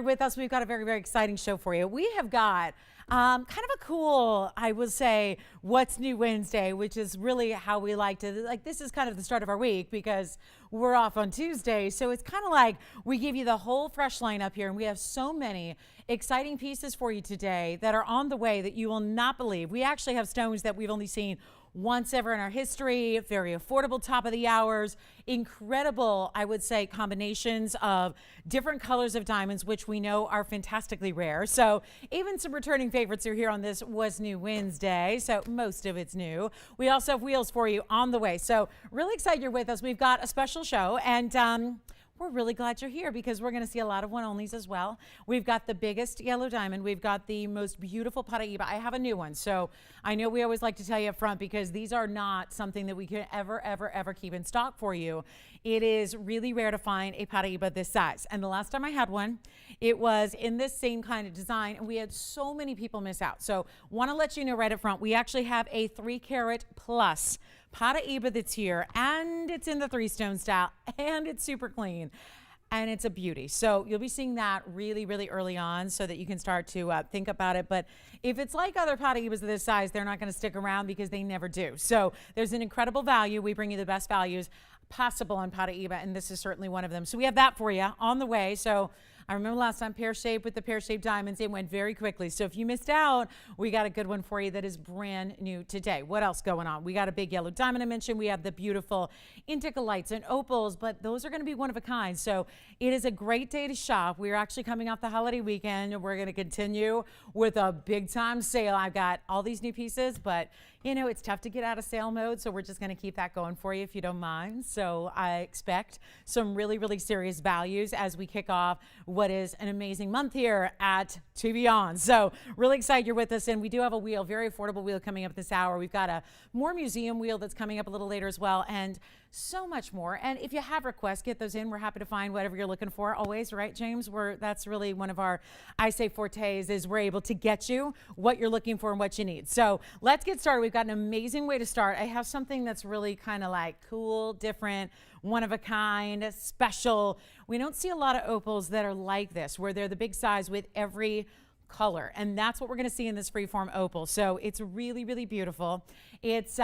With us, we've got a very, very exciting show for you. We have got kind of a cool, I would say, What's New Wednesday, which is really how we like to, this is kind of the start of our week because we're off on Tuesday. So it's kind of like we give you the whole fresh lineup here, and we have so many exciting pieces for you today that are on the way that you will not believe. We actually have stones that we've only seen once ever in our history, very affordable top of the hours, incredible, I would say, combinations of different colors of diamonds, which we know are fantastically rare. So even some returning favorites are here on this Was New Wednesday. So most of it's new. We also have wheels for you on the way. So really excited you're with us. We've got a special show, and we're really glad you're here because we're going to see a lot of one-onlys as well. We've got the biggest yellow diamond. We've got the most beautiful Paraiba. I have a new one, so I know we always like to tell you up front because these are not something that we can ever keep in stock for you. It is really rare to find a Paraiba this size. And the last time I had one, it was in this same kind of design, and we had so many people miss out. So want to let you know right up front, we actually have a 3-carat plus Paraiba that's here, and it's in the 3-stone style, and it's super clean, and it's a beauty. So you'll be seeing that really early on so that you can start to think about it. But if it's like other Paraibas of this size, they're not going to stick around because they never do. So there's an incredible value. We bring you the best values possible on Paraiba, and this is certainly one of them. So we have that for you on the way. So I remember last time, pear-shaped with the pear-shaped diamonds, it went very quickly. So if you missed out, we got a good one for you that is brand new today. What else going on? We got a big yellow diamond I mentioned. We have the beautiful indica lights and opals, but those are going to be one of a kind. So it is a great day to shop. We're actually coming off the holiday weekend, and we're going to continue with a big-time sale. I've got all these new pieces, but you know, it's tough to get out of sale mode, so we're just going to keep that going for you if you don't mind. So I expect some really serious values as we kick off what is an amazing month here at TVON. So really excited you're with us, and we do have a wheel, very affordable wheel coming up this hour. We've got a more museum wheel that's coming up a little later as well, and so much more. And if you have requests, get those in. We're happy to find whatever you're looking for always, right, James? That's really one of our, I say, fortes is we're able to get you what you're looking for and what you need. So let's get started. We've got an amazing way to start. I have something that's really kind of like cool, different, one of a kind, special. We don't see a lot of opals that are like this, where they're the big size with every color, and that's what we're going to see in this freeform opal. So it's really beautiful. It's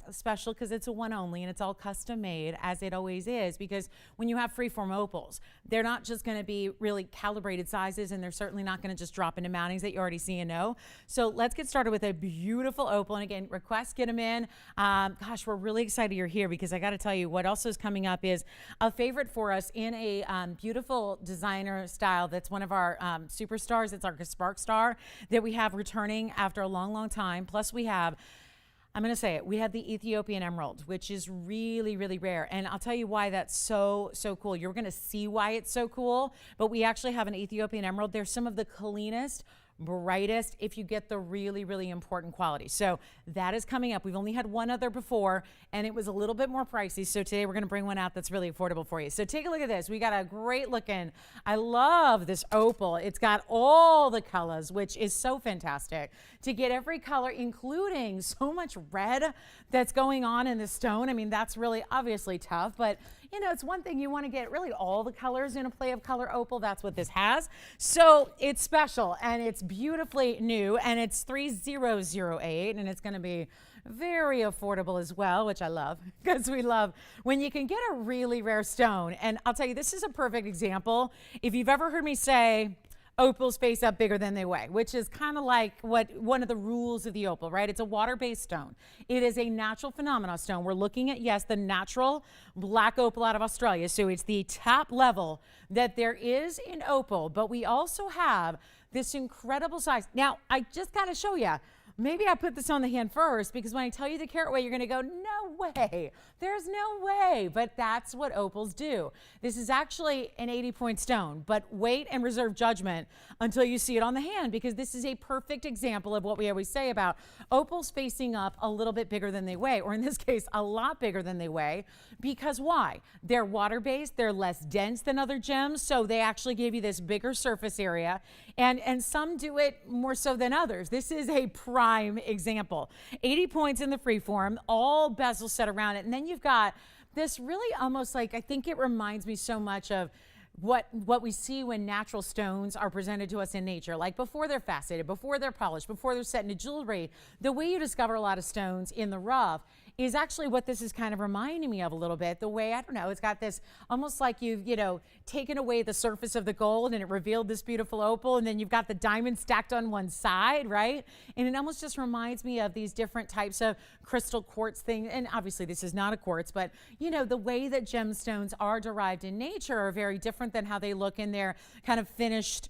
special because it's a one only, and it's all custom made, as it always is, because when you have freeform opals, they're not just going to be really calibrated sizes, and they're certainly not going to just drop into mountings that you already see and know. So let's get started with a beautiful opal, and again, requests, get them in. Gosh, we're really excited you're here because I got to tell you what also is coming up is a favorite for us in a beautiful designer style that's one of our superstars. It's our Sparkstar that we have returning after a long time. Plus we have, I'm going to say it, we have the Ethiopian emerald, which is really rare. And I'll tell you why that's so cool. You're going to see why it's so cool. But we actually have an Ethiopian emerald. They're some of the cleanest, brightest, if you get the really important quality. So that is coming up. We've only had one other before, and it was a little bit more pricey. So today we're going to bring one out that's really affordable for you. So take a look at this. We got a great looking, I love this opal. It's got all the colors, which is so fantastic to get every color, including so much red that's going on in the stone. I mean, that's really obviously tough, but you know, it's one thing you want to get really all the colors in a play of color opal. That's what this has. So it's special, and it's beautifully new, and it's 3008, and it's going to be very affordable as well, which I love because we love when you can get a really rare stone. And I'll tell you, this is a perfect example. If you've ever heard me say opals face up bigger than they weigh, which is kind of like one of the rules of the opal, right? It's a water-based stone. It is a natural phenomena stone. We're looking at, yes, the natural black opal out of Australia. So it's the top level that there is in opal, but we also have this incredible size. Now, I just got to show you. Maybe I put this on the hand first because when I tell you the carat weight, you're going to go, no way. There's no way. But that's what opals do. This is actually an 80-point stone, but wait and reserve judgment until you see it on the hand because this is a perfect example of what we always say about opals facing up a little bit bigger than they weigh, or in this case, a lot bigger than they weigh. Because why? They're water-based, they're less dense than other gems, so they actually give you this bigger surface area, and some do it more so than others. This is a prime example. 80 points in the freeform, all bezels set around it, and then you've got this really almost like, I think it reminds me so much of what we see when natural stones are presented to us in nature, like before they're faceted, before they're polished, before they're set into jewelry. The way you discover a lot of stones in the rough is actually what this is kind of reminding me of a little bit. The way, I don't know, it's got this almost like you've, taken away the surface of the gold and it revealed this beautiful opal, and then you've got the diamond stacked on one side, right? And it almost just reminds me of these different types of crystal quartz things. And obviously this is not a quartz, but the way that gemstones are derived in nature are very different than how they look in their kind of finished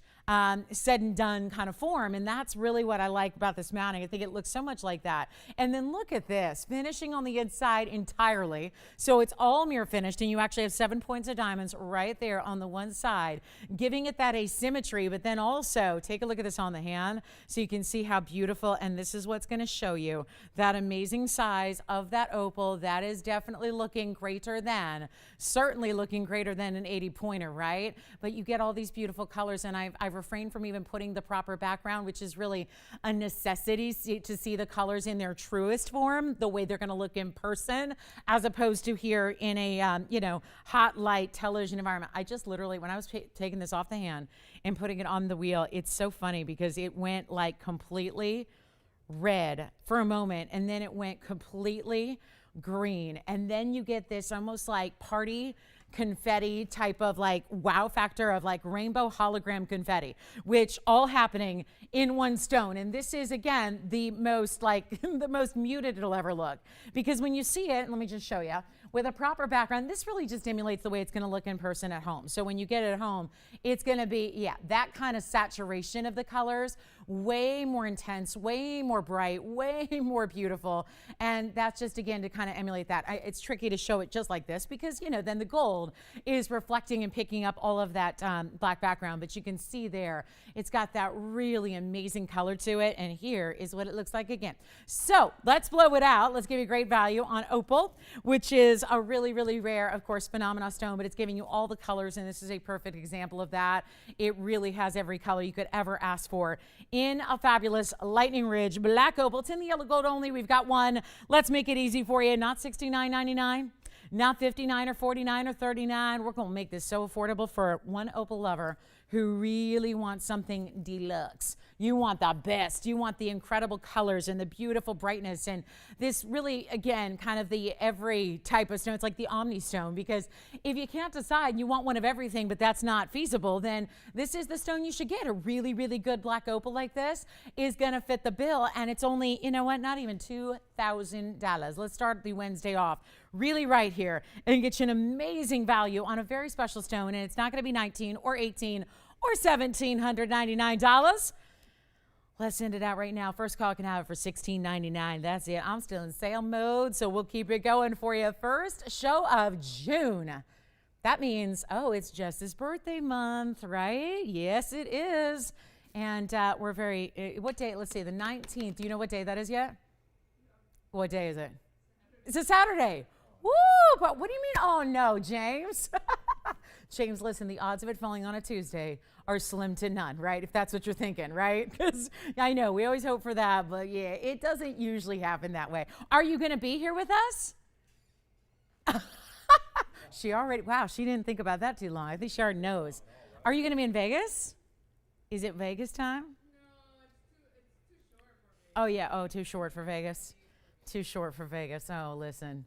said and done kind of form. And that's really what I like about this mounting. I think it looks so much like that. And then look at this, finishing on the inside entirely. So it's all mirror finished, and you actually have 7 points of diamonds right there on the one side, giving it that asymmetry. But then also take a look at this on the hand so you can see how beautiful. And this is what's going to show you that amazing size of that opal. That is definitely looking greater than, certainly looking greater than an 80 pointer, right? But you get all these beautiful colors, and I've refrained from even putting the proper background, which is really a necessity to see the colors in their truest form, the way they're going to look in person, as opposed to here in a hot light television environment. I just literally, when I was taking this off the hand and putting it on the wheel, it's so funny because it went like completely red for a moment, and then it went completely green, and then you get this almost like party confetti type of like wow factor of like rainbow hologram confetti, which all happening in one stone. And this is again the most like the most muted it'll ever look, because when you see it, let me just show you, with a proper background, this really just emulates the way it's going to look in person at home. So when you get it at home, it's going to be, that kind of saturation of the colors, way more intense, way more bright, way more beautiful. And that's just, again, to kind of emulate that. It's tricky to show it just like this because, then the gold is reflecting and picking up all of that black background. But you can see there, it's got that really amazing color to it. And here is what it looks like again. So let's blow it out. Let's give you great value on opal, which is a really, really rare, of course, phenomena stone, but it's giving you all the colors, and this is a perfect example of that. It really has every color you could ever ask for in a fabulous Lightning Ridge black opal. It's in the yellow gold only. We've got one. Let's make it easy for you. Not $69.99, not $59 or $49 or $39. We're going to make this so affordable for one opal lover who really wants something deluxe. You want the best. You want the incredible colors and the beautiful brightness, and this really, again, kind of the every type of stone. It's like the omni stone, because if you can't decide and you want one of everything, but that's not feasible, then this is the stone you should get. A really, really good black opal like this is going to fit the bill, and it's only, not even $2,000. Let's start the Wednesday off really right here and get you an amazing value on a very special stone, and it's not going to be $1,900 or $1,800 or $1,799. Let's send it out right now. First call can have it for $16.99. That's it. I'm still in sale mode, so we'll keep it going for you. First show of June. That means, it's Jess's birthday month, right? Yes, it is. And we're very, what day? Let's see, the 19th. Do you know what day that is yet? What day is it? It's a Saturday. Woo! But what do you mean, oh no, James? James, listen, the odds of it falling on a Tuesday are slim to none, right? If that's what you're thinking, right? Because I know we always hope for that, but it doesn't usually happen that way. Are you going to be here with us? She already, wow, she didn't think about that too long. I think she already knows. Are you going to be in Vegas? Is it Vegas time? No, it's too short for Vegas. Oh, yeah. Too short for Vegas. Too short for Vegas. Oh, listen.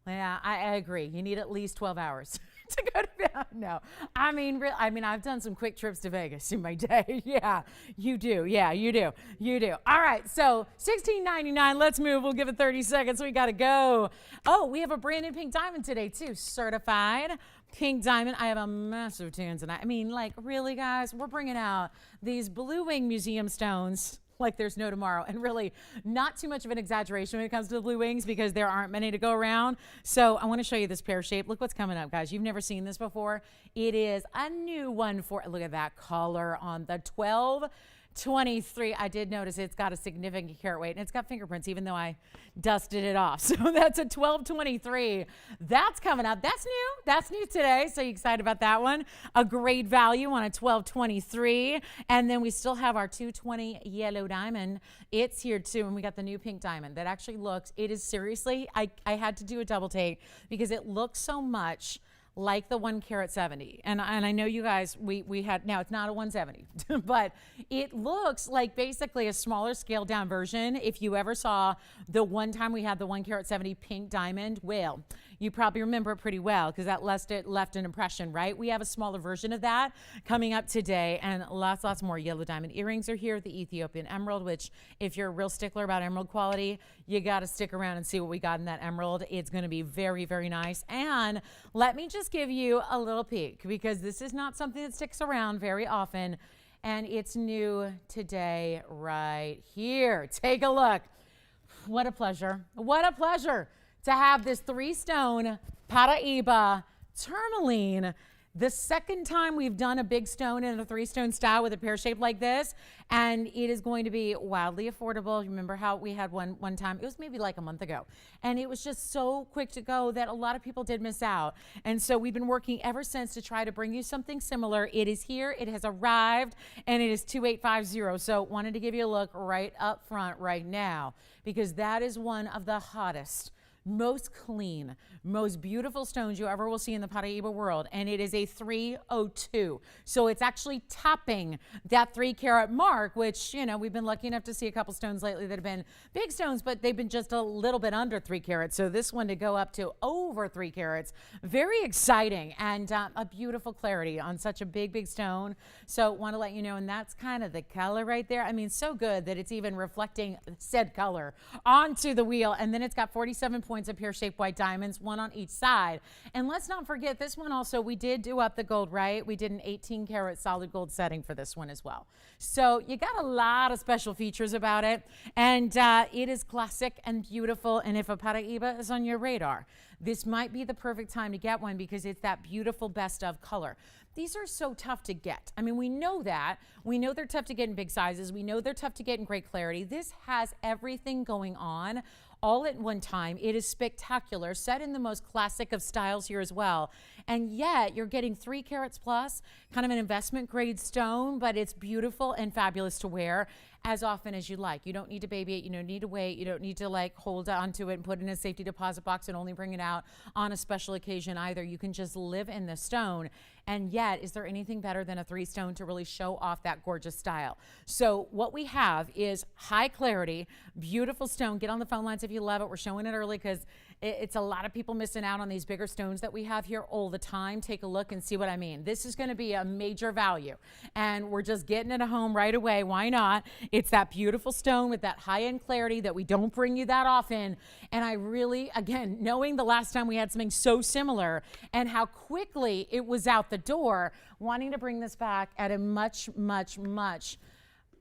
Yeah, I agree. You need at least 12 hours to go to bed. No, I mean, I've done some quick trips to Vegas in my day. Yeah, you do. Yeah, you do. You do. All right, so $16.99. Let's move. We'll give it 30 seconds. We got to go. Oh, we have a brand new pink diamond today, too. Certified pink diamond. I have a massive Tanzanite. I mean, like, really, guys? We're bringing out these Blue Wing Museum stones like there's no tomorrow, and really not too much of an exaggeration when it comes to the Blue Wings, because there aren't many to go around. So I want to show you this pear shape. Look what's coming up, guys. You've never seen this before. It is a new one for, look at that color on the 1223. I did notice it's got a significant carat weight, and it's got fingerprints, even though I dusted it off. So that's a 1223. That's coming up. That's new. That's new today. So you excited about that one? A great value on a 1223. And then we still have our 220 yellow diamond. It's here too. And we got the new pink diamond that actually looks, it is seriously, I had to do a double take because it looks so much like the 1 carat 70. And I know you guys, we had, now it's not a 170, but it looks like basically a smaller scaled down version. If you ever saw the one time we had the 1 carat 70 pink diamond, well, you probably remember it pretty well because that left an impression, right? We have a smaller version of that coming up today, and lots more. Yellow diamond earrings are here, the Ethiopian emerald, which if you're a real stickler about emerald quality, you got to stick around and see what we got in that emerald. It's going to be very, very nice. And let me just give you a little peek because this is not something that sticks around very often, and it's new today right here. Take a look. What a pleasure. What a pleasure to have this 3-stone Paraiba tourmaline. The second time we've done a big stone in a 3-stone style with a pear shape like this, and it is going to be wildly affordable. You remember how we had one time, it was maybe like a month ago, and it was just so quick to go that a lot of people did miss out. And so we've been working ever since to try to bring you something similar. It is here, it has arrived, and it is 2850. So wanted to give you a look right up front right now because that is one of the hottest, most clean, most beautiful stones you ever will see in the Paraiba world, and it is a 302. So it's actually topping that 3 carat mark, which, you know, we've been lucky enough to see a couple stones lately that have been big stones, but they've been just a little bit under 3 carats. So this one to go up to over 3 carats, very exciting, and a beautiful clarity on such a big stone. So want to let you know, and that's kind of the color right there. I mean, so good that it's even reflecting said color onto the wheel, and then it's got 47 points of pear-shaped white diamonds, one on each side. And let's not forget this one also, we did do up the gold, right? We did an 18 karat solid gold setting for this one as well. So you got a lot of special features about it, and it is classic and beautiful. And if a Paraiba is on your radar, this might be the perfect time to get one because it's that beautiful best of color. These are so tough to get. I mean, we know that. We know they're tough to get in big sizes. We know they're tough to get in great clarity. This has everything going on all at one time. It is spectacular, set in the most classic of styles here as well. And yet you're getting 3 carats plus, kind of an investment grade stone, but it's beautiful and fabulous to wear as often as you like. You don't need to baby it. You don't need to wait. You don't need to like hold onto it and put it in a safety deposit box and only bring it out on a special occasion either. You can just live in the stone. And yet, is there anything better than a 3-stone to really show off that gorgeous style? So what we have is high clarity, beautiful stone. Get on the phone lines if you love it. We're showing it early because it's a lot of people missing out on these bigger stones that we have here all the time. Take a look and see what I mean. This is going to be a major value, and we're just getting it at home right away. Why not? It's that beautiful stone with that high-end clarity that we don't bring you that often. And I really, again, knowing the last time we had something so similar and how quickly it was out the door, wanting to bring this back at a much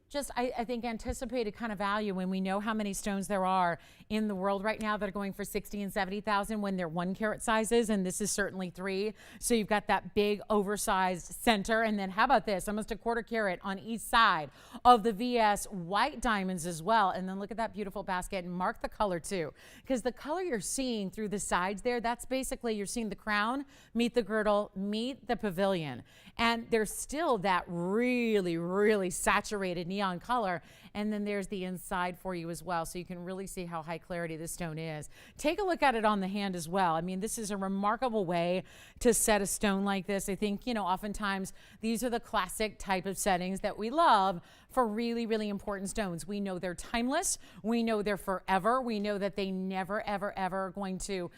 just, I think, anticipated kind of value when we know how many stones there are in the world right now that are going for 60 and 70,000 when they're 1 carat sizes, and this is certainly 3. So you've got that big oversized center, and then how about this? Almost a 1/4 carat on each side of the VS white diamonds as well. And then look at that beautiful basket, and mark the color too, because the color you're seeing through the sides there, that's basically you're seeing the crown meet the girdle, meet the pavilion. And there's still that really saturated neon color. And then there's the inside for you as well. So you can really see how high clarity this stone is. Take a look at it on the hand as well. I mean, this is a remarkable way to set a stone like this. I think, you know, oftentimes these are the classic type of settings that we love for really important stones. We know they're timeless. We know they're forever. We know that they never, ever are going to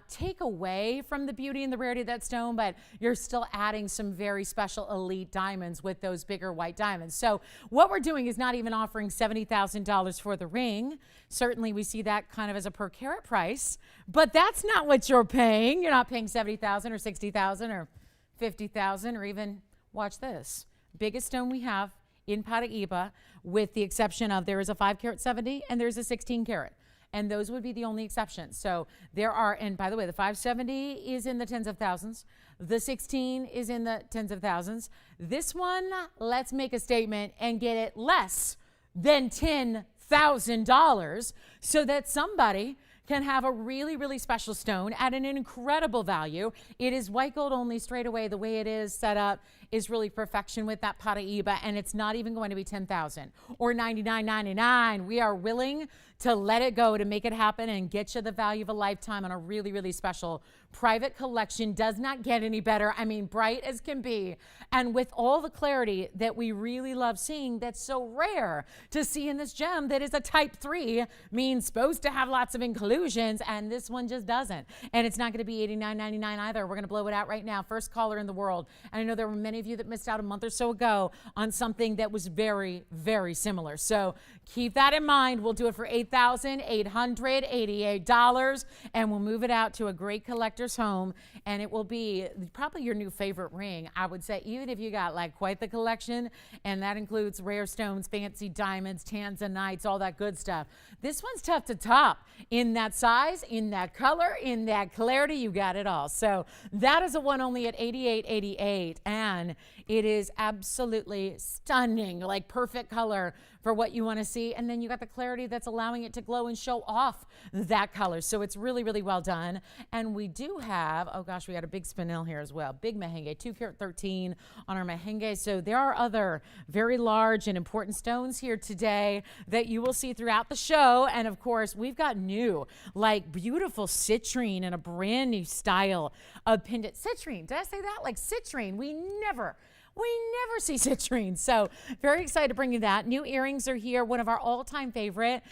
take away from the beauty and the rarity of that stone, but you're still adding some very special elite diamonds with those bigger white diamonds. So what we're doing is not even offering $70,000 for the ring. Certainly we see that kind of as a per carat price, but that's not what you're paying. You're not paying $70,000 or $60,000 or $50,000 or even, watch this, biggest stone we have in Paraiba, with the exception of there is a 5 carat 70 and there's a 16 carat. And those would be the only exceptions. So there are, and by the way, the 570 is in the tens of thousands. The 16 is in the tens of thousands. This one, let's make a statement and get it less than $10,000 so that somebody can have a really special stone at an incredible value. It is white gold only straight away. The way it is set up is really perfection with that Paraiba, and it's not even going to be $10,000 or $99.99. We are willing to let it go to make it happen and get you the value of a lifetime on a really, really special private collection. Does not get any better. I mean, bright as can be. And with all the clarity that we really love seeing, that's so rare to see in this gem that is a type 3, means supposed to have lots of inclusions, and this one just doesn't. And it's not going to be $89.99 either. We're going to blow it out right now. First caller in the world. And I know there were many of you that missed out a month or so ago on something that was very, very similar. So keep that in mind. We'll do it for $8,888, and we'll move it out to a great collector's home, and it will be probably your new favorite ring, I would say, even if you got like quite the collection, and that includes rare stones, fancy diamonds, tanzanites, all that good stuff. This one's tough to top in that size, in that color, in that clarity. You got it all. So that is a one only at $88.88, and it is absolutely stunning, like perfect color for what you want to see. And then you got the clarity that's allowing it to glow and show off that color. So it's really, really well done. And we do have, oh gosh, we got a big spinel here as well. Big merengue, 2 carat 13 on our merengue. So there are other very large and important stones here today that you will see throughout the show. And of course, we've got new, like beautiful citrine and a brand new style of pendant. Citrine, did I say that? Like citrine, we never see citrine. So very excited to bring you that. New earrings are here. One of our all-time favorite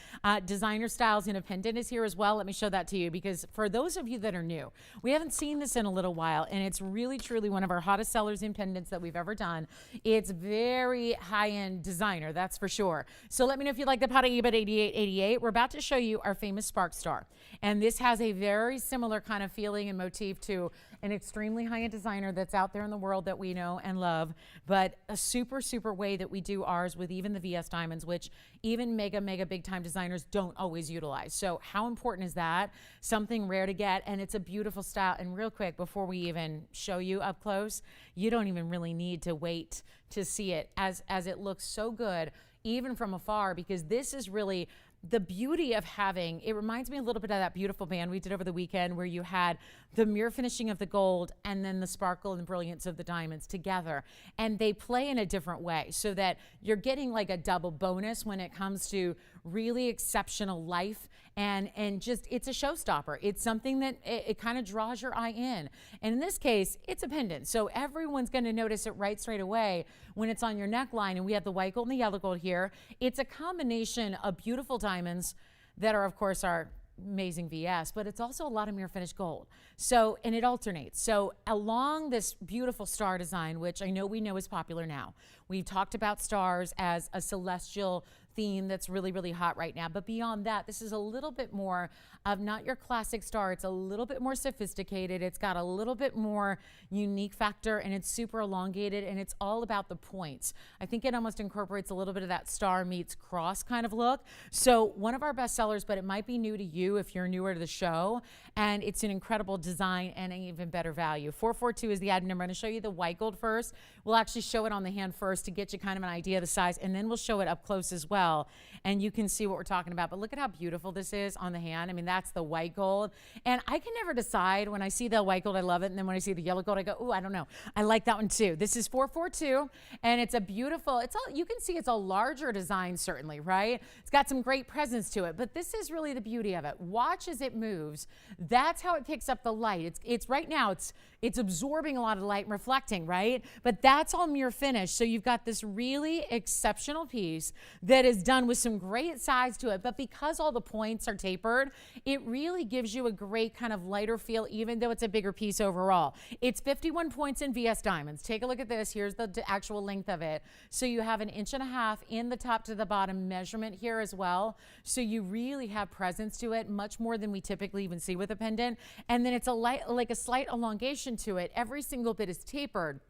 designer styles in a pendant is here as well. Let me show that to you, because for those of you that are new, we haven't seen this in a little while, and it's really, truly one of our hottest sellers in pendants that we've ever done. It's very high-end designer, that's for sure. So let me know if you like the Paraiba at $88.88. We're about to show you our famous Sparkstar, and this has a very similar kind of feeling and motif to an extremely high-end designer that's out there in the world that we know and love, but a super, super way that we do ours with even the VS diamonds, which even mega, mega big-time designers don't always utilize. So how important is that? Something rare to get, and it's a beautiful style. And real quick, before we even show you up close, you don't even really need to wait to see it as it looks so good, even from afar, because this is really the beauty of having, it reminds me a little bit of that beautiful band we did over the weekend where you had the mirror finishing of the gold and then the sparkle and brilliance of the diamonds together. And they play in a different way so that you're getting like a double bonus when it comes to really exceptional life. And just, it's a showstopper. It's something that it kind of draws your eye in. And in this case, it's a pendant. So everyone's going to notice it right straight away when it's on your neckline. And we have the white gold and the yellow gold here. It's a combination of beautiful diamonds that are, of course, our amazing VS, but it's also a lot of mirror finished gold. So, and it alternates. So along this beautiful star design, which I know we know is popular now, we've talked about stars as a celestial theme that's really, really hot right now. But beyond that, this is a little bit more of not your classic star. It's a little bit more sophisticated. It's got a little bit more unique factor, and it's super elongated, and it's all about the points. I think it almost incorporates a little bit of that star meets cross kind of look. So one of our best sellers, but it might be new to you if you're newer to the show, and it's an incredible design and an even better value. 442 is the item number. I'm going to show you the white gold first. We'll actually show it on the hand first to get you kind of an idea of the size, and then we'll show it up close as well, and you can see what we're talking about. But look at how beautiful this is on the hand. I mean, that's the white gold, and I can never decide. When I see the white gold, I love it, and then when I see the yellow gold, I go, oh, I don't know, I like that one too. This is 442, and it's a beautiful, it's all, you can see it's a larger design, certainly, right? It's got some great presence to it, but this is really the beauty of it. Watch as it moves. That's how it picks up the light. It's right now, it's absorbing a lot of light and reflecting, right? But that's all mirror finish. So you've got this really exceptional piece that is done with some great size to it, but because all the points are tapered, it really gives you a great kind of lighter feel, even though it's a bigger piece overall. It's 51 points in VS diamonds. Take a look at this. Here's the actual length of it. So you have 1.5 inches in the top to the bottom measurement here as well. So you really have presence to it, much more than we typically even see with a pendant. And then it's like a slight elongation to it. Every single bit is tapered.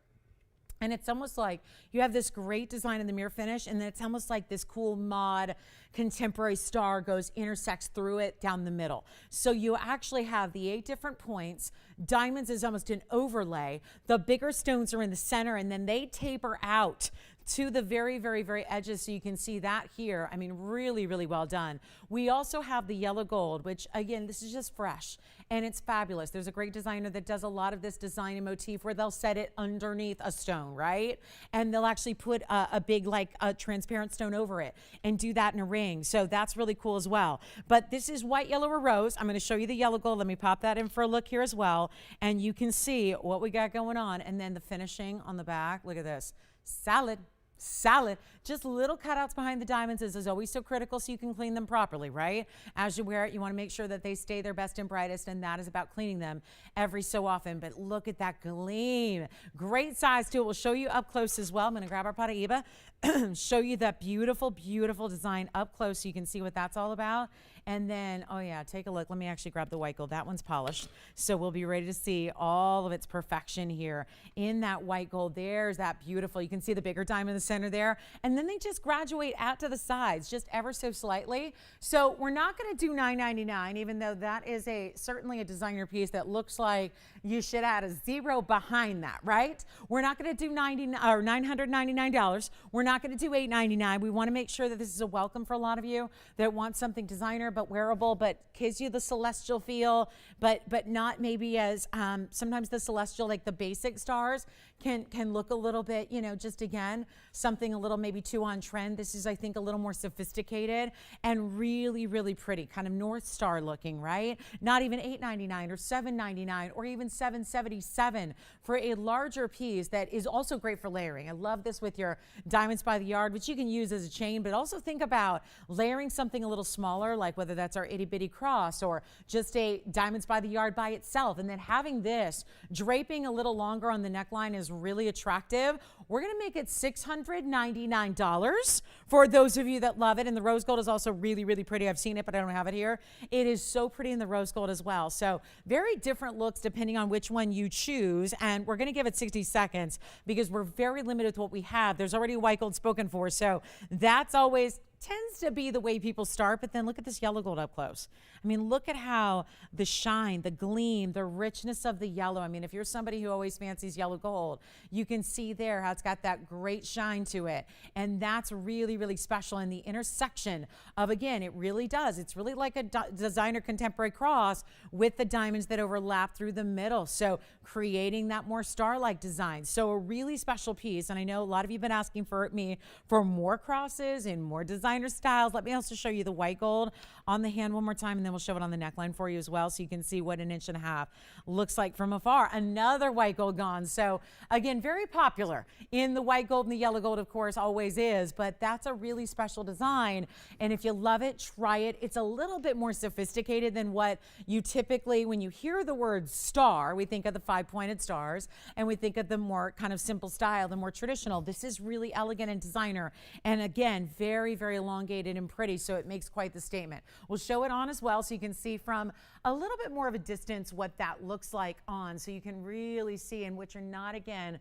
And it's almost like you have this great design in the mirror finish, and then it's almost like this cool mod contemporary star intersects through it down the middle. So you actually have the 8 different points. Diamonds is almost an overlay. The bigger stones are in the center, and then they taper out to the very, very, very edges. So you can see that here. I mean, really, really well done. We also have the yellow gold, which again, this is just fresh and it's fabulous. There's a great designer that does a lot of this design and motif where they'll set it underneath a stone, right? And they'll actually put a big, like a transparent stone over it and do that in a ring. So that's really cool as well. But this is white, yellow, or rose. I'm going to show you the yellow gold. Let me pop that in for a look here as well. And you can see what we got going on. And then the finishing on the back. Look at this. Solid. Just little cutouts behind the diamonds. This is always so critical so you can clean them properly, right? As you wear it, you want to make sure that they stay their best and brightest, and that is about cleaning them every so often. But look at that gleam. Great size too. We'll show you up close as well. I'm going to grab our Paraiba, show you that beautiful, beautiful design up close so you can see what that's all about. And then, oh yeah, take a look. Let me actually grab the white gold. That one's polished. So we'll be ready to see all of its perfection here in that white gold. There's that beautiful, you can see the bigger diamond in the center there. And then they just graduate out to the sides, just ever so slightly. So we're not gonna do $9.99, even though that is certainly a designer piece that looks like you should add a zero behind that, right? We're not gonna do $999. We're not gonna do $8.99. We wanna make sure that this is a welcome for a lot of you that want something designer, but wearable, but gives you the celestial feel, but not maybe as sometimes the celestial, like the basic stars can look a little bit, you know, just again, something a little maybe too on trend. This is, I think, a little more sophisticated and really, really pretty, kind of North Star looking, right? Not even $8.99 or $7.99 or even $7.77 for a larger piece that is also great for layering. I love this with your diamonds by the yard, which you can use as a chain, but also think about layering something a little smaller, like whether that's our itty bitty cross or just a diamonds by the yard by itself. And then having this draping a little longer on the neckline is really attractive. We're going to make it $699 for those of you that love it. And the rose gold is also really, really pretty. I've seen it, but I don't have it here. It is so pretty in the rose gold as well. So very different looks depending on which one you choose. And we're going to give it 60 seconds because we're very limited with what we have. There's already a white gold spoken for. So that's always tends to be the way people start, but then look at this yellow gold up close. I mean, look at how the shine, the gleam, the richness of the yellow. I mean, if you're somebody who always fancies yellow gold, you can see there how it's got that great shine to it. And that's really, really special. And the intersection of, again, it really does. It's really like a designer contemporary cross with the diamonds that overlap through the middle. So creating that more star-like design. So a really special piece. And I know a lot of you have been asking for me for more crosses and more designer styles. Let me also show you the white gold on the hand one more time, and then we'll show it on the neckline for you as well so you can see what 1.5 inches looks like from afar. Another white gold gone. So again, very popular in the white gold, and the yellow gold of course always is, but that's a really special design. And if you love it, try it. It's a little bit more sophisticated than what you typically, when you hear the word star, we think of the 5-pointed stars and we think of the more kind of simple style, the more traditional. This is really elegant and designer, and again, very, very elongated and pretty, so it makes quite the statement. We'll show it on as well so you can see from a little bit more of a distance what that looks like on, so you can really see, and which are not, again,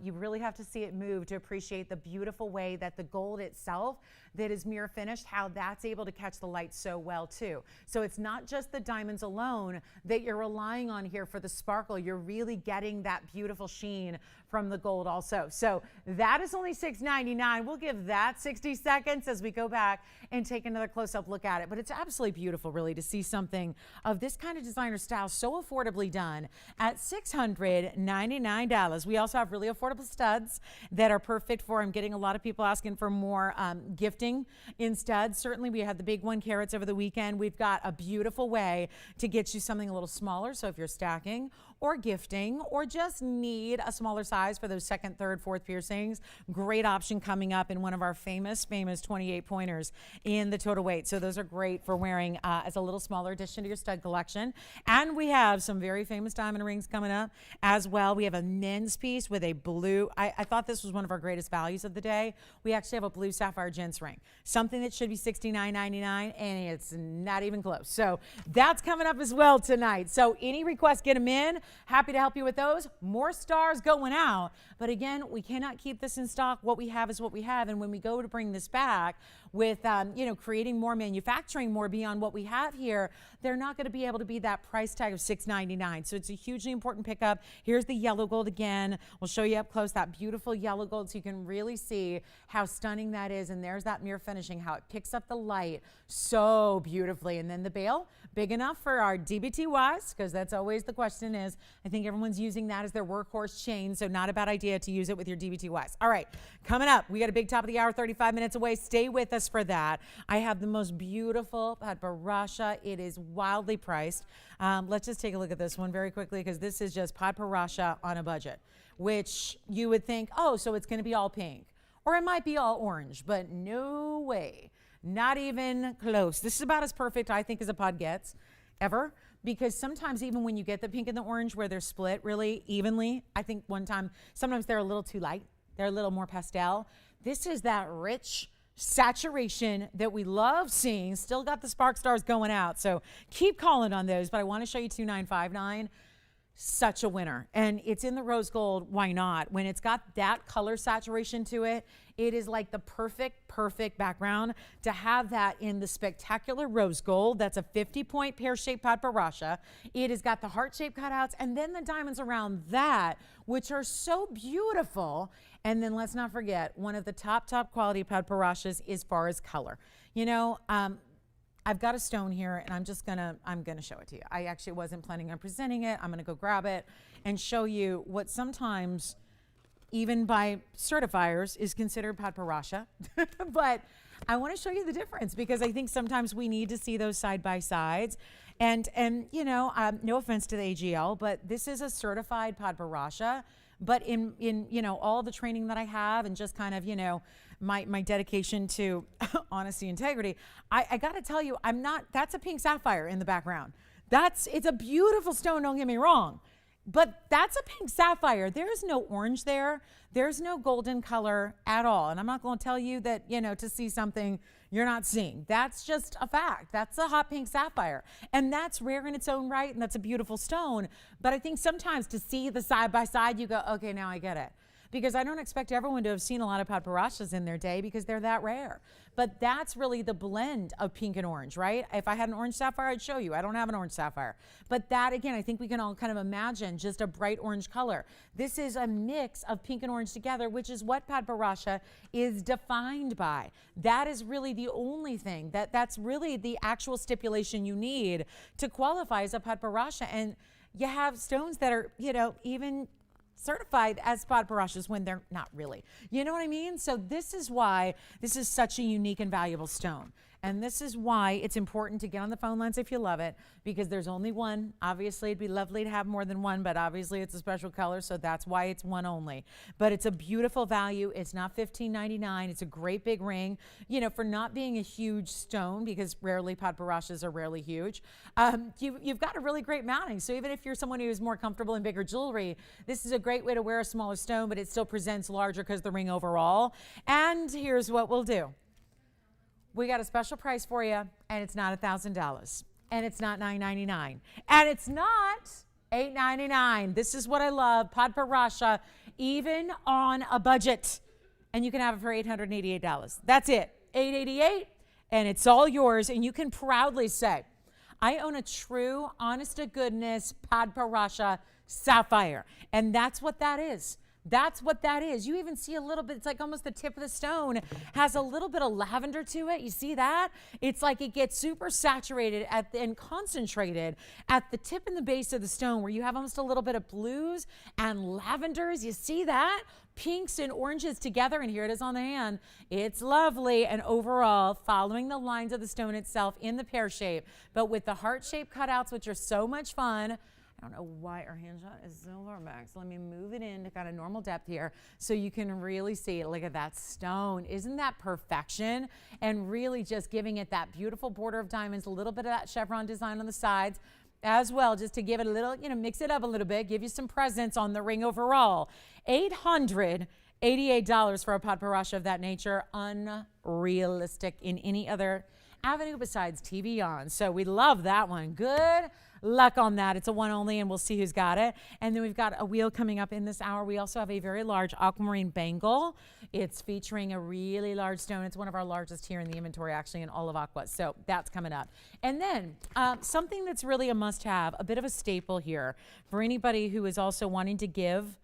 you really have to see it move to appreciate the beautiful way that the gold itself that is mirror finished, how that's able to catch the light so well too. So it's not just the diamonds alone that you're relying on here for the sparkle. You're really getting that beautiful sheen from the gold also. So that is only $6.99. We'll give that 60 seconds as we go back and take another close-up look at it. But it's absolutely beautiful, really, to see something of this kind of designer style so affordably done at $699. We also have really affordable studs that are perfect for, I'm getting a lot of people asking for more gifting in studs. Certainly we had the big 1 carats over the weekend. We've got a beautiful way to get you something a little smaller. So if you're stacking or gifting or just need a smaller size for those 2nd, 3rd, 4th piercings, great option coming up in one of our famous 28 pointers in the total weight. So those are great for wearing as a little smaller addition to your stud collection. And we have some very famous diamond rings coming up as well. We have a men's piece with a blue, I thought this was one of our greatest values of the day. We actually have a blue sapphire gents ring, something that should be $69.99, and it's not even close. So that's coming up as well tonight. So any requests, get them in. Happy to help you with those. More stars going out. But again, we cannot keep this in stock. What we have is what we have. And when we go to bring this back with, creating more, manufacturing more beyond what we have here, they're not going to be able to be that price tag of $6.99. So it's a hugely important pickup. Here's the yellow gold again. We'll show you up close that beautiful yellow gold so you can really see how stunning that is. And there's that mirror finishing, how it picks up the light so beautifully. And then the bail, big enough for our DBTYs, because that's always the question is, I think everyone's using that as their workhorse chain, so not a bad idea to use it with your DBTYs. All right, coming up, we got a big top of the hour, 35 minutes away. Stay with us for that. I have the most beautiful Padparasha. It is wildly priced. Let's just take a look at this one very quickly, because this is just Padparasha on a budget, which you would think, oh, so it's going to be all pink, or it might be all orange, but no way. Not even close. This is about as perfect, I think, as a pod gets ever, because sometimes even when you get the pink and the orange where they're split really evenly, I think sometimes they're a little too light. They're a little more pastel. This is that rich saturation that we love seeing. Still got the Sparkstars going out, so keep calling on those, but I want to show you 2959. Such a winner. And it's in the rose gold. Why not? When it's got that color saturation to it, it is like the perfect background to have that in the spectacular rose gold. That's a 50-point pear-shaped Padparasha. It has got the heart-shaped cutouts and then the diamonds around that, which are so beautiful. And then let's not forget, one of the top quality Padparashas as far as color. I've got a stone here, and I'm gonna show it to you. I actually wasn't planning on presenting it. I'm gonna go grab it and show you what sometimes, even by certifiers, is considered Padparasha. But I want to show you the difference, because I think sometimes we need to see those side by sides. And no offense to the AGL, but this is a certified Padparasha. But in all the training that I have, and just kind of my dedication to honesty, integrity, I got to tell you, that's a pink sapphire in the background. It's a beautiful stone, don't get me wrong, but that's a pink sapphire. There's no orange there. There's no golden color at all. And I'm not going to tell you that, to see something you're not seeing. That's just a fact. That's a hot pink sapphire. And that's rare in its own right, and that's a beautiful stone. But I think sometimes to see the side by side, you go, okay, now I get it. Because I don't expect everyone to have seen a lot of Padparashas in their day, because they're that rare. But that's really the blend of pink and orange, right? If I had an orange sapphire, I'd show you. I don't have an orange sapphire. But that, again, I think we can all kind of imagine just a bright orange color. This is a mix of pink and orange together, which is what Padparasha is defined by. That is really the only thing, that's really the actual stipulation you need to qualify as a Padparasha. And you have stones that are, even certified as Padparashas when they're not really. You know what I mean? So this is why this is such a unique and valuable stone. And this is why it's important to get on the phone lines if you love it, because there's only one. Obviously, it'd be lovely to have more than one, but obviously it's a special color, so that's why it's one only. But it's a beautiful value. It's not $15.99. It's a great big ring, for not being a huge stone, because rarely Padparashas are rarely huge. You've got a really great mounting. So even if you're someone who is more comfortable in bigger jewelry, this is a great way to wear a smaller stone, but it still presents larger because the ring overall. And here's what we'll do. We got a special price for you, and it's not $1,000, and it's not $9.99, and it's not $8.99. This is what I love, Padparasha, even on a budget, and you can have it for $888. That's it, $888, and it's all yours, and you can proudly say, I own a true, honest-to-goodness Padparasha sapphire, and that's what that is. That's what that is. You even see a little bit, it's like almost the tip of the stone has a little bit of lavender to it. You see that? It's like it gets super saturated and concentrated at the tip and the base of the stone, where you have almost a little bit of blues and lavenders. You see that? Pinks and oranges together, and here it is on the hand. It's lovely, and overall, following the lines of the stone itself in the pear shape, but with the heart-shaped cutouts, which are so much fun. I don't know why our hand shot is so far back. So let me move it in to kind of normal depth here so you can really see it. Look at that stone. Isn't that perfection? And really just giving it that beautiful border of diamonds, a little bit of that chevron design on the sides as well, just to give it a little, mix it up a little bit, give you some presence on the ring overall. $888 for a Padparasha of that nature. Unrealistic in any other avenue besides TVON. So we love that one. Good luck on that. It's a one only, and we'll see who's got it. And then we've got a wheel coming up in this hour. We also have a very large aquamarine bangle. It's featuring a really large stone. It's one of our largest here in the inventory, actually, in all of Aqua. So that's coming up. And then something that's really a must-have, a bit of a staple here for anybody who is also wanting to give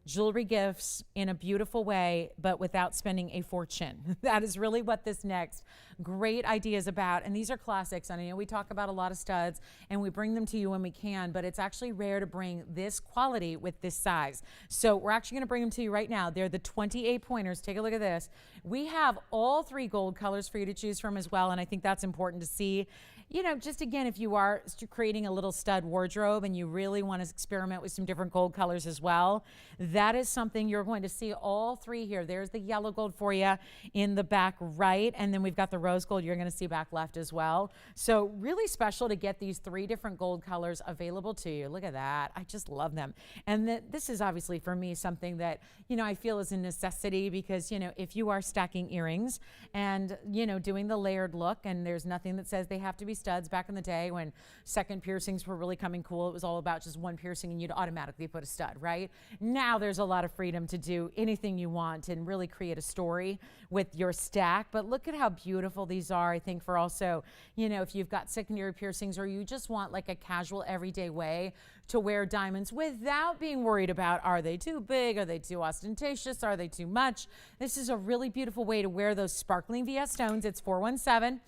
jewelry gifts in a beautiful way, but without spending a fortune. That is really what this next great idea is about. And these are classics. And I know we talk about a lot of studs and we bring them to you when we can, but it's actually rare to bring this quality with this size. So we're actually gonna bring them to you right now. They're the 28 pointers. Take a look at this. We have all 3 gold colors for you to choose from as well. And I think that's important to see. You know, just again, if you are creating a little stud wardrobe and you really want to experiment with some different gold colors as well, that is something you're going to see all 3 here. There's the yellow gold for you in the back right, and then we've got the rose gold you're going to see back left as well. So really special to get these 3 different gold colors available to you. Look at that. I just love them. And this is obviously for me something that, you know, I feel is a necessity because, you know, if you are stacking earrings and, you know, doing the layered look, and there's nothing that says they have to be studs. Back in the day when second piercings were really coming cool, it was all about just one piercing and you'd automatically put a stud, right? Now there's a lot of freedom to do anything you want and really create a story with your stack. But look at how beautiful these are. I think for also, you know, if you've got secondary piercings or you just want like a casual everyday way to wear diamonds without being worried about, are they too big? Are they too ostentatious? Are they too much? This is a really beautiful way to wear those sparkling VS stones. It's 417.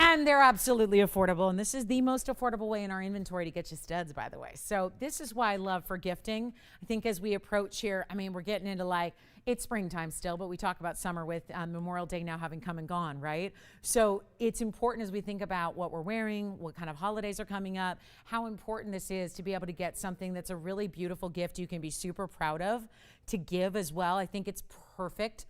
And they're absolutely affordable. And this is the most affordable way in our inventory to get you studs, by the way. So this is why I love for gifting. I think as we approach here, I mean, we're getting into like, it's springtime still, but we talk about summer with Memorial Day now having come and gone, right? So it's important as we think about what we're wearing, what kind of holidays are coming up, how important this is to be able to get something that's a really beautiful gift you can be super proud of to give as well. I think it's perfect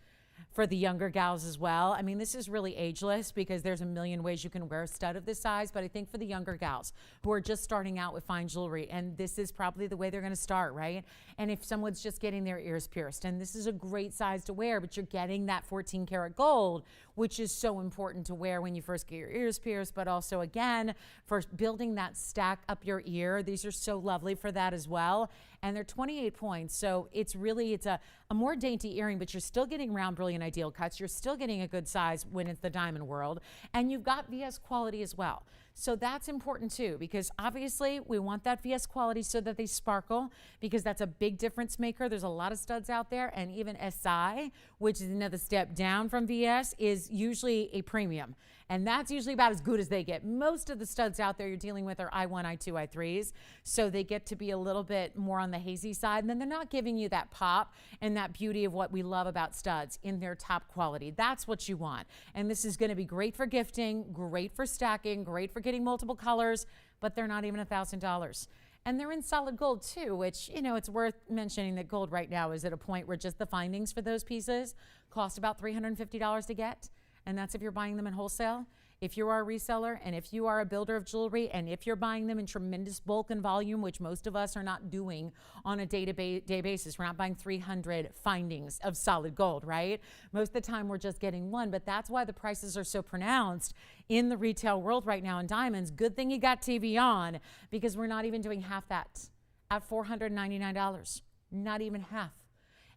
for the younger gals as well. I mean, this is really ageless because there's a million ways you can wear a stud of this size, but I think for the younger gals who are just starting out with fine jewelry, and this is probably the way they're gonna start, right? And if someone's just getting their ears pierced, and this is a great size to wear, but you're getting that 14 karat gold, which is so important to wear when you first get your ears pierced, but also again, for building that stack up your ear. These are so lovely for that as well. And they're 28 points. So it's really, it's a more dainty earring, but you're still getting round, brilliant, ideal cuts. You're still getting a good size when it's the diamond world. And you've got VS quality as well. So that's important too, because obviously we want that VS quality so that they sparkle, because that's a big difference maker. There's a lot of studs out there, and even SI, which is another step down from VS, is usually a premium. And that's usually about as good as they get. Most of the studs out there you're dealing with are I1, I2, I3s. So they get to be a little bit more on the hazy side. And then they're not giving you that pop and that beauty of what we love about studs in their top quality. That's what you want. And this is going to be great for gifting, great for stacking, great for getting multiple colors, but they're not even $1,000. And they're in solid gold too, which, you know, it's worth mentioning that gold right now is at a point where just the findings for those pieces cost about $350 to get. And that's if you're buying them in wholesale. If you are a reseller, and if you are a builder of jewelry, and if you're buying them in tremendous bulk and volume, which most of us are not doing on a day-to-day basis. We're not buying 300 findings of solid gold, right? Most of the time we're just getting one, but that's why the prices are so pronounced in the retail world right now in diamonds. Good thing you got TVON, because we're not even doing half that at $499, not even half.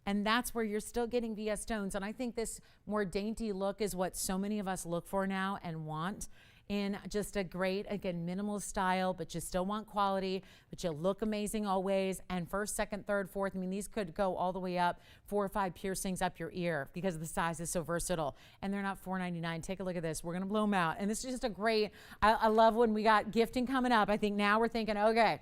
And that's where you're still getting VS stones. And I think this more dainty look is what so many of us look for now and want in just a great, again, minimal style, but you still want quality, but you look amazing always. And first, second, third, fourth, I mean, these could go all the way up 4 or 5 piercings up your ear because the size is so versatile. And they're not $499. Take a look at this. We're going to blow them out. And this is just a great, I love when we got gifting coming up. I think now we're thinking, okay,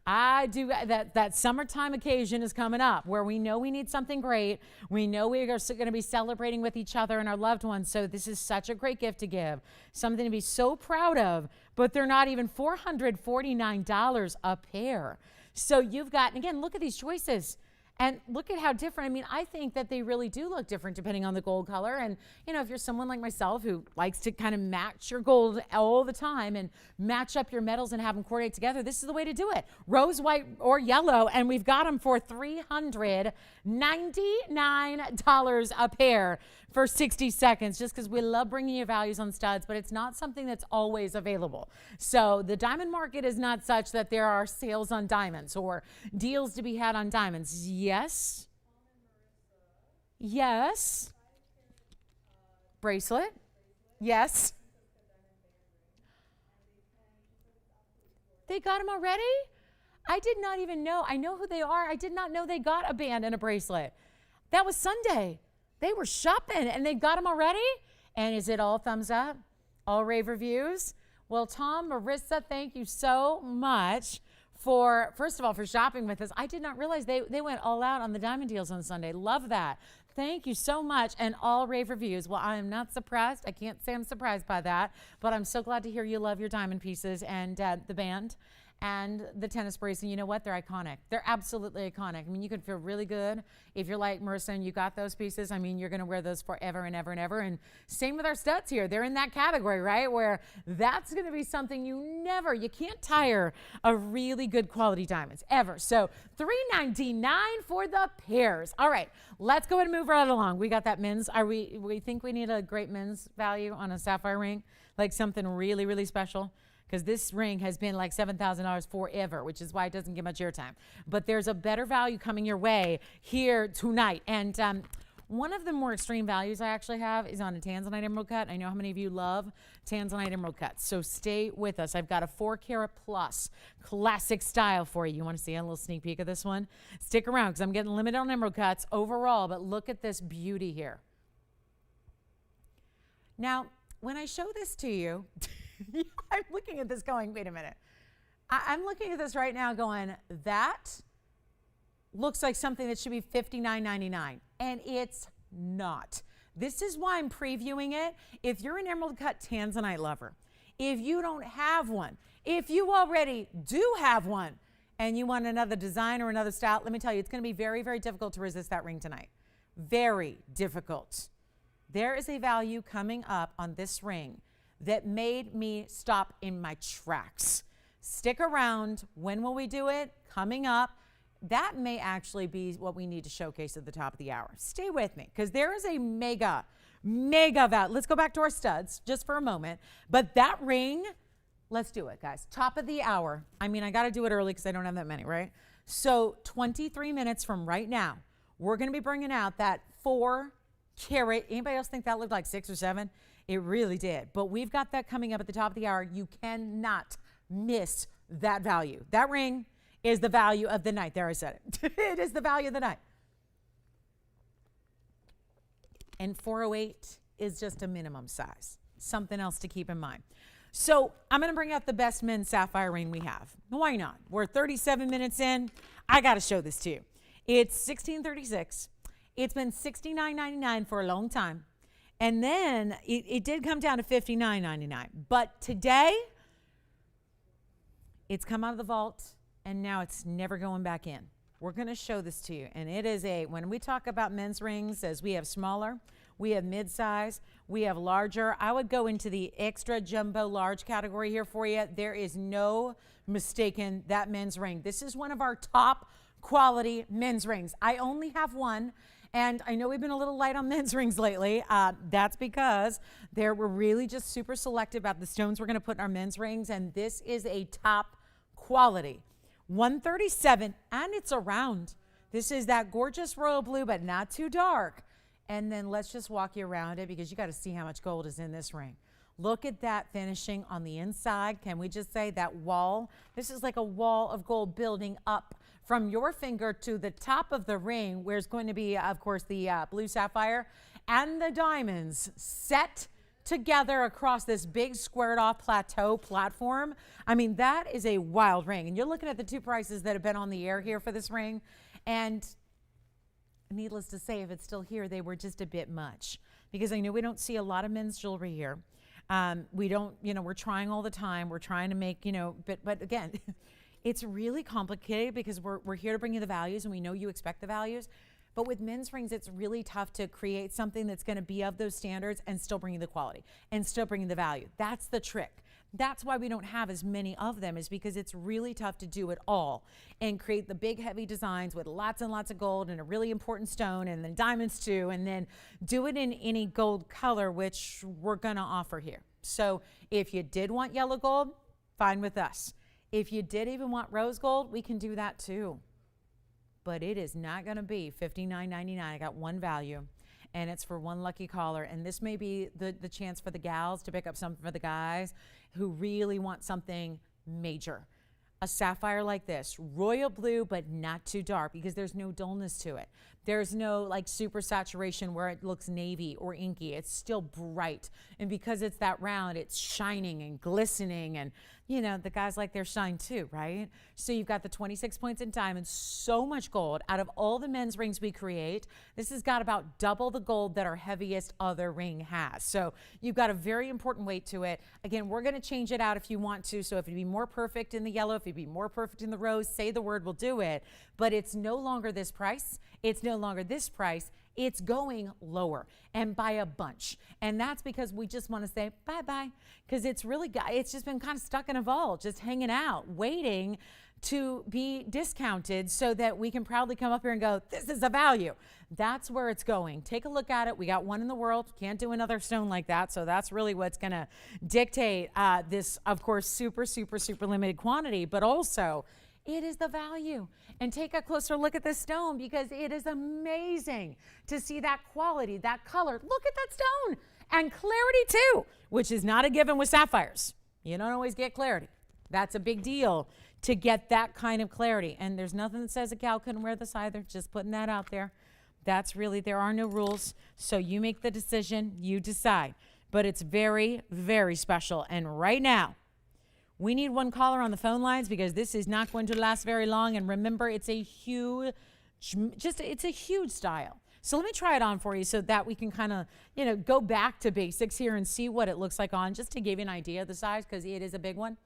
I do that summertime occasion is coming up where we know we need something great. We know we are going to be celebrating with each other and our loved ones. So this is such a great gift to give, something to be so proud of, but they're not even $449 a pair. So you've got, and again, look at these choices. And look at how different. I mean, I think that they really do look different depending on the gold color. And, you know, if you're someone like myself who likes to kind of match your gold all the time and match up your metals and have them coordinate together, this is the way to do it. Rose, white, or yellow. And we've got them for $399 a pair for 60 seconds just because we love bringing you values on studs, but it's not something that's always available. So the diamond market is not such that there are sales on diamonds or deals to be had on diamonds. Yes. Yes. Bracelet. Yes. They got them already? I did not even know. I know who they are. I did not know they got a band and a bracelet. That was Sunday. They were shopping and they got them already? And is it all thumbs up? All rave reviews? Well, Tom, Marissa, thank you so much for, first of all, for shopping with us. I did not realize they went all out on the diamond deals on Sunday. Love that. Thank you so much. And all rave reviews. Well, I am not surprised. I can't say I'm surprised by that, but I'm so glad to hear you love your diamond pieces and the band and the tennis bracelet. And you know what? They're iconic. They're absolutely iconic. I mean, you can feel really good if you're like Marissa and you got those pieces. I mean, you're going to wear those forever and ever and ever. And same with our studs here. They're in that category, right? Where that's going to be something you can't tire of really good quality diamonds ever. So $399 for the pairs. All right, let's go ahead and move right along. We got that men's. We think we need a great men's value on a sapphire ring, like something really, really special. Because this ring has been like $7,000 forever, which is why it doesn't get much airtime. But there's a better value coming your way here tonight. And one of the more extreme values I actually have is on a Tanzanite emerald cut. I know how many of you love Tanzanite emerald cuts, so stay with us. I've got a 4 karat plus classic style for you. You want to see a little sneak peek of this one? Stick around because I'm getting limited on emerald cuts overall, but look at this beauty here. Now, when I show this to you, I'm looking at this going, wait a minute. I'm looking at this right now going, that looks like something that should be $59.99, and it's not. This is why I'm previewing it. If you're an emerald cut Tanzanite lover, if you don't have one, if you already do have one, and you want another design or another style, let me tell you, it's going to be very, very difficult to resist that ring tonight. Very difficult. There is a value coming up on this ring that made me stop in my tracks. Stick around. When will we do it? Coming up. That may actually be what we need to showcase at the top of the hour. Stay with me, because there is a mega value. Let's go back to our studs just for a moment. But that ring, let's do it, guys. Top of the hour. I mean, I got to do it early because I don't have that many, right? So 23 minutes from right now, we're going to be bringing out that 4 karat. Anybody else think that looked like 6 or 7? It really did. But we've got that coming up at the top of the hour. You cannot miss that value. That ring is the value of the night. There, I said it. It is the value of the night. And 408 is just a minimum size. Something else to keep in mind. So I'm going to bring out the best men's sapphire ring we have. Why not? We're 37 minutes in. I got to show this to you. It's $1636. It's been $69.99 for a long time. And then it did come down to $59.99. But today, it's come out of the vault, and now it's never going back in. We're going to show this to you. And it is when we talk about men's rings, as we have smaller, we have mid-size, we have larger. I would go into the extra jumbo large category here for you. There is no mistaking that men's ring. This is one of our top quality men's rings. I only have one. And I know we've been a little light on men's rings lately. That's because we're really just super selective about the stones we're going to put in our men's rings. And this is a top quality. 137, and it's a round. This is that gorgeous royal blue, but not too dark. And then let's just walk you around it because you got to see how much gold is in this ring. Look at that finishing on the inside. Can we just say that wall? This is like a wall of gold building up from your finger to the top of the ring, where it's going to be, of course, the blue sapphire and the diamonds set together across this big squared off plateau platform. I mean, that is a wild ring. And you're looking at the 2 prices that have been on the air here for this ring. And needless to say, if it's still here, they were just a bit much, because I know we don't see a lot of men's jewelry here. We don't, we're trying all the time. We're trying to make, but again, it's really complicated because we're here to bring you the values, and we know you expect the values. But with men's rings, it's really tough to create something that's going to be of those standards and still bring you the quality and still bring you the value. That's the trick. That's why we don't have as many of them, is because it's really tough to do it all and create the big heavy designs with lots and lots of gold and a really important stone and then diamonds too, and then do it in any gold color, which we're gonna offer here. So if you did want yellow gold, fine with us. If you did even want rose gold, we can do that too. But it is not gonna be $59.99. I got one value, and it's for one lucky caller. And this may be the chance for the gals to pick up something for the guys who really want something major. A sapphire like this, royal blue, but not too dark, because there's no dullness to it. There's no like super saturation where it looks navy or inky. It's still bright. And because it's that round, it's shining and glistening, and you know, the guys like their shine too, right? So you've got the 26 points in diamonds, so much gold. Out of all the men's rings we create, this has got about double the gold that our heaviest other ring has. So you've got a very important weight to it. Again, we're gonna change it out if you want to. So if it'd be more perfect in the yellow, if it'd be more perfect in the rose, say the word, we'll do it. But it's no longer this price. It's no longer this price. It's going lower, and by a bunch. And that's because we just want to say bye-bye, because it's just been kind of stuck in a vault, just hanging out, waiting to be discounted so that we can proudly come up here and go, this is a value. That's where it's going. Take a look at it. We got one in the world. Can't do another stone like that. So that's really what's going to dictate this, of course, super, super, super limited quantity, but also it is the value. And take a closer look at this stone, because it is amazing to see that quality, that color. Look at that stone, and clarity too, which is not a given with sapphires. You don't always get clarity. That's a big deal to get that kind of clarity. And there's nothing that says a gal couldn't wear this either. Just putting that out there. That's really, there are no rules. So you make the decision, you decide. But it's very, very special. And right now, we need one caller on the phone lines, because this is not going to last very long. And remember, it's a huge, it's a huge style. So let me try it on for you so that we can kind of, you know, go back to basics here and see what it looks like on, just to give you an idea of the size, because it is a big one.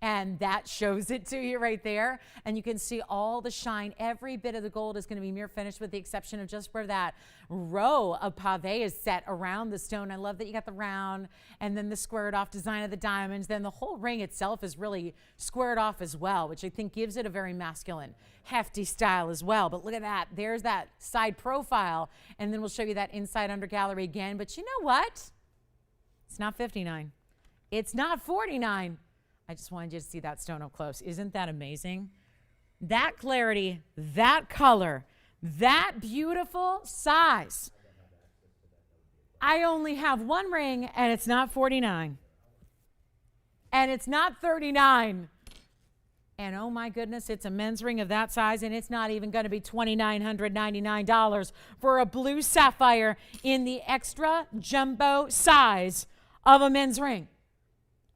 And that shows it to you right there. And you can see all the shine. Every bit of the gold is going to be mirror finished, with the exception of just where that row of pave is set around the stone. I love that you got the round and then the squared off design of the diamonds. Then the whole ring itself is really squared off as well, which I think gives it a very masculine, hefty style as well. But look at that. There's that side profile. And then we'll show you that inside under gallery again. But you know what? It's not 59. It's not 49. I just wanted you to see that stone up close. Isn't that amazing? That clarity, that color, that beautiful size. I only have one ring, and it's not 49. And it's not 39. And oh my goodness, it's a men's ring of that size, and it's not even going to be $2,999 for a blue sapphire in the extra jumbo size of a men's ring.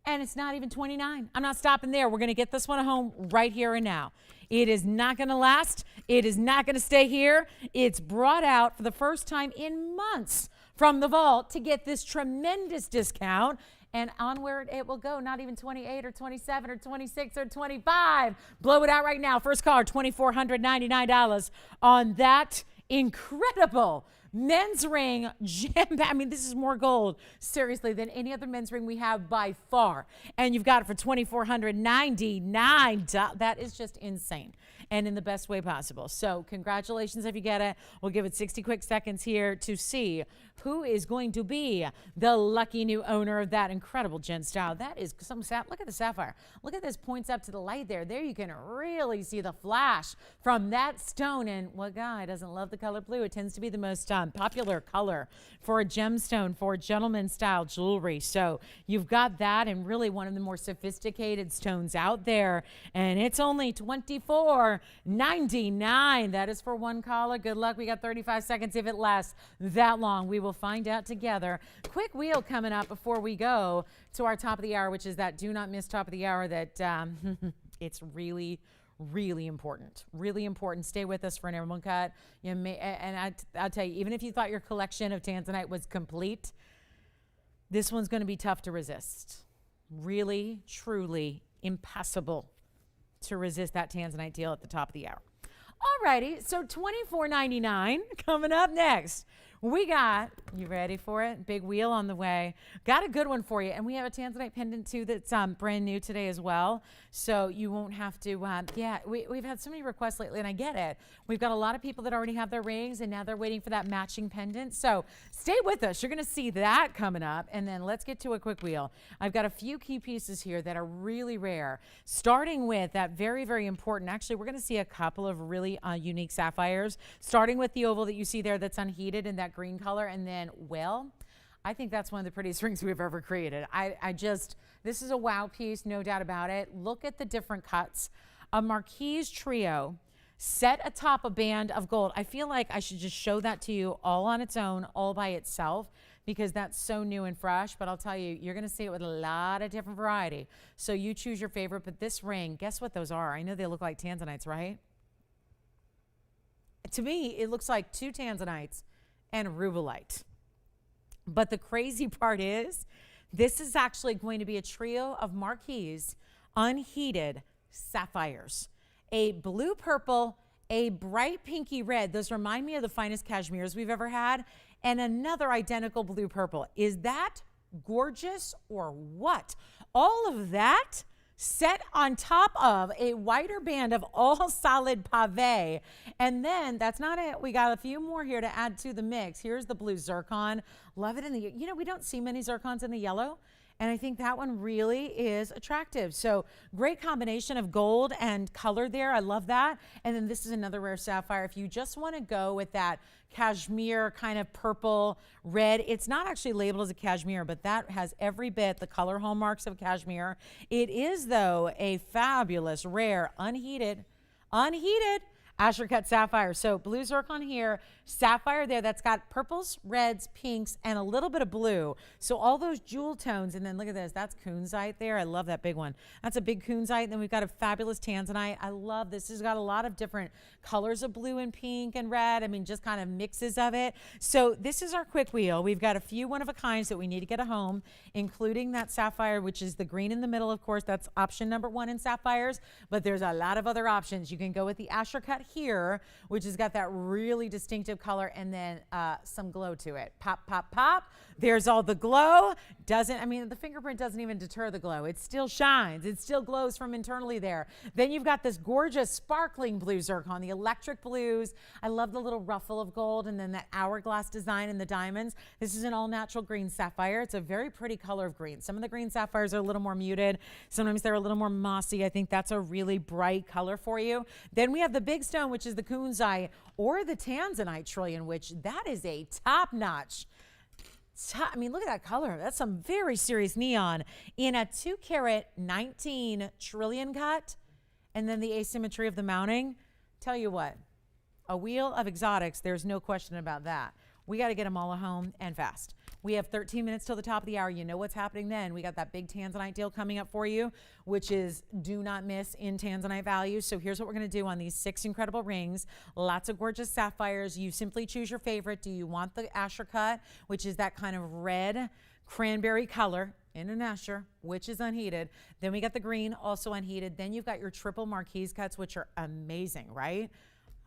And it's not even 29. I'm not stopping there. We're going to get this one home right here and now. It is not going to last. It is not going to stay here. It's brought out for the first time in months from the vault to get this tremendous discount. And onward it will go. Not even 28 or 27 or 26 or 25. Blow it out right now. First caller, $2,499 on that incredible men's ring gem. I mean, this is more gold, seriously, than any other men's ring we have by far. And you've got it for $2,499. That is just insane, and in the best way possible. So congratulations if you get it. We'll give it 60 quick seconds here to see who is going to be the lucky new owner of that incredible gem style. That is some look at the sapphire. Look at this, points up to the light there. There you can really see the flash from that stone. And what guy doesn't love the color blue? It tends to be the most popular color for a gemstone, for gentleman style jewelry. So you've got that, and really one of the more sophisticated stones out there. And it's only $24.99. That is for one caller. Good luck. We got 35 seconds if it lasts that long. We will find out together. Quick wheel coming up before we go to our top of the hour, which is that do not miss top of the hour. That it's really important. Really important. Stay with us for an emerald cut. You may, and I'll tell you, even if you thought your collection of Tanzanite was complete, this one's going to be tough to resist. Really, truly impossible to resist that Tanzanite deal at the top of the hour. Alrighty, so $24.99 coming up next. We got, you ready for it? Big wheel on the way. Got a good one for you. And we have a Tanzanite pendant too that's brand new today as well. So you won't have to, we've had so many requests lately and I get it. We've got a lot of people that already have their rings and now they're waiting for that matching pendant. So stay with us. You're going to see that coming up. And then let's get to a quick wheel. I've got a few key pieces here that are really rare. Starting with that very, very important. Actually, we're going to see a couple of really unique sapphires. Starting with the oval that you see there that's unheated in that green color. And then, well, I think that's one of the prettiest rings we've ever created. This is a wow piece, no doubt about it. Look at the different cuts. A Marquise trio set atop a band of gold. I feel like I should just show that to you all on its own, all by itself, because that's so new and fresh. But I'll tell you, you're going to see it with a lot of different variety. So you choose your favorite. But this ring, guess what those are? I know they look like Tanzanites, right? To me, it looks like two Tanzanites and rubellite. But the crazy part is, this is actually going to be a trio of Marquise unheated sapphires. A blue purple, a bright pinky red. Those remind me of the finest cashmeres we've ever had. And another identical blue purple. Is that gorgeous or what? All of that set on top of a wider band of all solid pave. And then that's not it. We got a few more here to add to the mix. Here's the blue zircon. Love it in the, we don't see many zircons in the yellow. And I think that one really is attractive. So great combination of gold and color there. I love that. And then this is another rare sapphire. If you just want to go with that cashmere kind of purple red, it's not actually labeled as a cashmere, but that has every bit the color hallmarks of cashmere. It is, though, a fabulous, rare, unheated Asher cut sapphire. So blue zircon here, sapphire there that's got purples, reds, pinks, and a little bit of blue. So all those jewel tones. And then look at this. That's kunzite there. I love that big one. That's a big kunzite. And then we've got a fabulous tanzanite. I love this. This has got a lot of different colors of blue and pink and red. I mean, just kind of mixes of it. So this is our quick wheel. We've got a few one-of-a-kinds that we need to get at home, including that sapphire, which is the green in the middle, of course. That's option number 1 in sapphires. But there's a lot of other options. You can go with the Asher cut here, which has got that really distinctive color and then some glow to it. Pop, pop, pop. There's all the glow. The fingerprint doesn't even deter the glow. It still shines. It still glows from internally there. Then you've got this gorgeous sparkling blue zircon, the electric blues. I love the little ruffle of gold and then that hourglass design in the diamonds. This is an all natural green sapphire. It's a very pretty color of green. Some of the green sapphires are a little more muted. Sometimes they're a little more mossy. I think that's a really bright color for you. Then we have the big stone, which is the kunzite or the Tanzanite trillion, which that is a top-notch. Look at that color. That's some very serious neon in a 2-carat 19 trillion cut. And then the asymmetry of the mounting. Tell you what, a wheel of exotics, there's no question about that. We got to get them all at home and fast. We have 13 minutes till the top of the hour. You know what's happening then. We got that big Tanzanite deal coming up for you, which is do not miss in Tanzanite value. So here's what we're going to do on these 6 incredible rings. Lots of gorgeous sapphires. You simply choose your favorite. Do you want the Asher cut, which is that kind of red cranberry color in an Asher, which is unheated. Then we got the green, also unheated. Then you've got your triple Marquise cuts, which are amazing, right?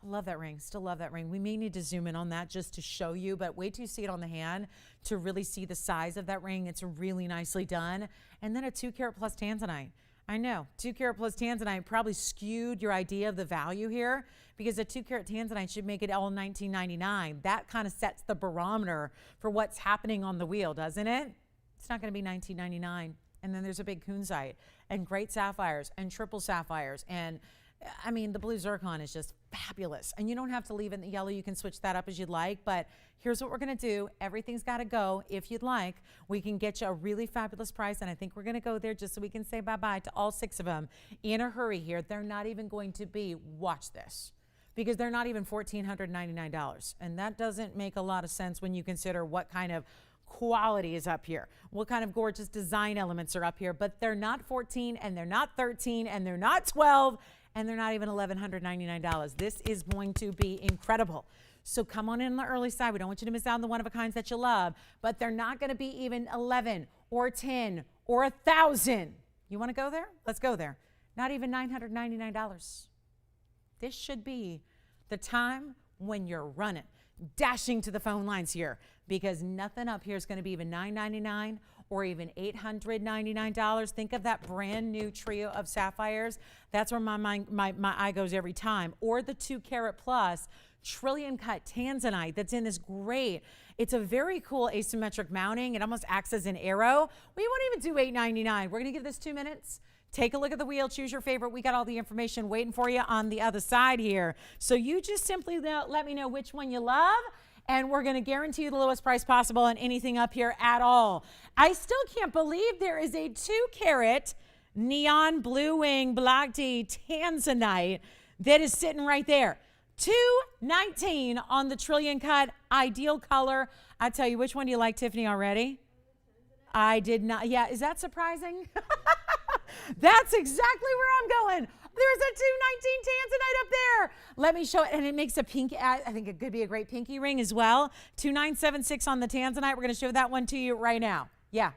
I love that ring. Still love that ring. We may need to zoom in on that just to show you, but wait till you see it on the hand to really see the size of that ring. It's really nicely done. And then a 2-carat plus Tanzanite. I know, 2-carat plus Tanzanite probably skewed your idea of the value here because a 2-carat Tanzanite should make it all $19.99. That kind of sets the barometer for what's happening on the wheel, doesn't it? It's not going to be $19.99. And then there's a big kunzite and great sapphires and triple sapphires. And the blue zircon is just fabulous. And you don't have to leave it in the yellow. You can switch that up as you'd like. But here's what we're going to do. Everything's got to go. If you'd like, we can get you a really fabulous price. And I think we're going to go there just so we can say bye-bye to all 6 of them in a hurry here. They're not even going to be, watch this, because they're not even $1,499. And that doesn't make a lot of sense when you consider what kind of quality is up here, what kind of gorgeous design elements are up here. But they're not 14 and they're not 13 and they're not 12 and they're not even $1,199. This is going to be incredible. So come on in the early side. We don't want you to miss out on the one-of-a-kinds that you love, but they're not going to be even 11 or 10 or 1,000. You want to go there? Let's go there. Not even $999. This should be the time when you're running. dashing to the phone lines here because nothing up here is going to be even $999 or even $899. Think of that brand new trio of sapphires. That's where my eye goes every time. Or the 2 carat plus trillion cut Tanzanite that's in this great, it's a very cool asymmetric mounting. It almost acts as an arrow. We won't even do $899. We're going to give this 2 minutes. Take a look at the wheel, choose your favorite. We got all the information waiting for you on the other side here. So you just simply let me know which one you love, and we're going to guarantee you the lowest price possible on anything up here at all. I still can't believe there is a 2 carat neon blue wing black tea Tanzanite that is sitting right there. $219 on the trillion cut, ideal color. I tell you, which one do you like, Tiffany, already? I did not. Yeah, is that surprising? That's exactly where I'm going. There's a 219 Tanzanite up there. Let me show it. And it makes a pink, I think it could be a great pinky ring as well. 2976 on the Tanzanite. We're going to show that one to you right now. Yeah.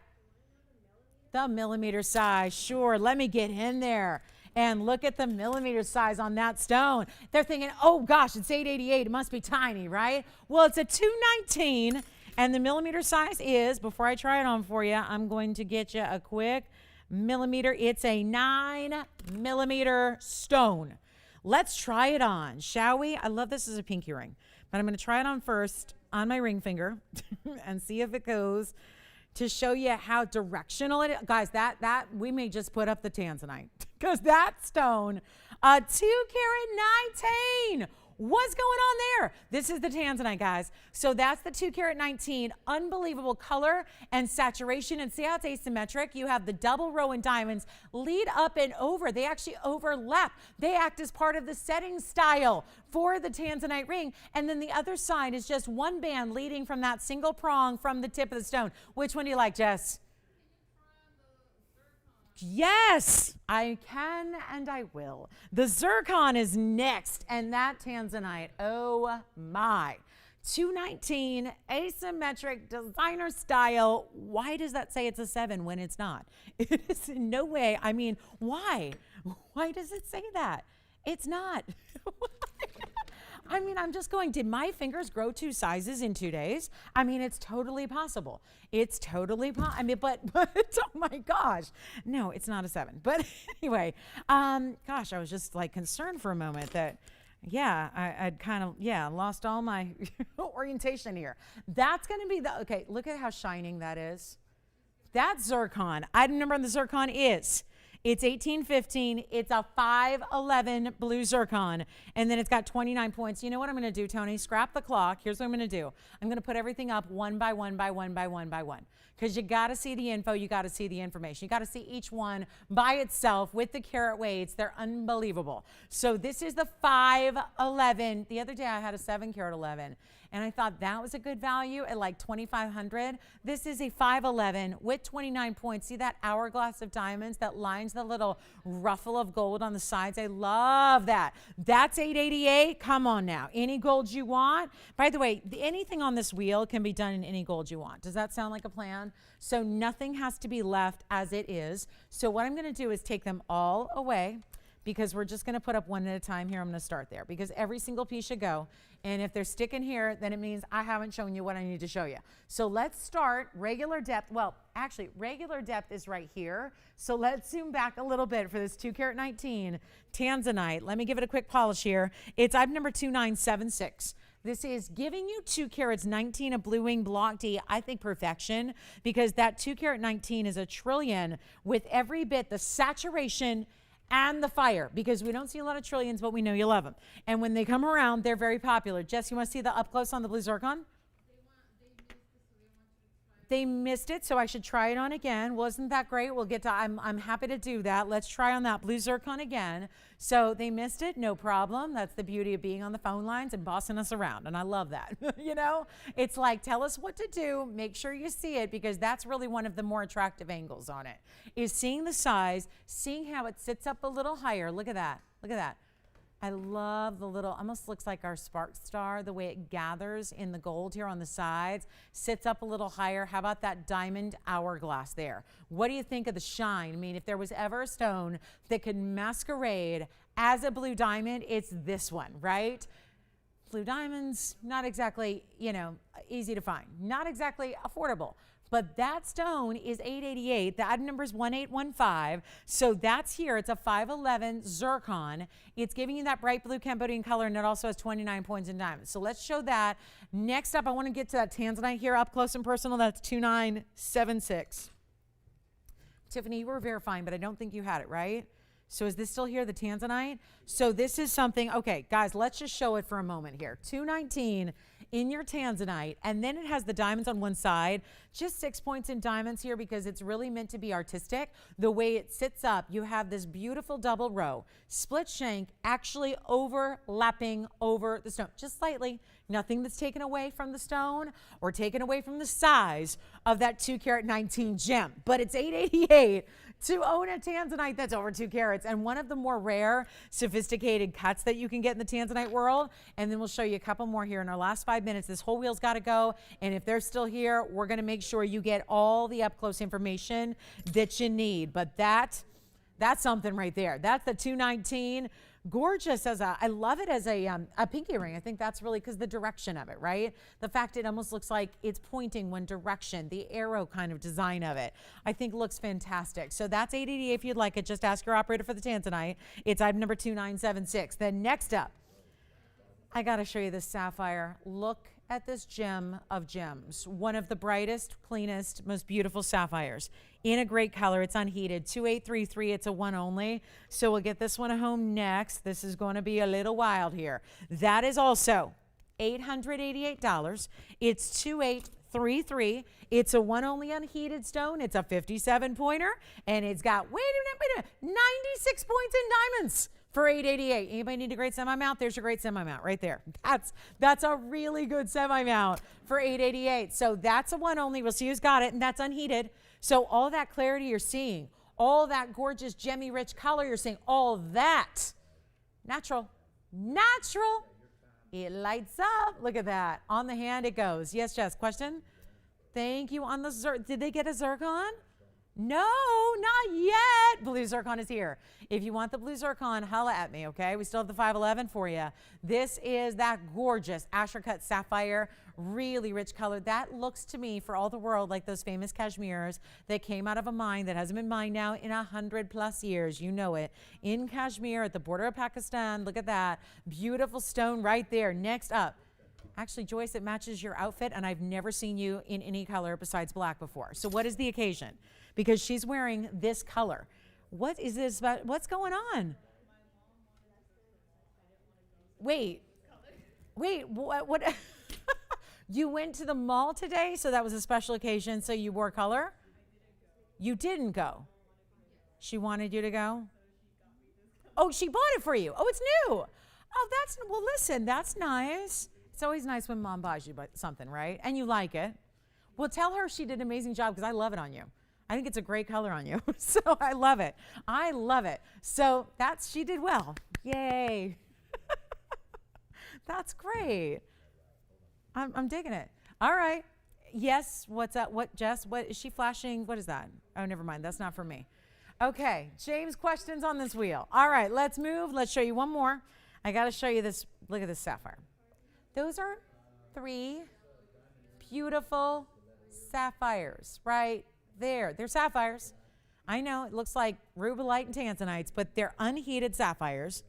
The millimeter size. Sure. Let me get in there and look at the millimeter size on that stone. They're thinking, oh gosh, it's 888. It must be tiny, right? Well, it's a 219. And the millimeter size is, before I try it on for you, I'm going to get you a quick millimeter. It's a 9 millimeter stone. Let's try it on, shall we? I love this as a pinky ring, but I'm going to try it on first on my ring finger and see if it goes, to show you how directional it is. Guys, that we may just put up the Tanzanite because that stone, a 2 carat 19. What's going on there? This is the Tanzanite, guys. So that's the 2 carat 19. Unbelievable color and saturation. And see how it's asymmetric? You have the double row in diamonds lead up and over. They actually overlap. They act as part of the setting style for the Tanzanite ring. And then the other side is just one band leading from that single prong from the tip of the stone. Which one do you like, Jess? Yes, I can and I will. The zircon is next, and that Tanzanite, oh my. 219, asymmetric, designer style. Why does that say it's a 7 when it's not? It is in no way. I mean, why? Why does it say that? It's not. I mean, I'm just going, did my fingers grow 2 sizes in 2 days? I mean, it's totally possible. It's totally possible. I mean, but oh my gosh. No, it's not a 7. But anyway, gosh, I was just like concerned for a moment that, yeah, I'd kind of, lost all my orientation here. That's going to be the, okay, look at how shining that is. That zircon, item number on the zircon is, it's 1815. It's a 511 blue zircon. And then it's got 29 points. You know what I'm going to do, Tony? Scrap the clock. Here's what I'm going to do. I'm going to put everything up one by one by one by one by one. Because you got to see the info. You got to see the information. You got to see each one by itself with the carat weights. They're unbelievable. So this is the 511. The other day I had a 7 carat 11. And I thought that was a good value at like $2,500. This is a 511 with 29 points. See that hourglass of diamonds that lines the little ruffle of gold on the sides? I love that. That's $888. Come on now. Any gold you want. By the way, anything on this wheel can be done in any gold you want. Does that sound like a plan? So nothing has to be left as it is. So what I'm going to do is take them all away, because we're just going to put up one at a time here. I'm going to start there because every single piece should go. And if they're sticking here, then it means I haven't shown you what I need to show you. So let's start regular depth. Well, actually, regular depth is right here. So let's zoom back a little bit for this 2 carat 19 Tanzanite. Let me give it a quick polish here. It's item number 2976. This is giving you 2 carats 19 of blue wing block D. I think perfection, because that 2 carat 19 is a trillion with every bit the saturation and the fire, because we don't see a lot of trillions, but we know you love them. And when they come around, they're very popular. Jess, you want to see the up close on the blue zircon? They missed it, so I should try it on again. Wasn't that great? We'll get to, I'm happy to do that. Let's try on that blue zircon again. So they missed it, no problem. That's the beauty of being on the phone lines and bossing us around, and I love that. You know, it's like, tell us what to do, make sure you see it, because that's really one of the more attractive angles on it, is seeing the size, seeing how it sits up a little higher. Look at that, look at that. I love the little, almost looks like our Sparkstar, the way it gathers in the gold here on the sides, sits up a little higher. How about that diamond hourglass there? What do you think of the shine? I mean, if there was ever a stone that could masquerade as a blue diamond, it's this one, right? blue diamonds, not exactly, easy to find, not exactly affordable. But that stone is $888. The item number is 1815. So that's here. It's a 511 zircon. It's giving you that bright blue Cambodian color, and it also has 29 points in diamonds. So let's show that. Next up, I want to get to that Tanzanite here up close and personal. That's 2976. Tiffany, you were verifying, but I don't think you had it, right? So is this still here, the Tanzanite? So this is something, okay, guys, let's just show it for a moment here. 219 in your Tanzanite, and then it has the diamonds on one side. Just 6 points in diamonds here because it's really meant to be artistic. The way it sits up, you have this beautiful double row, split shank, actually overlapping over the stone, just slightly. Nothing that's taken away from the stone or taken away from the size of that 2 carat 19 gem, but it's $888 to own a Tanzanite that's over 2 carats, and one of the more rare, sophisticated cuts that you can get in the Tanzanite world. And then we'll show you a couple more here in our last 5 minutes. This whole wheel's got to go, and if they're still here, we're going to make sure you get all the up-close information that you need. But that's something right there. That's the 219. Gorgeous I love it as a pinky ring. I think that's really because the direction of it, right? The fact it almost looks like it's pointing one direction, the arrow kind of design of it, I think looks fantastic. So that's $888 if you'd like it. Just ask your operator for the Tanzanite. It's item number 2976. Then next up, I got to show you this sapphire. Look at this gem of gems. One of the brightest, cleanest, most beautiful sapphires in a great color. It's unheated. 2833. It's a one only. So we'll get this one home next. This is going to be a little wild here. That is also $888. It's 2833. It's a one only unheated stone. It's a 57 pointer, and it's got, wait a minute, 96 points in diamonds. For $888. Anybody need a great semi-mount? There's your great semi-mount right there. That's a really good semi-mount for $888. So that's a one only. We'll see who's got it, and that's unheated. So all that clarity you're seeing, all that gorgeous gemmy rich color you're seeing, all that natural. It lights up. Look at that. On the hand it goes. Yes, Jess, question? Thank you. On the did they get a zircon? No, not yet. Blue zircon is here. If you want the blue zircon, holla at me, okay? We still have the 511 for you. This is that gorgeous Asher cut sapphire, really rich color. That looks to me, for all the world, like those famous cashmeres that came out of a mine that hasn't been mined now in 100+ years. You know it. In Kashmir at the border of Pakistan. Look at that. Beautiful stone right there. Next up. Actually, Joyce, it matches your outfit, and I've never seen you in any color besides black before. So what is the occasion? Because she's wearing this color. What is this about? What's going on? Wait, what? You went to the mall today, so that was a special occasion, so you wore color? You didn't go. She wanted you to go? Oh, she bought it for you. Oh, it's new. Oh, well, listen, that's nice. It's always nice when mom buys you something, right? And you like it. Well, tell her she did an amazing job because I love it on you. I think it's a great color on you. So I love it. I love it. So she did well. Yay. That's great. I'm digging it. All right. Yes. What's up? What, Jess? What is she flashing? What is that? Oh, never mind. That's not for me. Okay. James, questions on this wheel. All right. Let's move. Let's show you one more. I got to show you this. Look at this sapphire. Those are 3 beautiful sapphires right there. They're sapphires. I know it looks like rubellite and tanzanites, but they're unheated sapphires.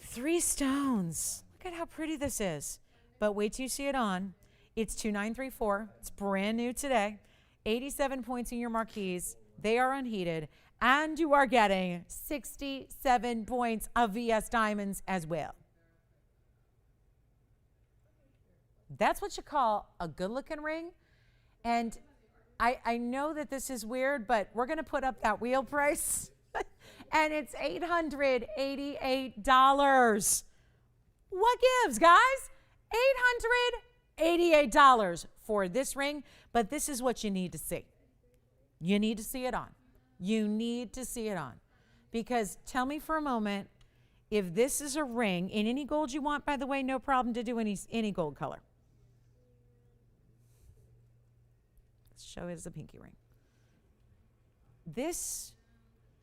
3 stones. Look at how pretty this is. But wait till you see it on. It's 2934. It's brand new today. 87 points in your marquise. They are unheated. And you are getting 67 points of VS diamonds as well. That's what you call a good-looking ring. And I know that this is weird, but we're going to put up that wheel price. And it's $888. What gives, guys? $888 for this ring. But this is what you need to see. You need to see it on. You need to see it on. Because tell me for a moment, if this is a ring, in any gold you want, by the way, no problem to do any gold color. Let's show it as a pinky ring. This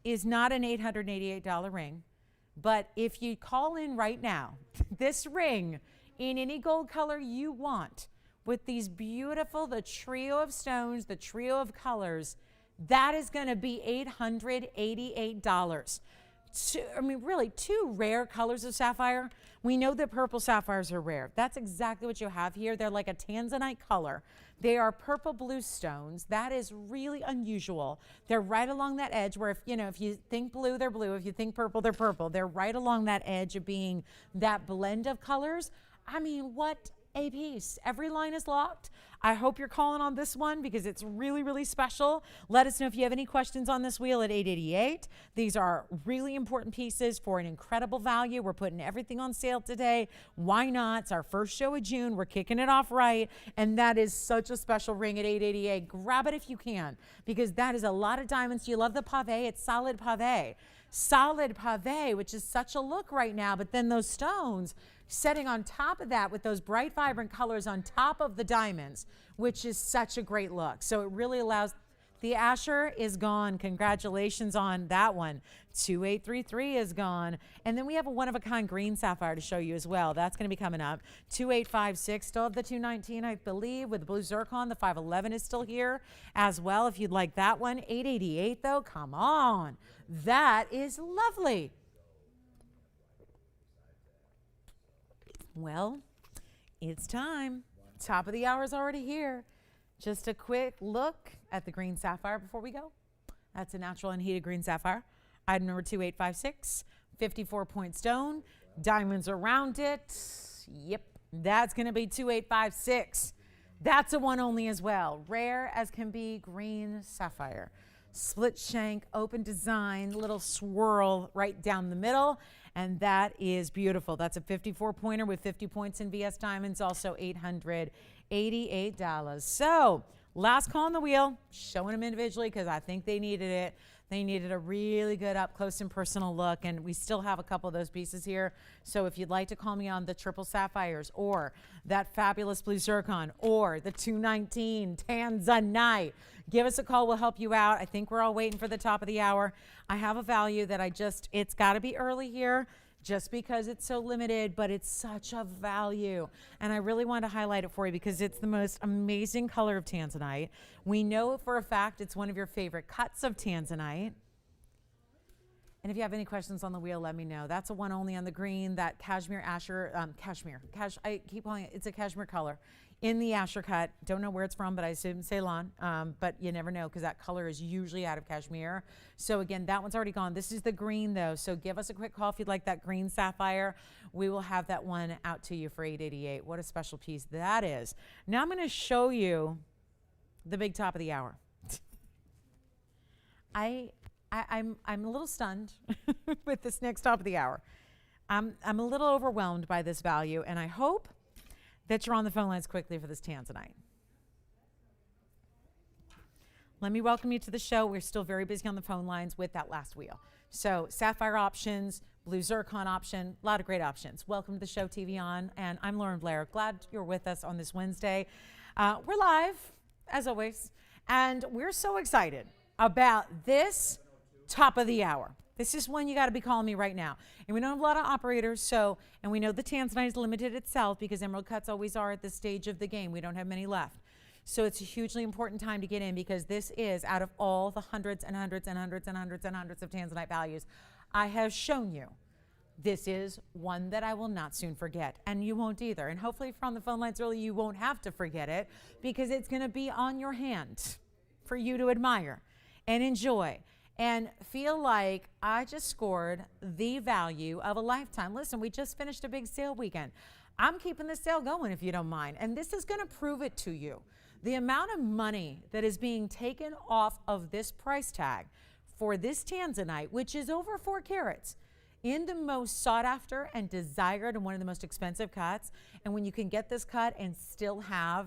is not an $888 ring. But if you call in right now, this ring in any gold color you want, with these beautiful, the trio of stones, the trio of colors, that is going to be $888. Really, two rare colors of sapphire. We know that purple sapphires are rare. That's exactly what you have here. They're like a Tanzanite color. They are purple blue stones. That is really unusual. They're right along that edge where if you think blue, they're blue. If you think purple, they're purple. They're right along that edge of being that blend of colors. I mean, what a piece. Every line is locked. I hope you're calling on this one because it's really, really special. Let us know if you have any questions on this wheel at 888. These are really important pieces for an incredible value. We're putting everything on sale today. Why not? It's our first show of June. We're kicking it off right. And that is such a special ring at 888. Grab it if you can because that is a lot of diamonds. You love the pave. It's solid pave. Solid pave, which is such a look right now. But then those stones setting on top of that with those bright, vibrant colors on top of the diamonds, which is such a great look. So it really allows, the Asher is gone. Congratulations on that one. 2833 is gone. And then we have a one-of-a-kind green sapphire to show you as well. That's going to be coming up. 2856, still have the 219, I believe, with the blue zircon. The 511 is still here as well if you'd like that one. 888, though, come on. That is lovely. Well, it's time. Top of the hour is already here. Just a quick look at the green sapphire before we go. That's a natural unheated green sapphire. Item number 2856, 54-point stone. Diamonds around it. Yep, that's going to be 2856. That's a one only as well. Rare as can be green sapphire. Split shank, open design, little swirl right down the middle. And that is beautiful. That's a 54-pointer with 50 points in VS Diamonds, also $888. So last call on the wheel, showing them individually because I think they needed it. They needed a really good up close and personal look, and we still have a couple of those pieces here. So if you'd like to call me on the triple sapphires or that fabulous blue zircon or the 219 Tanzanite, give us a call. We'll help you out. I think we're all waiting for the top of the hour. I have a value that it's got to be early here just because it's so limited, but it's such a value. And I really want to highlight it for you because it's the most amazing color of Tanzanite. We know for a fact it's one of your favorite cuts of Tanzanite. And if you have any questions on the wheel, let me know. That's a one only on the green, that cashmere Asher, I keep calling it, it's a cashmere color. In the Asher cut, don't know where it's from, but I assume Ceylon, but you never know because that color is usually out of cashmere. So again, that one's already gone. This is the green though, so give us a quick call if you'd like that green sapphire. We will have that one out to you for $888. What a special piece that is. Now I'm gonna show you the big top of the hour. I'm a little stunned with this next top of the hour. I'm a little overwhelmed by this value, and I hope that you're on the phone lines quickly for this Tanzanite. Let me welcome you to the show. We're still very busy on the phone lines with that last wheel. So sapphire options, blue zircon option, a lot of great options. Welcome to the show, TVON, and I'm Lauren Blair. Glad you're with us on this Wednesday. We're live, as always, and we're so excited about this top of the hour. This is one you got to be calling me right now. And we don't have a lot of operators, and we know the Tanzanite is limited itself because emerald cuts always are at this stage of the game. We don't have many left. So it's a hugely important time to get in because this is, out of all the hundreds and hundreds and hundreds and hundreds and hundreds of Tanzanite values I have shown you, this is one that I will not soon forget, and you won't either. And hopefully if you're on the phone lines early, you won't have to forget it because it's going to be on your hand for you to admire and enjoy. And feel like I just scored the value of a lifetime. Listen, we just finished a big sale weekend. I'm keeping the sale going if you don't mind. And this is going to prove it to you. The amount of money that is being taken off of this price tag for this Tanzanite, which is over 4 carats, in the most sought after and desired and one of the most expensive cuts. And when you can get this cut and still have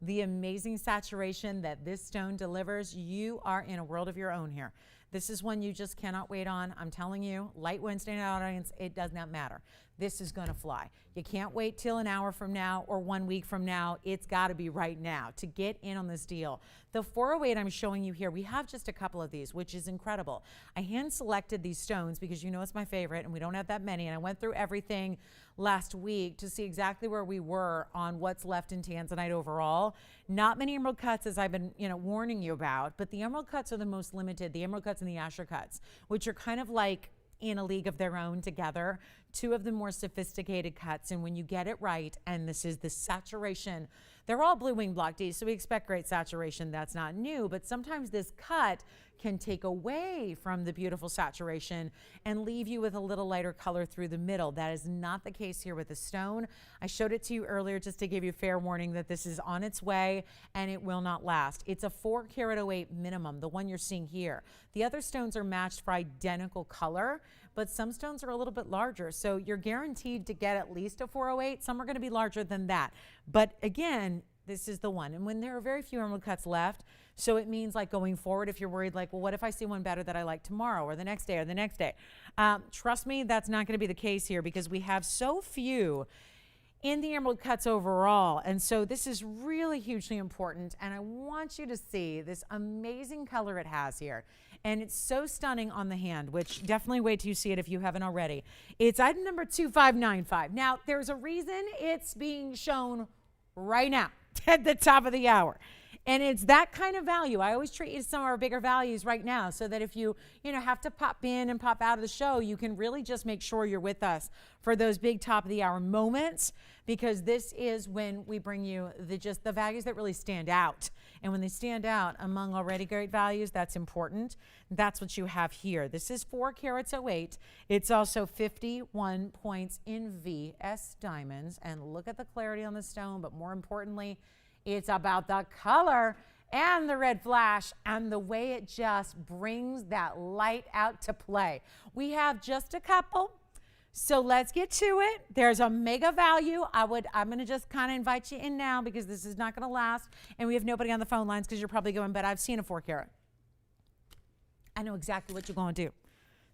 the amazing saturation that this stone delivers, you are in a world of your own here. This is one you just cannot wait on. I'm telling you, light Wednesday night audience, it does not matter. This is going to fly. You can't wait till an hour from now or 1 week from now. It's got to be right now to get in on this deal. The 408 I'm showing you here, we have just a couple of these, which is incredible. I hand selected these stones because you know it's my favorite and we don't have that many. And I went through everything last week to see exactly where we were on what's left in Tanzanite overall. Not many emerald cuts, as I've been warning you about, but the emerald cuts are the most limited, the emerald cuts and the Asher cuts, which are kind of like in a league of their own together, two of the more sophisticated cuts. And when you get it right, and this is the saturation, they're all blue wing block D, so we expect great saturation. That's not new, but sometimes this cut can take away from the beautiful saturation and leave you with a little lighter color through the middle. That is not the case here with the stone. I showed it to you earlier just to give you fair warning that this is on its way and it will not last. It's a 4 karat 08 minimum, the one you're seeing here. The other stones are matched for identical color, but some stones are a little bit larger. So you're guaranteed to get at least a 408. Some are going to be larger than that. But again, this is the one. And when there are very few emerald cuts left, so it means like going forward, if you're worried like, well, what if I see one better that I like tomorrow or the next day or the next day? Trust me, that's not going to be the case here because we have so few in the emerald cuts overall. And so this is really hugely important. And I want you to see this amazing color it has here. And it's so stunning on the hand, which definitely wait till you see it if you haven't already. It's item number 2595. Now, there's a reason it's being shown right now at the top of the hour. And it's that kind of value. I always treat you to some of our bigger values right now so that if you have to pop in and pop out of the show, you can really just make sure you're with us for those big top of the hour moments, because this is when we bring you the values that really stand out. And when they stand out among already great values, that's important. That's what you have here. This is 4 carats 08. It's also 51 points in VS diamonds. And look at the clarity on the stone, but more importantly, it's about the color and the red flash and the way it just brings that light out to play. We have just a couple, so let's get to it. There's a mega value. I'm going to just kind of invite you in now because this is not going to last, and we have nobody on the phone lines because you're probably going, but I've seen a 4 carat. I know exactly what you're going to do.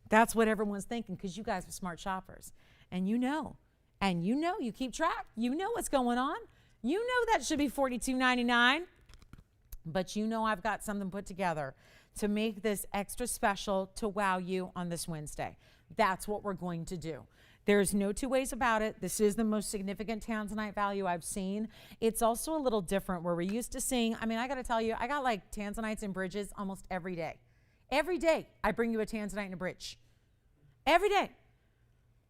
That's what everyone's thinking because you guys are smart shoppers, and you know, you keep track. You know what's going on. You know that should be $42.99, but you know I've got something put together to make this extra special to wow you on this Wednesday. That's what we're going to do. There's no two ways about it. This is the most significant Tanzanite value I've seen. It's also a little different where we're used to seeing, I got to tell you, I got like Tanzanites and bridges almost every day. Every day I bring you a Tanzanite and a bridge. Every day.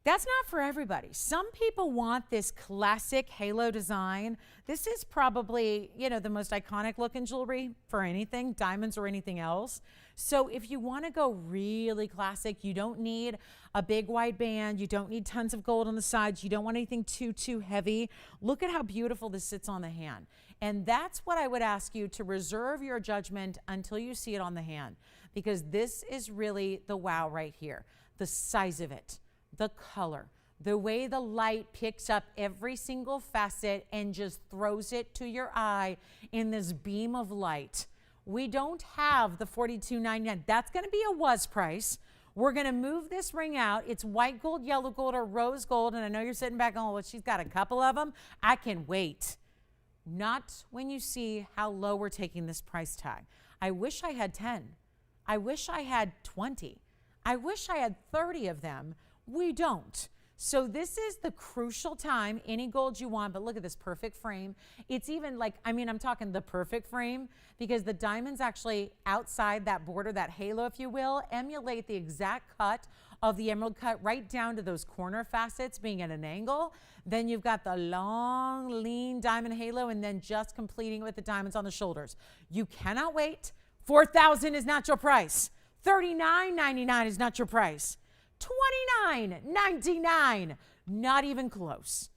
That's not for everybody. Some people want this classic halo design. This is probably, the most iconic looking jewelry for anything, diamonds or anything else. So if you want to go really classic, you don't need a big wide band. You don't need tons of gold on the sides. You don't want anything too heavy. Look at how beautiful this sits on the hand. And that's what I would ask you to reserve your judgment until you see it on the hand, because this is really the wow right here. The size of it. The color, the way the light picks up every single facet and just throws it to your eye in this beam of light. We don't have the $42.99. That's going to be a was price. We're going to move this ring out. It's white gold, yellow gold, or rose gold. And I know you're sitting back going, well, she's got a couple of them. I can wait. Not when you see how low we're taking this price tag. I wish I had 10. I wish I had 20. I wish I had 30 of them. We don't. So this is the crucial time. Any gold you want, but look at this perfect frame. It's even like, I'm talking the perfect frame, because the diamonds actually outside that border, that halo, if you will, emulate the exact cut of the emerald cut right down to those corner facets being at an angle. Then you've got the long, lean diamond halo, and then just completing with the diamonds on the shoulders. You cannot wait. $4,000 is not your price. $39.99 is not your price. $29.99, not even close.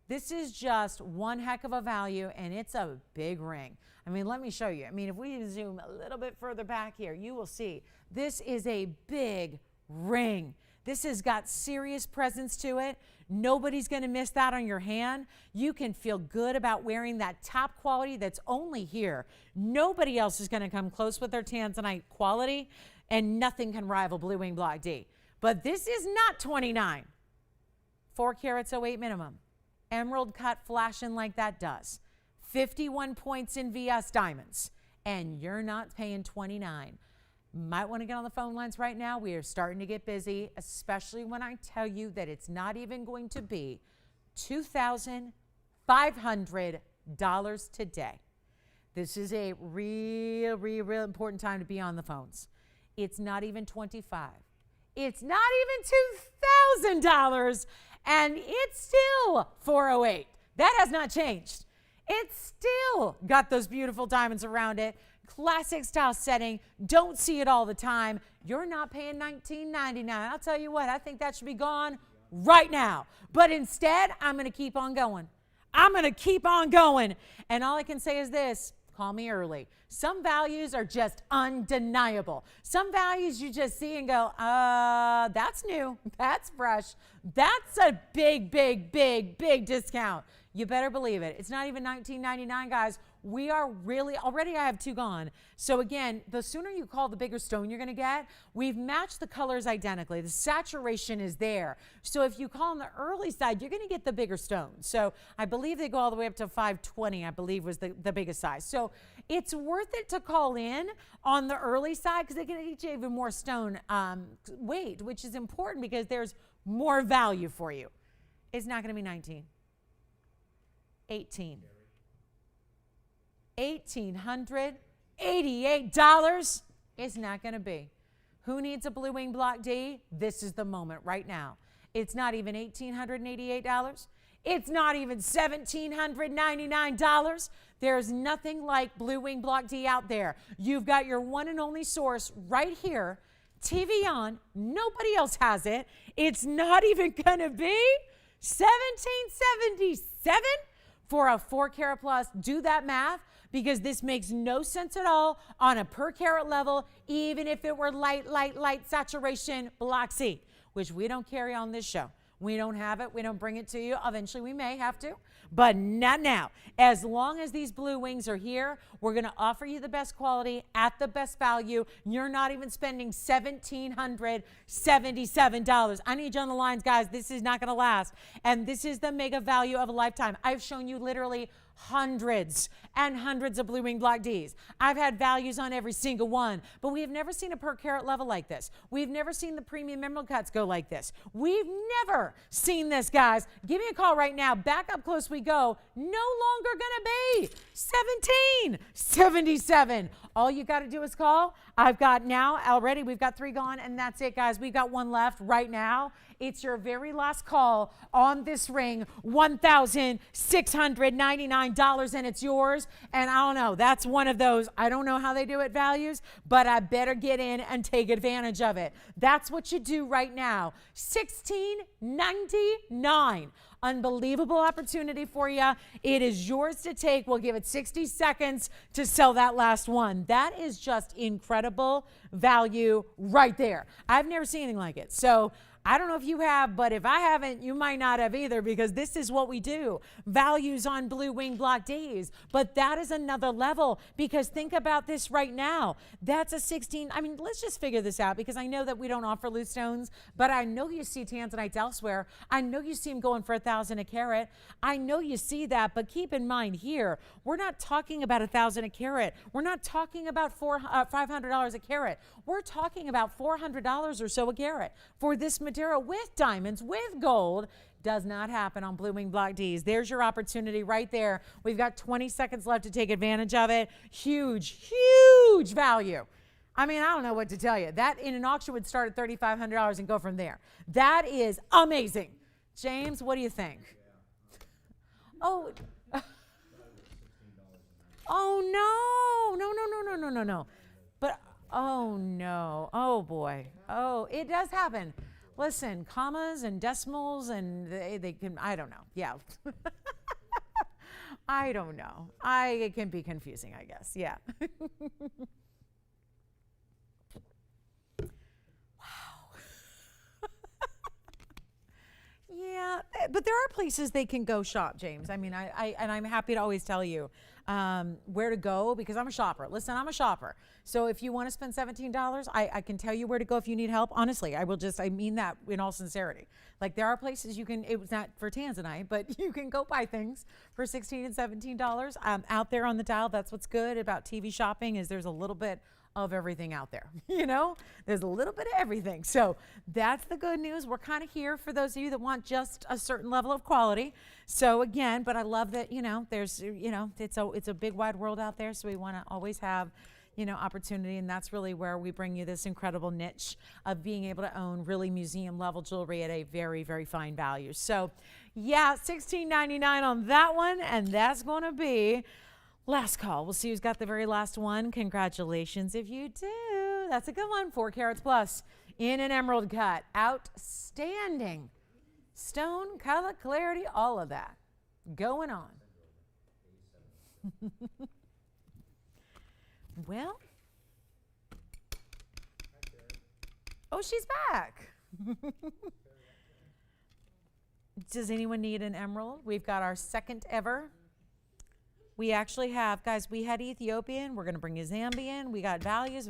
This is just one heck of a value, and it's a big ring. Let me show you. If we zoom a little bit further back here, you will see this is a big ring. This has got serious presence to it. Nobody's going to miss that on your hand. You can feel good about wearing that top quality that's only here. Nobody else is going to come close with their Tanzanite quality, and nothing can rival Blue Wing Block D. But this is not 29. 4 carats 08 minimum. Emerald cut flashing like that does. 51 points in VS diamonds. And you're not paying 29. Might want to get on the phone lines right now. We are starting to get busy, especially when I tell you that it's not even going to be $2,500 today. This is a real important time to be on the phones. It's not even 25. It's not even $2,000, and it's still 408. That has not changed. It's still got those beautiful diamonds around it. Classic style setting. Don't see it all the time. You're not paying $19.99. I'll tell you what, I think that should be gone right now. But instead, I'm going to keep on going. I'm going to keep on going. And all I can say is this, call me early. Some values are just undeniable. Some values you just see and go, that's new. That's fresh. That's a big discount. You better believe it. It's not even $19.99, guys. We are really, already I have 2 gone. So again, the sooner you call, the bigger stone you're going to get. We've matched the colors identically. The saturation is there. So if you call on the early side, you're going to get the bigger stone. So I believe they go all the way up to 520, I believe was the biggest size. So it's worth it to call in on the early side because they can get you even more stone weight, which is important because there's more value for you. It's not going to be 19. 18. $1,888 is not going to be. Who needs a Blue Wing Block D? This is the moment right now. It's not even $1,888. It's not even $1,799. There's nothing like Blue Wing Block D out there. You've got your one and only source right here. TVON. Nobody else has it. It's not even going to be $1,777 for a 4 carat plus. Do that math, because this makes no sense at all on a per carat level, even if it were light saturation Block C, which we don't carry on this show. We don't have it. We don't bring it to you. Eventually we may have to, but not now. As long as these blue wings are here, we're going to offer you the best quality at the best value. You're not even spending $1,777. I need you on the lines, guys. This is not going to last. And this is the mega value of a lifetime. I've shown you literally hundreds and hundreds of Blue Wing Block Ds. I've had values on every single one, but we have never seen a per carat level like this. We've never seen the premium emerald cuts go like this. We've never seen this, guys. Give me a call right now. Back up close we go. No longer gonna be $1,777. All you got to do is call. I've got now already, we've got 3 gone, and that's it, guys. We've got 1 left right now. It's your very last call on this ring, $1,699, and it's yours. And I don't know, that's one of those, I don't know how they do it values, but I better get in and take advantage of it. That's what you do right now. $1,699. Unbelievable opportunity for you. It is yours to take. We'll give it 60 seconds to sell that last one. That is just incredible value right there. I've never seen anything like it. So I don't know if you have, but if I haven't, you might not have either, because this is what we do. Values on Blue Wing Block Ds. But that is another level, because think about this right now. That's a 16. I mean, let's just figure this out, because I know that we don't offer loose stones, but I know you see Tanzanites elsewhere. I know you see them going for $1,000 a carat. I know you see that, but keep in mind here, we're not talking about $1,000 a carat. We're not talking about $500 a carat. We're talking about $400 or so a carat for this material with diamonds, with gold. Does not happen on Blue Wing Block Ds. There's your opportunity right there. We've got 20 seconds left to take advantage of it. Huge, huge value. I mean, I don't know what to tell you. That in an auction would start at $3,500 and go from there. That is amazing. James, what do you think? Oh, oh no. But oh no, oh boy, oh, it does happen. Listen, commas and decimals, and they can, I don't know. Yeah. I don't know. It can be confusing, I guess. Yeah. Wow. but there are places they can go shop, James. I mean, and I'm happy to always tell you where to go because I'm a shopper. Listen, I'm a shopper. So if you want to spend $17, I can tell you where to go if you need help. Honestly, I mean that in all sincerity. Like there are places you can, it was not for Tanzanite, but you can go buy things for $16 and $17 out there on the dial. That's what's good about TV shopping is there's a little bit of everything out there. You know, there's a little bit of everything. So that's the good news. We're kind of here for those of you that want just a certain level of quality. So again, but I love that, you know, there's, you know, it's a big wide world out there. So we want to always have, you know, opportunity. And that's really where we bring you this incredible niche of being able to own really museum level jewelry at a very, very fine value. So yeah, $16.99 on that one. And that's going to be last call. We'll see who's got the very last one. Congratulations if you do. That's a good one. 4 carats plus in an emerald cut. Outstanding. Stone, color, clarity, all of that going on. Well, oh, she's back. Does anyone need an emerald? We've got our second ever. We actually have, guys, we had Ethiopian. We're going to bring you Zambian. We got values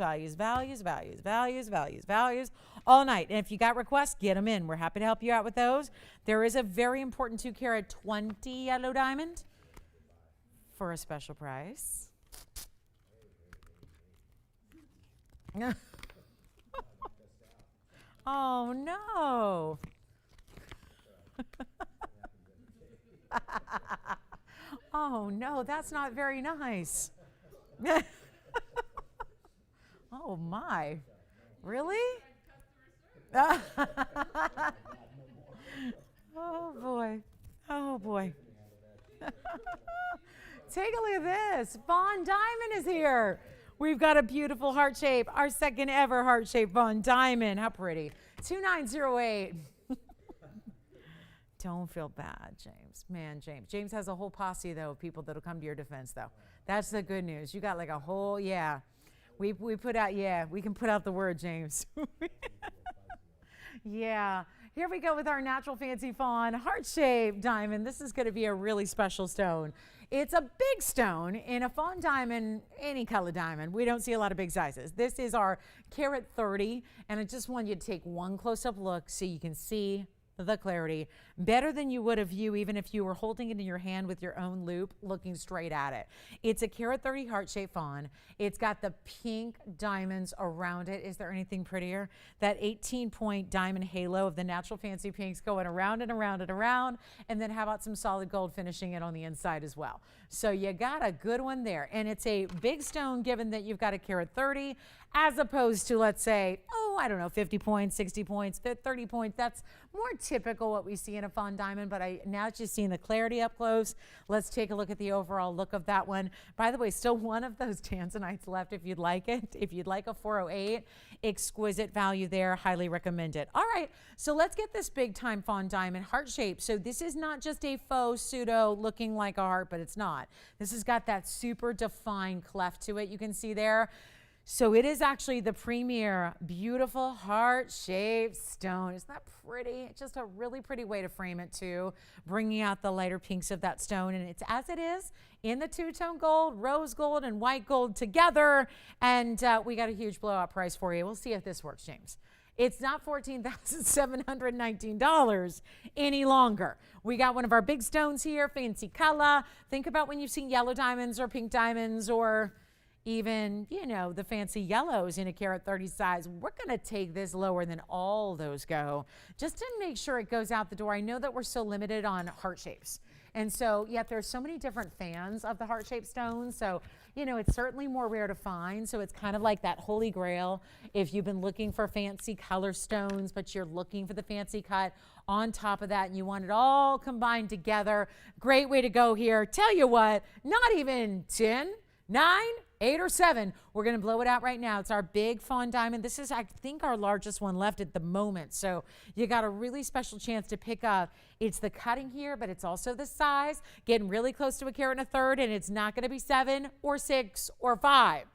all night. And if you got requests, get them in. We're happy to help you out with those. There is a very important 2 carat 20 yellow diamond for a special price. Oh, no. Oh, no, that's not very nice. Oh, my. Really? Oh, boy. Oh, boy. Take a look at this. Fawn Diamond is here. We've got a beautiful heart shape, our second ever heart shape Fawn Diamond. How pretty. 2908. Don't feel bad, James. Man, James. James has a whole posse, though, of people that'll come to your defense, though. That's the good news. You got like a whole, yeah. We put out, yeah, we can put out the word, James. Yeah. Here we go with our natural fancy fawn heart-shaped diamond. This is going to be a really special stone. It's a big stone in a fawn diamond, any color diamond. We don't see a lot of big sizes. This is our carat 30, and I just want you to take one close-up look so you can see the clarity better than you would have you even if you were holding it in your hand with your own loop looking straight at it. It's a carat 30 heart-shaped fawn. It's got the pink diamonds around it. Is there anything prettier? That 18-point diamond halo of the natural fancy pinks going around and around and around, and then how about some solid gold finishing it on the inside as well. So you got a good one there, and it's a big stone given that you've got a carat 30 as opposed to, let's say, oh, I don't know, 50 points, 60 points, 30 points. That's more typical what we see in a fawn diamond, but now just seeing the clarity up close. Let's take a look at the overall look of that one. By the way, still one of those Tanzanites left if you'd like it. If you'd like a 408, exquisite value there, highly recommend it. All right, so let's get this big time fawn diamond heart shape. So this is not just a faux pseudo looking like a heart, but it's not. This has got that super defined cleft to it. You can see there. So it is actually the premier beautiful heart-shaped stone. Isn't that pretty? It's just a really pretty way to frame it too, bringing out the lighter pinks of that stone. And it's as it is in the two-tone gold, rose gold, and white gold together. And we got a huge blowout price for you. We'll see if this works, James. It's not $14,719 any longer. We got one of our big stones here, fancy color. Think about when you've seen yellow diamonds or pink diamonds or even, you know, the fancy yellows in a carat 30 size. We're going to take this lower than all those go just to make sure it goes out the door. I know that we're so limited on heart shapes. And so, yet there's so many different fans of the heart-shaped stones. So, you know, it's certainly more rare to find. So it's kind of like that holy grail. If you've been looking for fancy color stones, but you're looking for the fancy cut on top of that and you want it all combined together, great way to go here. Tell you what, not even 10, 9, 8 or 7. We're going to blow it out right now. It's our big fawn diamond. This is, I think, our largest one left at the moment. So you got a really special chance to pick up. It's the cutting here, but it's also the size, getting really close to a carat and a third, and it's not going to be 7 or 6 or 5.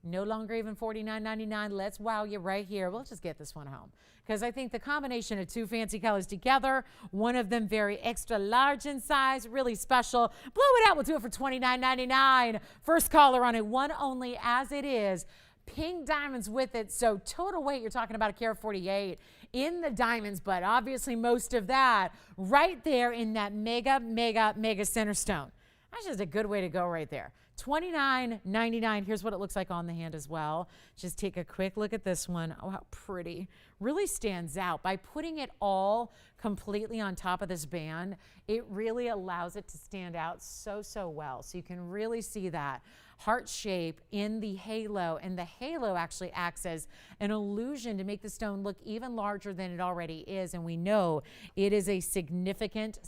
No longer even $49.99. Let's wow you right here. We'll just get this one home because I think the combination of two fancy colors together, one of them very extra large in size, really special. Blow it out. We'll do it for $29.99. First caller on it, one only as it is. Pink diamonds with it. So total weight, you're talking about a carat 48 in the diamonds, but obviously most of that right there in that mega, mega, mega center stone. That's just a good way to go right there. $29.99. Here's what it looks like on the hand as well. Just take a quick look at this one. Oh, how pretty. Really stands out. By putting it all completely on top of this band, it really allows it to stand out so, so well. So you can really see that heart shape in the halo, and the halo actually acts as an illusion to make the stone look even larger than it already is, and we know it is a significant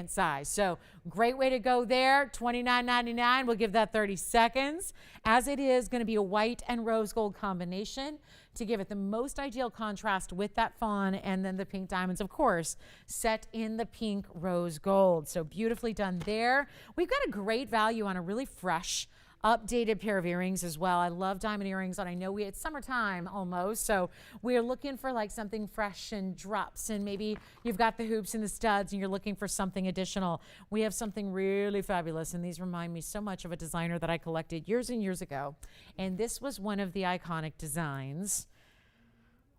size. So great way to go there. $29.99. We'll give that 30 seconds, as it is going to be a white and rose gold combination to give it the most ideal contrast with that fawn, and then the pink diamonds, of course, set in the pink rose gold. So beautifully done there. We've got a great value on a really fresh, updated pair of earrings as well. I love diamond earrings, and I know it's summertime almost, so we're looking for like something fresh and drops, and maybe you've got the hoops and the studs and you're looking for something additional. We have something really fabulous, and these remind me so much of a designer that I collected years and years ago, and this was one of the iconic designs.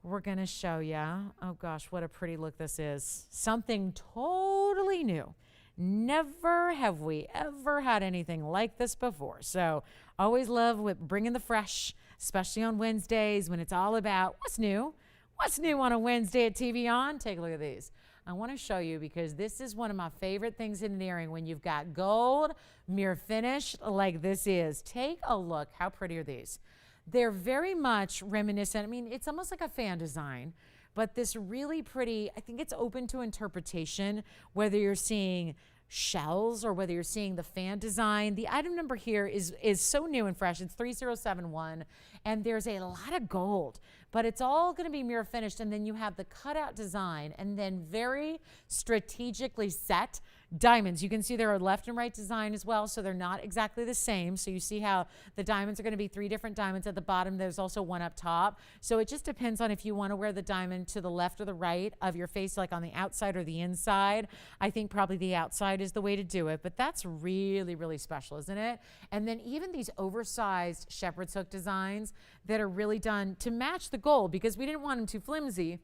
We're going to show you. Oh gosh, what a pretty look this is. Something totally new. Never have we ever had anything like this before. So always love with bringing the fresh, especially on Wednesdays when it's all about what's new. What's new on a Wednesday at TVON? Take a look at these. I want to show you because this is one of my favorite things in an earring when you've got gold, mirror finish like this is. Take a look. How pretty are these? They're very much reminiscent. I mean, it's almost like a fan design, but this really pretty, I think it's open to interpretation, whether you're seeing shells or whether you're seeing the fan design. The item number here is so new and fresh. It's 3071, and there's a lot of gold, but it's all going to be mirror finished, and then you have the cutout design, and then very strategically set diamonds. You can see there are left and right design as well, so they're not exactly the same. So you see how the diamonds are going to be 3 different diamonds at the bottom. There's also one up top. So it just depends on if you want to wear the diamond to the left or the right of your face, like on the outside or the inside. I think probably the outside is the way to do it, but that's really, really special, isn't it? And then even these oversized shepherd's hook designs that are really done to match the gold, because we didn't want them too flimsy,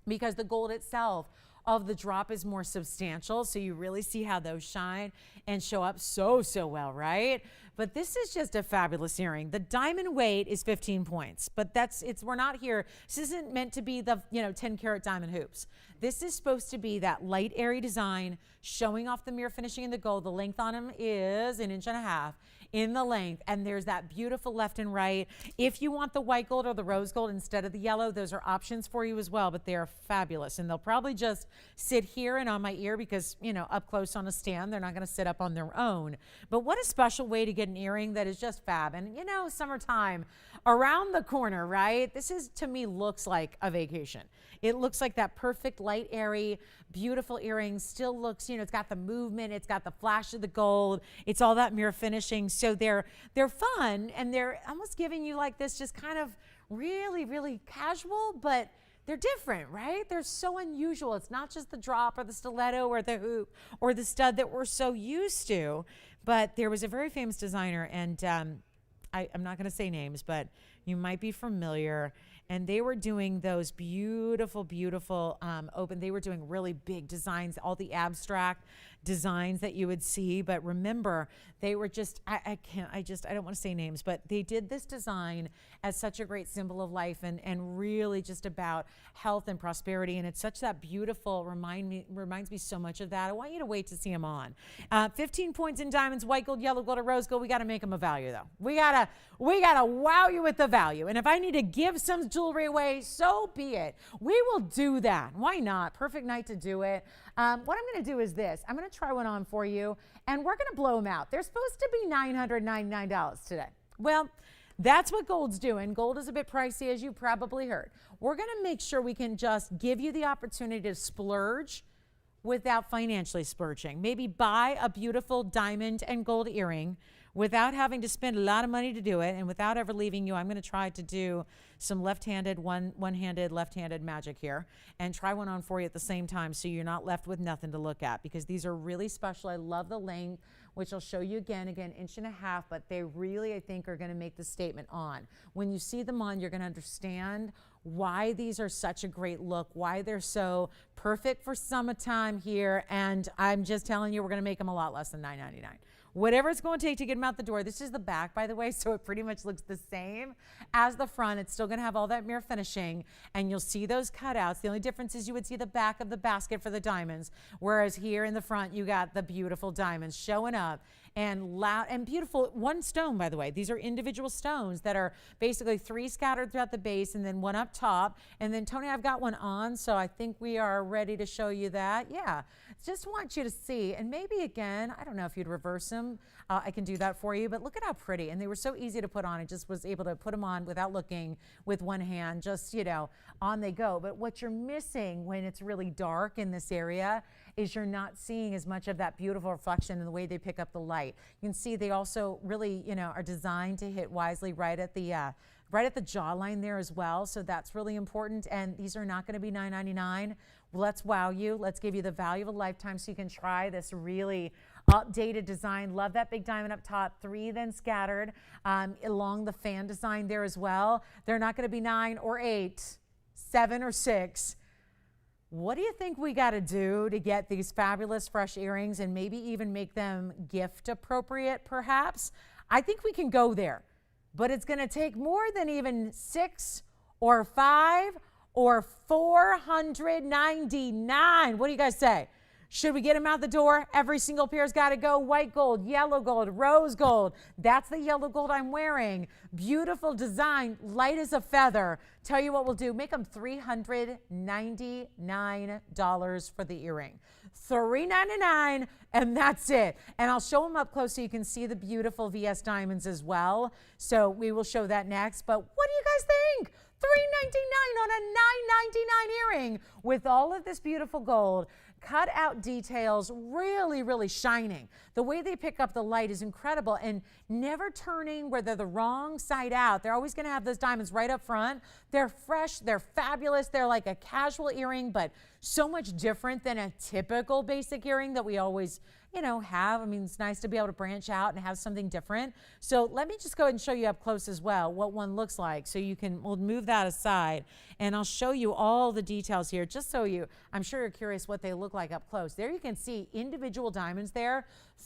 because the gold itself of the drop is more substantial, so you really see how those shine and show up so well, right? But this is just a fabulous earring. The diamond weight is 15 points, but we're not here. This isn't meant to be the 10 karat diamond hoops. This is supposed to be that light, airy design, showing off the mirror finishing in the gold. The length on them is 1.5 inches in the length, and there's that beautiful left and right. If you want the white gold or the rose gold instead of the yellow, those are options for you as well, but they are fabulous, and they'll probably just sit here and on my ear because, up close on a stand, they're not going to sit up on their own. But what a special way to get an earring that is just fab. And summertime around the corner, right? This is, to me, looks like a vacation. It looks like that perfect light, airy, beautiful earring. Still looks, it's got the movement, it's got the flash of the gold, it's all that mirror finishing. So they're fun, and they're almost giving you like this just kind of really, really casual, but they're different, right? They're so unusual. It's not just the drop or the stiletto or the hoop or the stud that we're so used to. But there was a very famous designer, and I'm not going to say names, but you might be familiar. And they were doing those beautiful, beautiful open. They were doing really big designs, all the abstract designs that you would see. But remember, they were just, I don't want to say names, but they did this design as such a great symbol of life and really just about health and prosperity. And it's such that beautiful, reminds me so much of that. I want you to wait to see them on. 15 points in diamonds, white gold, yellow gold, or rose gold. We got to make them a value though. We gotta wow you with the value. And if I need to give some jewelry away, so be it. We will do that. Why not? Perfect night to do it. What I'm going to do is this. I'm going to try one on for you, and we're going to blow them out. They're supposed to be $999 today. Well, that's what gold's doing. Gold is a bit pricey, as you probably heard. We're going to make sure we can just give you the opportunity to splurge without financially splurging. Maybe buy a beautiful diamond and gold earring without having to spend a lot of money to do it and without ever leaving you. I'm going to try to do some left-handed, one-handed, left-handed magic here and try one on for you at the same time so you're not left with nothing to look at, because these are really special. I love the length, which I'll show you again, 1.5 inches, but they really, I think, are going to make the statement on. When you see them on, you're going to understand why these are such a great look, why they're so perfect for summertime here, and I'm just telling you, we're going to make them a lot less than $9.99. Whatever it's going to take to get them out the door. This is the back, by the way, so it pretty much looks the same as the front. It's still going to have all that mirror finishing, and you'll see those cutouts. The only difference is you would see the back of the basket for the diamonds, whereas here in the front, you got the beautiful diamonds showing up. And loud and beautiful. One stone, by the way. These are individual stones that are basically 3 scattered throughout the base and then 1 up top. And then, Tony, I've got one on, so I think we are ready to show you that. Yeah, just want you to see. And maybe, again, I don't know if you'd reverse them. I can do that for you, but look at how pretty. And they were so easy to put on. I just was able to put them on without looking with one hand, just, you know, on they go. But what you're missing when it's really dark in this area is you're not seeing as much of that beautiful reflection in the way they pick up the light. You can see they also really, you know, are designed to hit wisely right at the jawline there as well. So that's really important. And these are not going to be $9.99. Let's wow you. Let's give you the value of a lifetime so you can try this really updated design. Love that big diamond up top, 3 then scattered along the fan design there as well. They're not going to be 9 or 8, 7 or 6. What do you think we got to do to get these fabulous fresh earrings and maybe even make them gift appropriate perhaps? I think we can go there, but it's going to take more than even 6 or 5 or $499. What do you guys say? Should we get them out the door? Every single pair's got to go. White gold, yellow gold, rose gold. That's the yellow gold I'm wearing. Beautiful design, light as a feather. Tell you what we'll do. Make them $399 for the earring. $399, and that's it. And I'll show them up close so you can see the beautiful VS diamonds as well. So we will show that next. But what do you guys think? $399 on a $999 earring with all of this beautiful gold. Cut out details, really, really shining. The way they pick up the light is incredible, and never turning where they're the wrong side out. They're always going to have those diamonds right up front. They're fresh, they're fabulous. They're like a casual earring, but so much different than a typical basic earring that we always, you know, have. I mean, it's nice to be able to branch out and have something different. So let me just go ahead and show you up close as well what one looks like. So you can, we'll move that aside, and I'll show you all the details here just so I'm sure you're curious what they look like up close. There you can see individual diamonds there,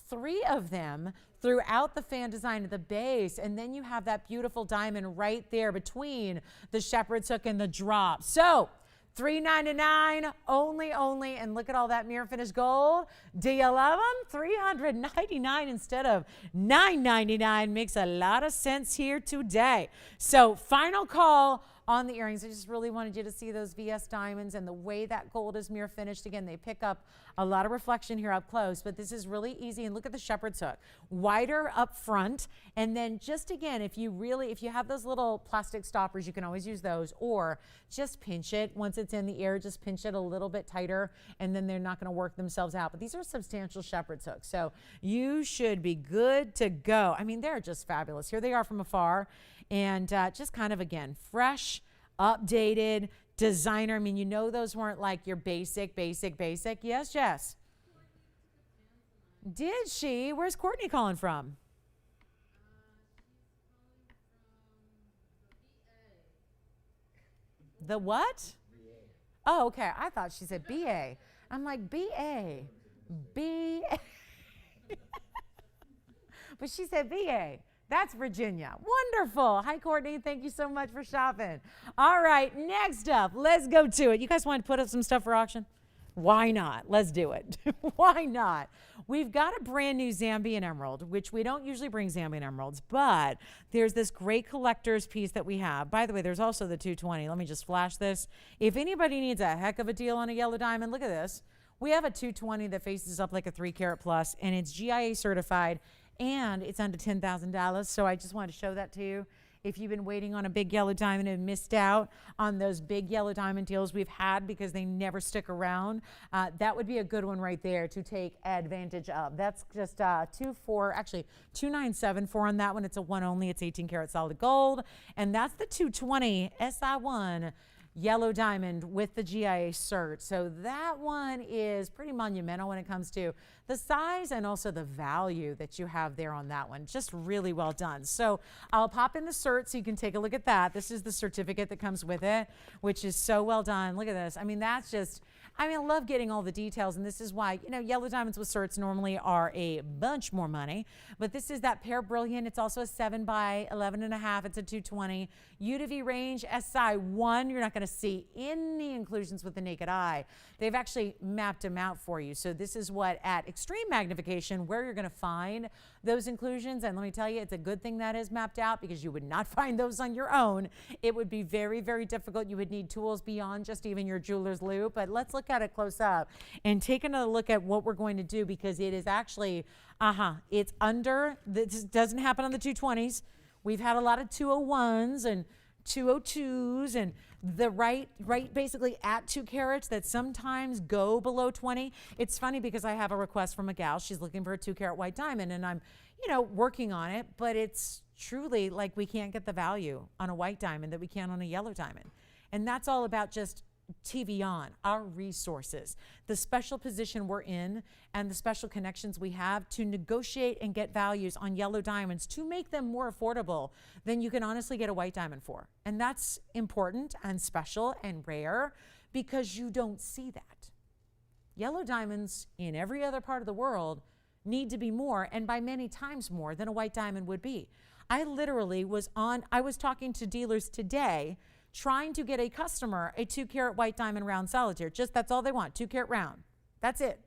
3 of them throughout the fan design of the base, and then you have that beautiful diamond right there between the shepherd's hook and the drop. So $399 only, and look at all that mirror finish gold. Do you love them? $399 instead of $999 makes a lot of sense here today. So final call on the earrings. I just really wanted you to see those VS diamonds and the way that gold is mirror finished. Again, they pick up a lot of reflection here up close, but this is really easy. And look at the shepherd's hook, wider up front. And then just again, if you have those little plastic stoppers, you can always use those, or just pinch it. Once it's in the ear, just pinch it a little bit tighter, and then they're not going to work themselves out. But these are substantial shepherd's hooks, so you should be good to go. I mean, they're just fabulous. Here they are from afar, and just kind of, again, fresh, updated, designer. I mean, you know those weren't like your basic. Yes, Jess? Did she? Where's Courtney calling from? The what? Oh, okay. I thought she said BA. I'm like, BA. BA. But she said BA. That's Virginia. Wonderful. Hi, Courtney. Thank you so much for shopping. All right, next up, let's go to it. You guys want to put up some stuff for auction? Why not? Let's do it. Why not? We've got a brand new Zambian emerald, which we don't usually bring Zambian emeralds, but there's this great collector's piece that we have. By the way, there's also the 220. Let me just flash this. If anybody needs a heck of a deal on a yellow diamond, look at this. We have a 220 that faces up like a 3 carat plus, and it's GIA certified, and it's under $10,000. So I just wanted to show that to you. If you've been waiting on a big yellow diamond and missed out on those big yellow diamond deals we've had because they never stick around, that would be a good one right there to take advantage of. That's just 2974 on that one. It's a one only. It's 18 karat solid gold. And that's the 220 SI1 yellow diamond with the GIA cert. So that one is pretty monumental when it comes to the size and also the value that you have there on that one. Just really well done. So I'll pop in the cert so you can take a look at that. This is the certificate that comes with it, which is so well done. Look at this. I mean, that's just, I love getting all the details, and this is why, yellow diamonds with certs normally are a bunch more money, but this is that Pear Brilliant. It's also a 7 by 11.5. It's a 220. U to V range, SI1. You're not going to see any inclusions with the naked eye. They've actually mapped them out for you. So this is what, at extreme magnification, where you're going to find those inclusions. And let me tell you, it's a good thing that is mapped out, because you would not find those on your own. It would be very, very difficult. You would need tools beyond just even your jeweler's loupe. But let's look at it close up and take another look at what we're going to do, because it is actually, it's under, this doesn't happen on the 220s. We've had a lot of 201s and 202s and the right basically at 2 carats that sometimes go below 20. It's funny because I have a request from a gal. She's looking for a 2 carat white diamond, and I'm, working on it, but it's truly like we can't get the value on a white diamond that we can on a yellow diamond. And that's all about just TVON, our resources, the special position we're in, and the special connections we have to negotiate and get values on yellow diamonds to make them more affordable than you can honestly get a white diamond for. And that's important and special and rare, because you don't see that. Yellow diamonds in every other part of the world need to be more, and by many times more, than a white diamond would be. I literally was talking to dealers today trying to get a customer a 2 carat white diamond round solitaire. Just, that's all they want, 2 carat round. That's it.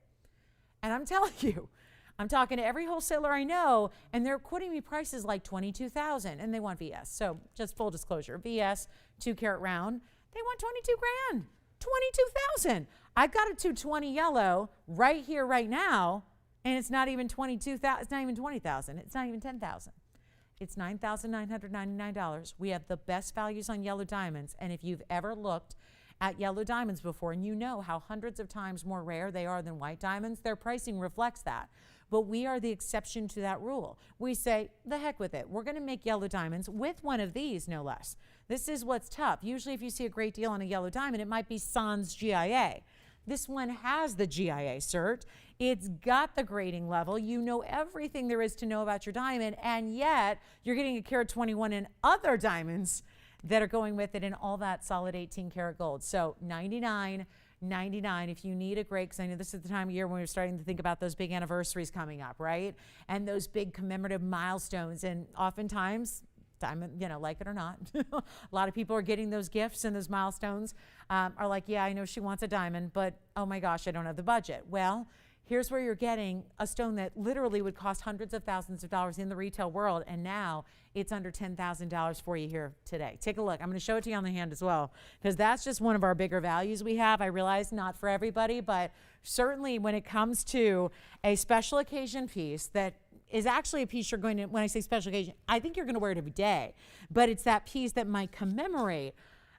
And I'm telling you, I'm talking to every wholesaler I know, and they're quoting me prices like $22,000, and they want VS. So just full disclosure, VS 2 carat round, they want 22 grand, 22,000. I've got a 220 yellow right here, right now, and it's not even 22,000. It's not even 20,000. It's not even 10,000. It's $9,999. We have the best values on yellow diamonds. And if you've ever looked at yellow diamonds before, and you know how hundreds of times more rare they are than white diamonds, their pricing reflects that. But we are the exception to that rule. We say, the heck with it. We're going to make yellow diamonds with one of these, no less. This is what's tough. Usually if you see a great deal on a yellow diamond, it might be Sans GIA. This one has the GIA cert. It's got the grading level. You know everything there is to know about your diamond, and yet you're getting a carat 21 in other diamonds that are going with it, and all that solid 18 karat gold. So $99.99 if you need a great, because I know this is the time of year when we're starting to think about those big anniversaries coming up, right? And those big commemorative milestones, and oftentimes, diamond, like it or not, a lot of people are getting those gifts, and those milestones are like, yeah, I know she wants a diamond, but oh my gosh, I don't have the budget. Well, here's where you're getting a stone that literally would cost hundreds of thousands of dollars in the retail world, and now it's under $10,000 for you here today. Take a look. I'm going to show it to you on the hand as well, because that's just one of our bigger values we have. I realize not for everybody, but certainly when it comes to a special occasion piece that is actually a piece you're going to, when I say special occasion, I think you're going to wear it every day, but it's that piece that might commemorate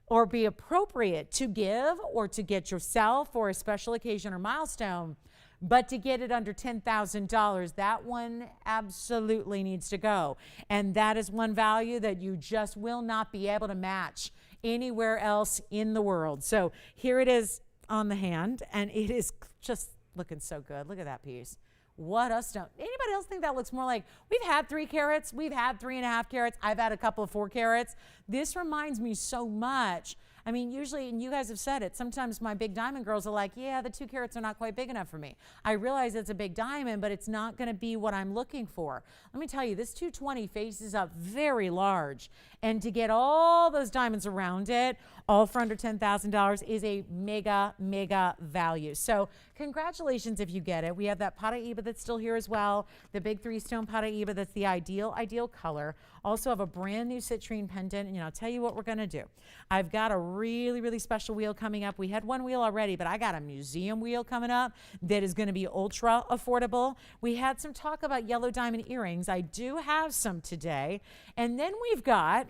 or be appropriate to give or to get yourself for a special occasion or milestone. But to get it under $10,000, that one absolutely needs to go. And that is one value that you just will not be able to match anywhere else in the world. So here it is on the hand, and it is just looking so good. Look at that piece. What a stone. Anybody else think that looks more like, we've had 3 carats, we've had 3.5 carats, I've had a couple of 4 carats. This reminds me so much. I mean, usually, and you guys have said it, sometimes my big diamond girls are like, yeah, the 2 carats are not quite big enough for me. I realize it's a big diamond, but it's not going to be what I'm looking for. Let me tell you, this 220 faces up very large, and to get all those diamonds around it, all for under $10,000, is a mega, mega value. So congratulations if you get it. We have that Paraiba that's still here as well, the big 3-stone Paraiba that's the ideal color. Also have a brand new citrine pendant, and I'll tell you what we're going to do. I've got a really, really special wheel coming up. We had one wheel already, but I got a museum wheel coming up that is going to be ultra affordable. We had some talk about yellow diamond earrings. I do have some today. And then we've got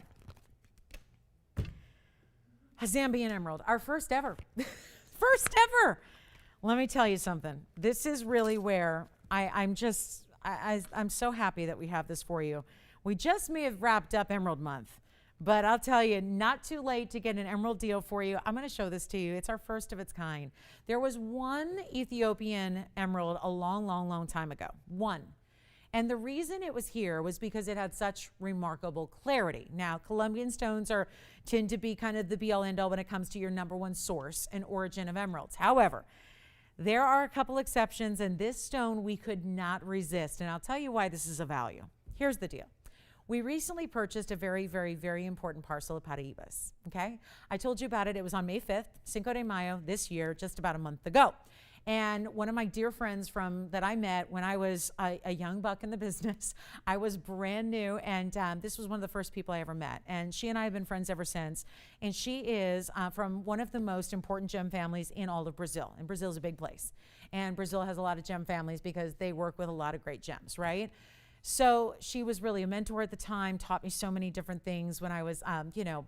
A Zambian emerald, our first ever. First ever. Let me tell you something. This is really where I'm so happy that we have this for you. We just may have wrapped up Emerald Month, but I'll tell you, not too late to get an emerald deal for you. I'm going to show this to you. It's our first of its kind. There was one Ethiopian emerald a long, long, long time ago. One. And the reason it was here was because it had such remarkable clarity. Now, Colombian stones tend to be kind of the be-all, end-all when it comes to your number one source and origin of emeralds. However, there are a couple exceptions, and this stone we could not resist. And I'll tell you why this is a value. Here's the deal. We recently purchased a very, very, very important parcel of Paraibas, okay? I told you about it. It was on May 5th, Cinco de Mayo this year, just about a month ago. And one of my dear friends that I met when I was a young buck in the business, I was brand new, and this was one of the first people I ever met. And she and I have been friends ever since. And she is from one of the most important gem families in all of Brazil. And Brazil is a big place. And Brazil has a lot of gem families because they work with a lot of great gems, right? So she was really a mentor at the time, taught me so many different things when I was,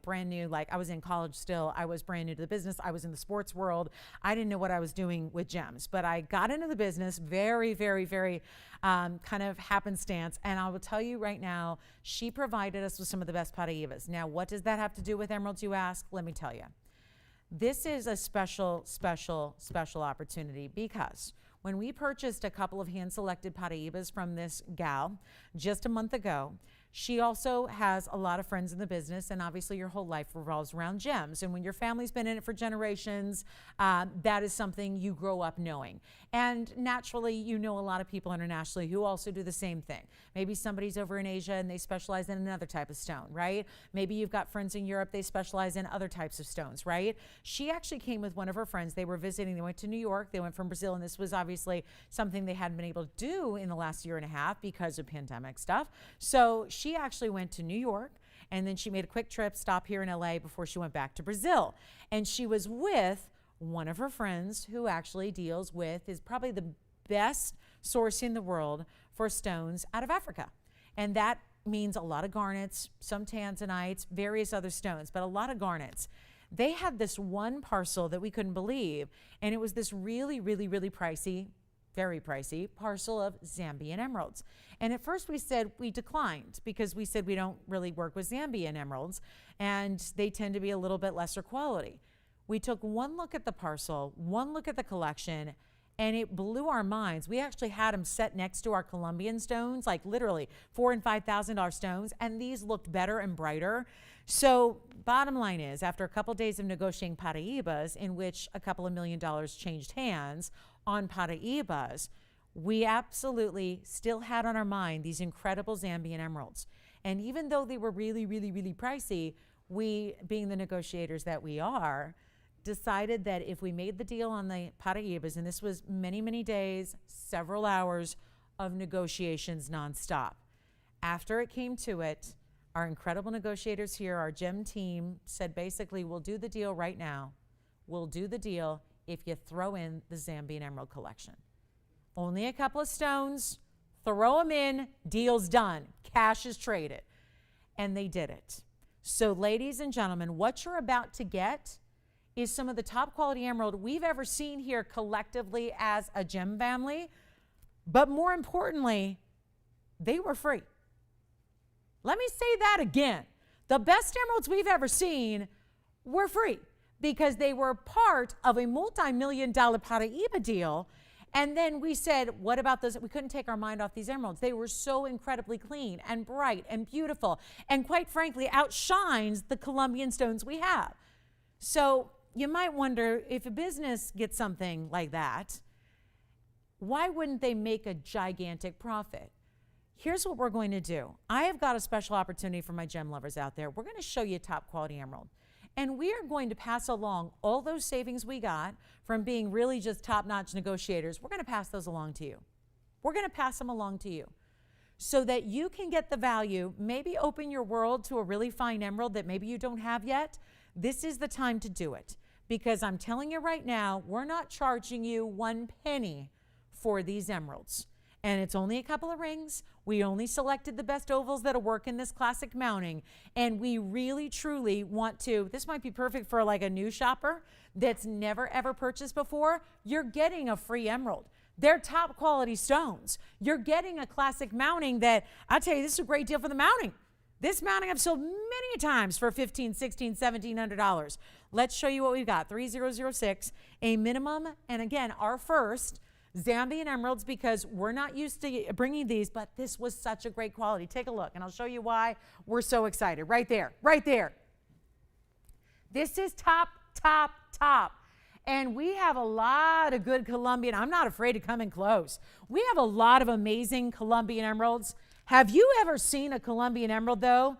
brand new. Like I was in college still. I was brand new to the business. I was in the sports world. I didn't know what I was doing with gems, but I got into the business very, very, very kind of happenstance. And I will tell you right now, she provided us with some of the best Paraibas. Now, what does that have to do with emeralds, you ask? Let me tell you. This is a special, special, special opportunity because when we purchased a couple of hand-selected Paraibas from this gal just a month ago, she also has a lot of friends in the business, and obviously your whole life revolves around gems. And when your family's been in it for generations, that is something you grow up knowing. And naturally, you know a lot of people internationally who also do the same thing. Maybe somebody's over in Asia and they specialize in another type of stone, right? Maybe you've got friends in Europe, they specialize in other types of stones, right? She actually came with one of her friends. They were visiting, they went to New York, they went from Brazil, and this was obviously something they hadn't been able to do in the last year and a half because of pandemic stuff. So she actually went to New York, and then she made a quick trip, stop here in LA before she went back to Brazil. And she was with one of her friends who actually is probably the best source in the world for stones out of Africa. And that means a lot of garnets, some tanzanites, various other stones, but a lot of garnets. They had this one parcel that we couldn't believe, and it was this really, really, really pricey, very pricey parcel of Zambian emeralds. And at first we declined because we said we don't really work with Zambian emeralds and they tend to be a little bit lesser quality. We took one look at the parcel, one look at the collection, and it blew our minds. We actually had them set next to our Colombian stones, like literally $4,000 and $5,000 stones, and these looked better and brighter. So bottom line is, after a couple days of negotiating Paraibas, in which a couple of $1 million changed hands on Paraibas, we absolutely still had on our mind these incredible Zambian emeralds. And even though they were really, really, really pricey, we, being the negotiators that we are, decided that if we made the deal on the Paraibas, and this was many, many days, several hours of negotiations nonstop. After it came to it, our incredible negotiators here, our gem team, said basically, we'll do the deal right now. We'll do the deal if you throw in the Zambian Emerald Collection. Only a couple of stones, throw them in, deal's done, cash is traded. And they did it. So ladies and gentlemen, what you're about to get is some of the top quality emerald we've ever seen here collectively as a gem family. But more importantly, they were free. Let me say that again. The best emeralds we've ever seen were free because they were part of a multi-million-dollar Paraiba deal. And then we said, what about those? We couldn't take our mind off these emeralds. They were so incredibly clean and bright and beautiful, and quite frankly, outshines the Colombian stones we have. So you might wonder, if a business gets something like that, why wouldn't they make a gigantic profit? Here's what we're going to do. I have got a special opportunity for my gem lovers out there. We're going to show you top quality emerald. And we are going to pass along all those savings we got from being really just top-notch negotiators. We're going to pass those along to you. We're going to pass them along to you so that you can get the value, maybe open your world to a really fine emerald that maybe you don't have yet. This is the time to do it, because I'm telling you right now, we're not charging you 1 penny for these emeralds. and it's only a couple of rings. We only selected the best ovals that'll work in this classic mounting, and we really truly want to, this might be perfect for like a new shopper that's never ever purchased before. You're getting a free emerald. They're top quality stones. You're getting a classic mounting that, I'll tell you, this is a great deal for the mounting. This mounting I've sold many times for $1,500, $1,600, $1,700. Let's show you what we've got. 3006, a minimum, and again, our first Zambian emeralds, because we're not used to bringing these, but this was such a great quality. Take a look, and I'll show you why we're so excited. Right there, right there. This is top, top, top. And we have a lot of good Colombian. I'm not afraid to come in close. We have a lot of amazing Colombian emeralds. Have you ever seen a Colombian emerald, though,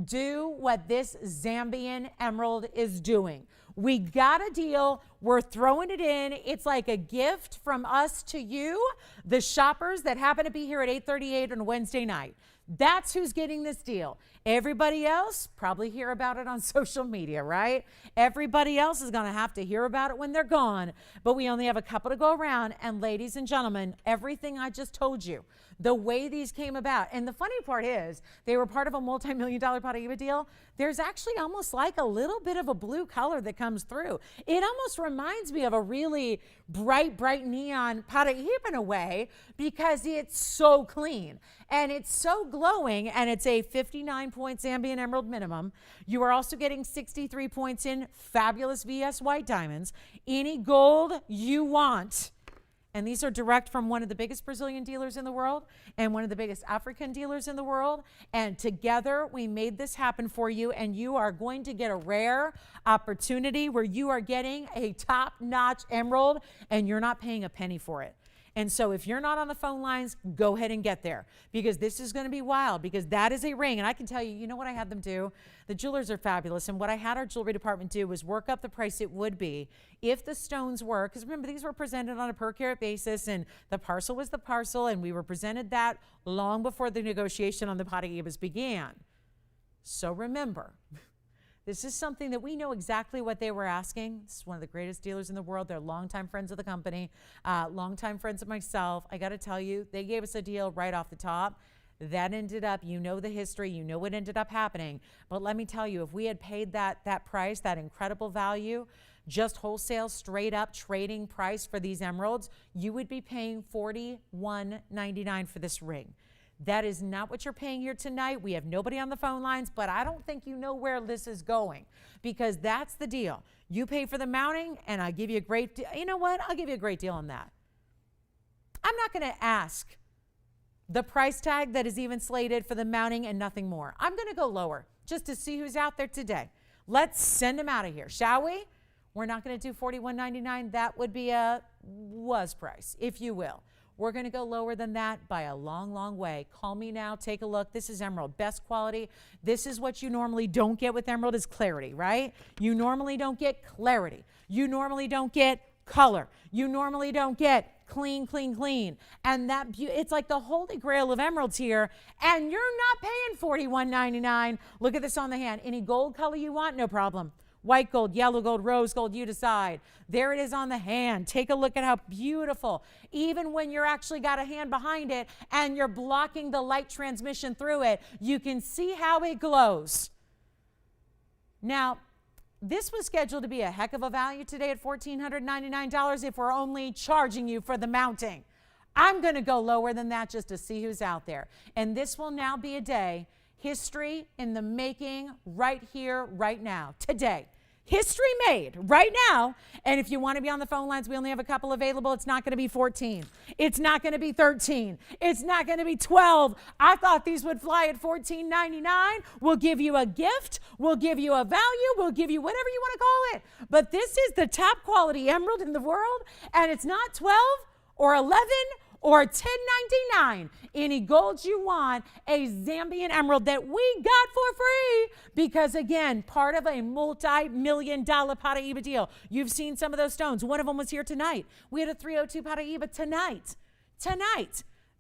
do what this Zambian emerald is doing? We got a deal. We're throwing it in. It's like a gift from us to you, the shoppers that happen to be here at 8:38 on Wednesday night. That's who's getting this deal. Everybody else probably hear about it on social media, right? Everybody else is going to have to hear about it when they're gone. But we only have a couple to go around. And ladies and gentlemen, everything I just told you, the way these came about. And the funny part is they were part of a multi-million-dollar Paraiba deal. There's actually almost like a little bit of a blue color that comes through. It almost reminds me of a really bright, bright neon Paraiba in a way, because it's so clean and it's so glowing, and it's a 59-point Zambian emerald minimum. You are also getting 63 points in fabulous VS white diamonds, any gold you want. And these are direct from one of the biggest Brazilian dealers in the world and one of the biggest African dealers in the world. And together we made this happen for you. And you are going to get a rare opportunity where you are getting a top-notch emerald and you're not paying a penny for it. And so if you're not on the phone lines, go ahead and get there, because this is going to be wild, because that is a ring. And I can tell you, you know what I had them do? The jewelers are fabulous. And what I had our jewelry department do was work up the price it would be if the stones were, because remember, these were presented on a per carat basis, and the parcel was the parcel, and we were presented that long before the negotiation on the Paraibas began. So remember, this is something that we know exactly what they were asking. This is one of the greatest dealers in the world. They're longtime friends of the company, longtime friends of myself. I got to tell you, they gave us a deal right off the top. That ended up, you know the history, you know what ended up happening. But let me tell you, if we had paid that price, that incredible value, just wholesale, straight up trading price for these emeralds, you would be paying $41.99 for this ring. That is not what you're paying here tonight. We have nobody on the phone lines, but I don't think you know where this is going, because that's the deal. You pay for the mounting, and I give you a great deal. You know what? I'll give you a great deal on that. I'm not going to ask the price tag that is even slated for the mounting and nothing more. I'm going to go lower just to see who's out there today. Let's send them out of here, shall we? We're not going to do $41.99. That would be a was price, if you will. We're going to go lower than that by a long, long way. Call me now. Take a look. This is emerald, best quality. This is what you normally don't get with emerald, is clarity, right? You normally don't get clarity. You normally don't get color. You normally don't get clean, clean, clean. And that it's like the holy grail of emeralds here, and you're not paying $41.99. Look at this on the hand. Any gold color you want, no problem. White gold, yellow gold, rose gold, you decide. There it is on the hand. Take a look at how beautiful. Even when you're actually got a hand behind it and you're blocking the light transmission through it, you can see how it glows. Now, this was scheduled to be a heck of a value today at $1,499 if we're only charging you for the mounting. I'm going to go lower than that just to see who's out there. And this will now be a day, history in the making, right here, right now, today. History made right now. And if you want to be on the phone lines, we only have a couple available. It's not going to be 14. It's not going to be 13. It's not going to be 12. I thought these would fly at $14.99. We'll give you a gift. We'll give you a value. We'll give you whatever you want to call it. But this is the top quality emerald in the world. And it's not 12 or 11 or $10.99. Any gold you want, a Zambian emerald that we got for free, because again, part of a multi-million-dollar Paraiba deal. You've seen some of those stones. One of them was here tonight. We had a 302 Paraiba tonight.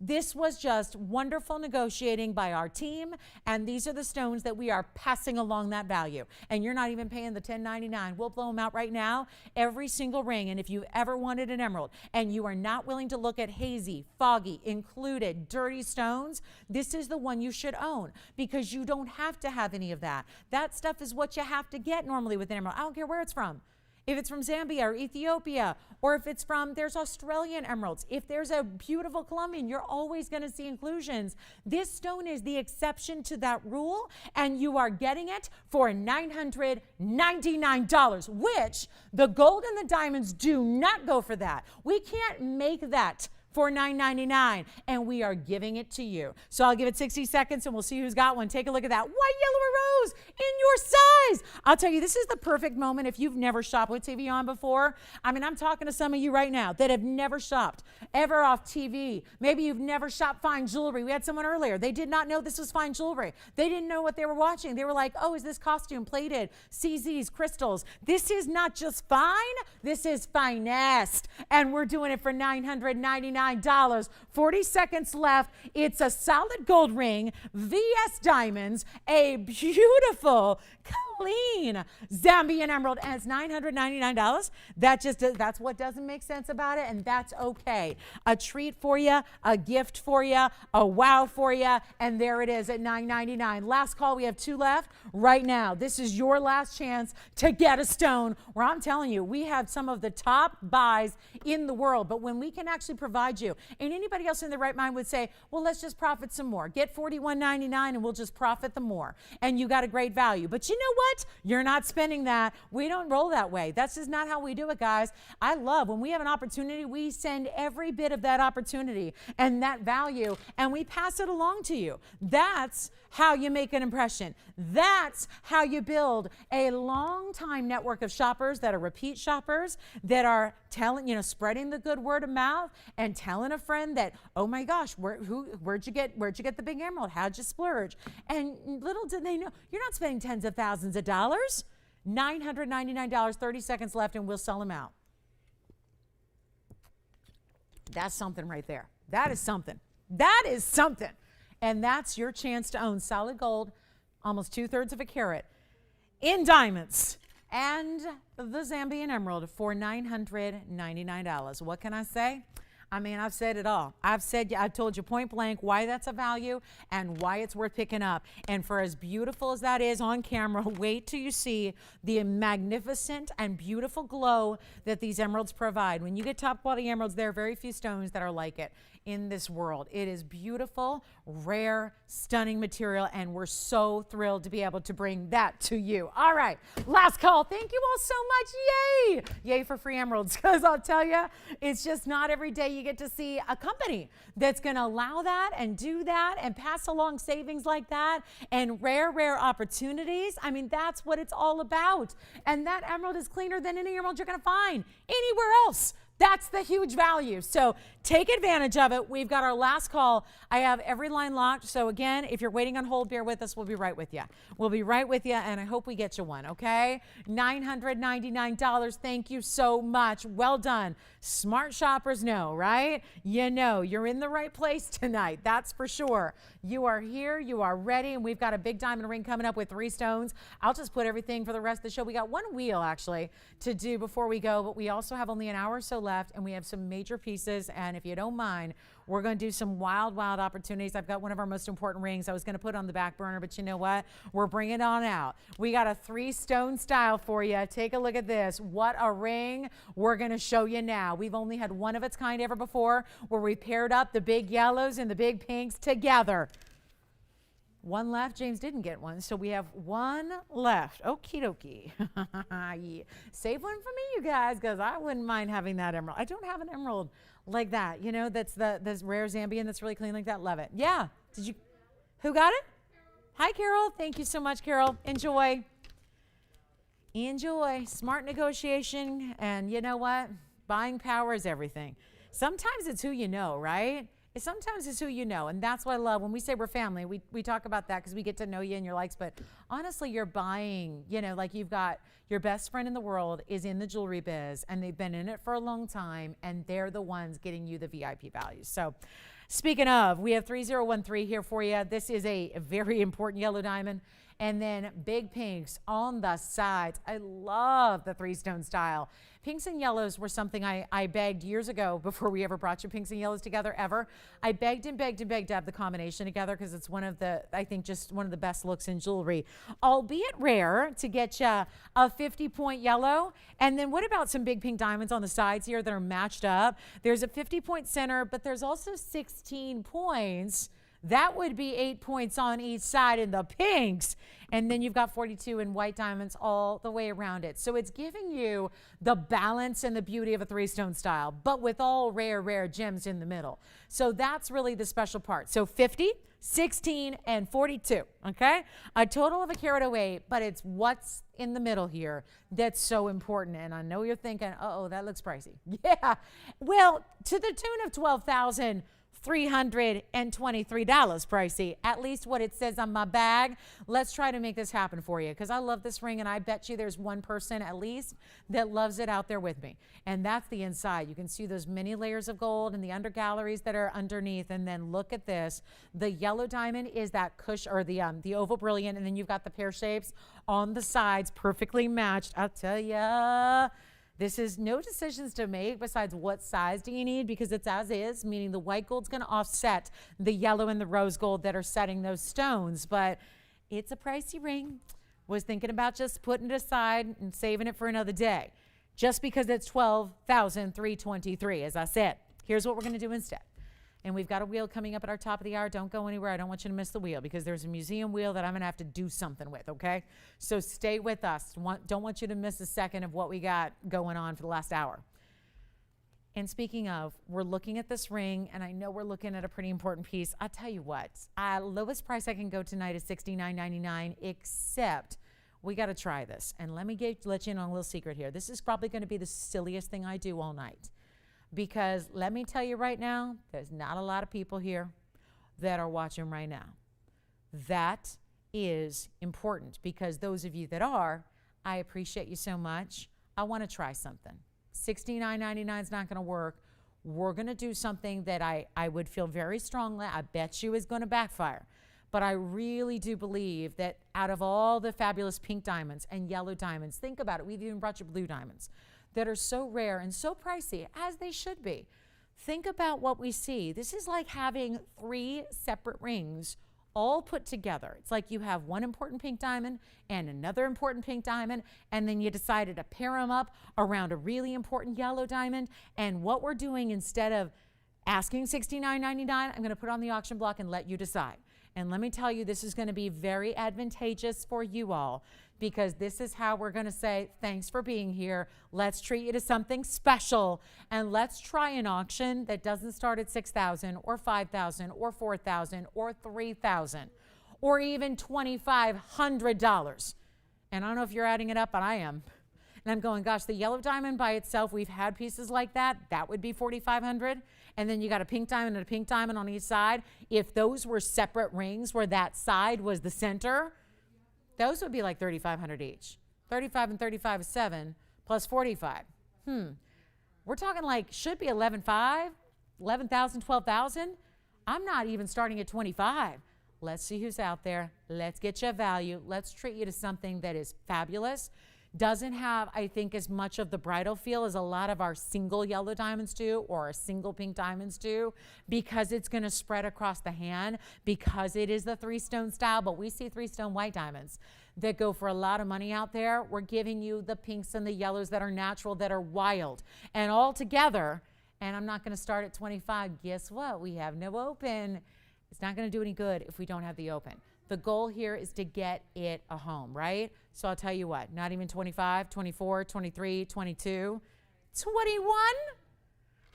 This was just wonderful negotiating by our team, and these are the stones that we are passing along that value. And you're not even paying the $10.99. We'll blow them out right now, every single ring. And if you've ever wanted an emerald and you are not willing to look at hazy, foggy, included, dirty stones, this is the one you should own, because you don't have to have any of that. That stuff is what you have to get normally with an emerald. I don't care where it's from. If it's from Zambia or Ethiopia, or if it's from, there's Australian emeralds. If there's a beautiful Colombian, you're always going to see inclusions. This stone is the exception to that rule, and you are getting it for $999, which the gold and the diamonds do not go for that. We can't make that for $999, and we are giving it to you. So I'll give it 60 seconds and we'll see who's got one. Take a look at that white, yellow, or rose in your size. I'll tell you, this is the perfect moment if you've never shopped with TVON before. I mean, I'm talking to some of you right now that have never shopped ever off TV. Maybe you've never shopped fine jewelry. We had someone earlier. They did not know this was fine jewelry. They didn't know what they were watching. They were like, oh, is this costume plated? CZs, crystals. This is not just fine. This is finest. And we're doing it for $999. 40 seconds left. It's a solid gold ring, VS diamonds, a beautiful, clean Zambian emerald, and it's $999. That's what doesn't make sense about it, and that's okay. A treat for you, a gift for you, a wow for you, and there it is at $999. Last call. We have 2 left right now. This is your last chance to get a stone, where I'm telling you, we have some of the top buys in the world, but when we can actually provide you, and anybody else in their right mind would say, well, let's just profit some more. Get $41.99 and we'll just profit the more. And you got a great value. But you know what? You're not spending that. We don't roll that way. That's just not how we do it, guys. I love when we have an opportunity, we send every bit of that opportunity and that value, and we pass it along to you. That's how you make an impression. That's how you build a long-time network of shoppers that are repeat shoppers, that are telling, spreading the good word of mouth and telling a friend that, oh my gosh, where'd you get the big emerald? How'd you splurge? And little did they know, you're not spending tens of thousands of dollars. $999, 30 seconds left, and we'll sell them out. That's something right there. That is something. That is something. And that's your chance to own solid gold, almost 2/3 of a carat, in diamonds, and the Zambian emerald for $999. What can I say? I mean, I've said it all. I've told you point blank why that's a value and why it's worth picking up. And for as beautiful as that is on camera, wait till you see the magnificent and beautiful glow that these emeralds provide. When you get top quality emeralds, there are very few stones that are like it in this world. It is beautiful, rare, stunning material, and we're so thrilled to be able to bring that to you. All right, last call. Thank you all so much. Yay! Yay for free emeralds, because I'll tell you, it's just not every day you get to see a company that's going to allow that and do that and pass along savings like that and rare opportunities. I mean, that's what it's all about. And that emerald is cleaner than any emerald you're going to find anywhere else. That's the huge value. So take advantage of it. We've got our last call. I have every line locked. So again, if you're waiting on hold, bear with us. We'll be right with you. We'll be right with you, and I hope we get you one, okay? $999. Thank you so much. Well done. Smart shoppers know, right? You know, you're in the right place tonight. That's for sure. You are here. You are ready, and we've got a big diamond ring coming up with 3 stones. I'll just put everything for the rest of the show. We got one wheel, actually, to do before we go, but we also have only an hour or so left, and we have some major pieces. And if you don't mind, we're going to do some wild opportunities. I've got one of our most important rings I was going to put on the back burner, but you know what? We're bringing it on out. We got a 3-stone style for you. Take a look at this. What a ring. We're going to show you now. We've only had one of its kind ever before, where we paired up the big yellows and the big pinks together. One left. James didn't get one, so we have one left. Okie dokie. Yeah. Save one for me, you guys, because I wouldn't mind having that emerald. I don't have an emerald like that, you know, that's this rare Zambian that's really clean like that. Love it. Yeah. Did you? Who got it? Hi, Carol. Thank you so much, Carol. Enjoy. Enjoy. Smart negotiation, and you know what? Buying power is everything. Sometimes it's who you know, right? Sometimes it's who you know, and that's what I love. When we say we're family, we talk about that because we get to know you and your likes, but honestly, you're buying, you know, like you've got your best friend in the world is in the jewelry biz, and they've been in it for a long time, and they're the ones getting you the VIP values. So Speaking of, we have 3013 here for you. This is a very important yellow diamond. And then big pinks on the sides. I love the three-stone style. Pinks and yellows were something I begged years ago before we ever brought you pinks and yellows together ever. I begged and begged and begged to have the combination together because it's one of the, I think, just one of the best looks in jewelry. Albeit rare to get you a 50-point yellow. And then what about some big pink diamonds on the sides here that are matched up? There's a 50-point center, but there's also 16 points. That would be 8 points on each side in the pinks. And then you've got 42 in white diamonds all the way around it. So it's giving you the balance and the beauty of a three-stone style, but with all rare, rare gems in the middle. So that's really the special part. So 50, 16, and 42, okay? A total of 1.08 carats, but it's what's in the middle here that's so important. And I know you're thinking, uh-oh, that looks pricey. Yeah. Well, to the tune of $12,323 pricey, at least what it says on my bag. Let's try to make this happen for you because I love this ring and I bet you there's one person at least that loves it out there with me. And that's the inside. You can see those many layers of gold and the under galleries that are underneath. And then look at this. The yellow diamond is that cush or the oval brilliant, and then you've got the pear shapes on the sides perfectly matched. I'll tell ya. This is no decisions to make besides what size do you need because it's as is, meaning the white gold's going to offset the yellow and the rose gold that are setting those stones. But it's a pricey ring. Was thinking about just putting it aside and saving it for another day just because it's $12,323. As I said, here's what we're going to do instead. And we've got a wheel coming up at our top of the hour. Don't go anywhere. I don't want you to miss the wheel because there's a museum wheel that I'm going to have to do something with, okay? So stay with us. Don't want you to miss a second of what we got going on for the last hour. And speaking of, we're looking at this ring, and I know we're looking at a pretty important piece. I'll tell you what, lowest price I can go tonight is $69.99, except we got to try this. And let me let you in on a little secret here. This is probably going to be the silliest thing I do all night. Because let me tell you right now, there's not a lot of people here that are watching right now. That is important because those of you that are, I appreciate you so much. I want to try something. $69.99 is not going to work. We're going to do something that I would feel very strongly, I bet you is going to backfire. But I really do believe that out of all the fabulous pink diamonds and yellow diamonds, think about it, we've even brought you blue diamonds that are so rare and so pricey, as they should be. Think about what we see. This is like having 3 separate rings all put together. It's like you have one important pink diamond and another important pink diamond, and then you decided to pair them up around a really important yellow diamond. And what we're doing, instead of asking $69.99, I'm going to put it on the auction block and let you decide. And let me tell you, this is going to be very advantageous for you all because this is how we're going to say, thanks for being here. Let's treat you to something special. And let's try an auction that doesn't start at $6,000 or $5,000 or $4,000 or $3,000 or even $2,500. And I don't know if you're adding it up, but I am. And I'm going, gosh, the yellow diamond by itself, we've had pieces like that. That would be $4,500. And then you got a pink diamond and a pink diamond on each side. If those were separate rings where that side was the center, those would be like $3,500 each. 35 and 35 is 7 plus 45. We're talking like should be 11,500, 11,000, 12,000. I'm not even starting at 25. Let's see who's out there. Let's get you a value. Let's treat you to something that is fabulous. Doesn't have, I think, as much of the bridal feel as a lot of our single yellow diamonds do or our single pink diamonds do because it's going to spread across the hand because it is the 3-stone style. But we see 3-stone white diamonds that go for a lot of money out there. We're giving you the pinks and the yellows that are natural, that are wild. And all together, and I'm not going to start at 25. Guess what? We have no open. It's not going to do any good if we don't have the open. The goal here is to get it a home, right? So I'll tell you what, not even 25, 24, 23, 22, 21.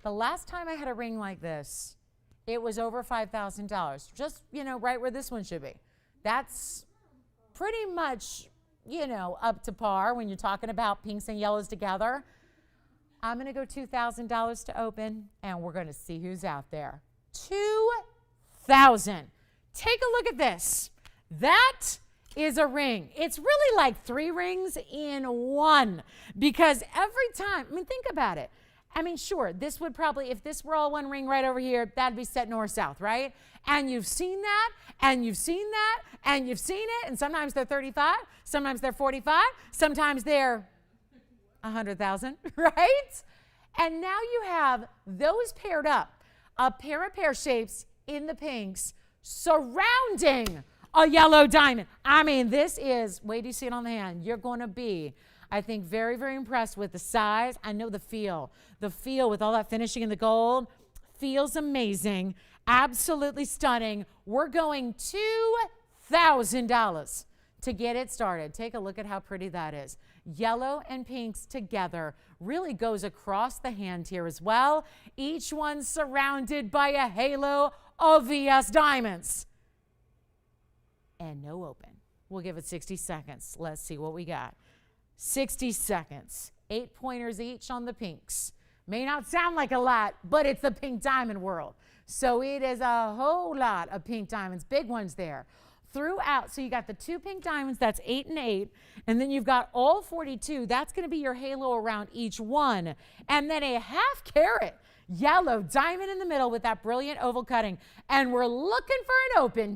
The last time I had a ring like this, it was over $5,000. Just, right where this one should be. That's pretty much, up to par when you're talking about pinks and yellows together. I'm going to go $2,000 to open, and we're going to see who's out there. $2,000. Take a look at this. That is a ring. It's really like 3 rings in one because every time, think about it. I mean, sure, this would probably, if this were all one ring right over here, that'd be set north-south, right? And you've seen that, and you've seen that, and you've seen it, and sometimes they're 35, sometimes they're 45, sometimes they're 100,000, right? And now you have those paired up, a pair of pear shapes in the pinks surrounding a yellow diamond. I mean, this is, wait till you see it on the hand. You're going to be, I think, very, very impressed with the size. I know the feel. The feel with all that finishing in the gold feels amazing. Absolutely stunning. We're going $2,000 to get it started. Take a look at how pretty that is. Yellow and pinks together really goes across the hand here as well. Each one surrounded by a halo of VS diamonds. And no open. We'll give it 60 seconds. Let's see what we got. 60 seconds. 8 pointers each on the pinks. May not sound like a lot, but it's the pink diamond world. So it is a whole lot of pink diamonds, big ones there. Throughout, so you got the 2 pink diamonds, that's 8 and 8, and then you've got all 42. That's going to be your halo around each one. And then a half carat yellow diamond in the middle with that brilliant oval cutting. And we're looking for an open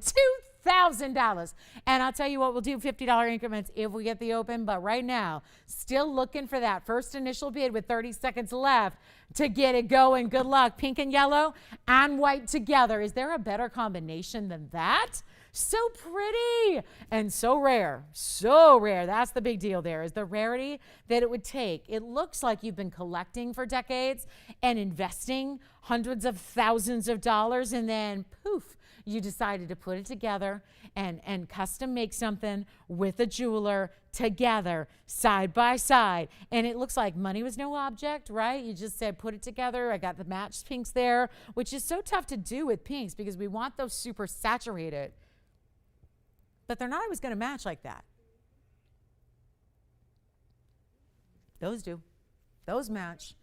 $2,000. And I'll tell you what, we'll do $50 increments if we get the open. But right now, still looking for that first initial bid with 30 seconds left to get it going. Good luck. Pink and yellow and white together. Is there a better combination than that? So pretty and so rare. So rare. That's the big deal there, is the rarity that it would take. It looks like you've been collecting for decades and investing hundreds of thousands of dollars, and then poof, you decided to put it together and custom make something with a jeweler together, side by side. And it looks like money was no object, right? You just said, put it together. I got the matched pinks there, which is so tough to do with pinks because we want those super saturated. But they're not always going to match like that. Those do. Those match.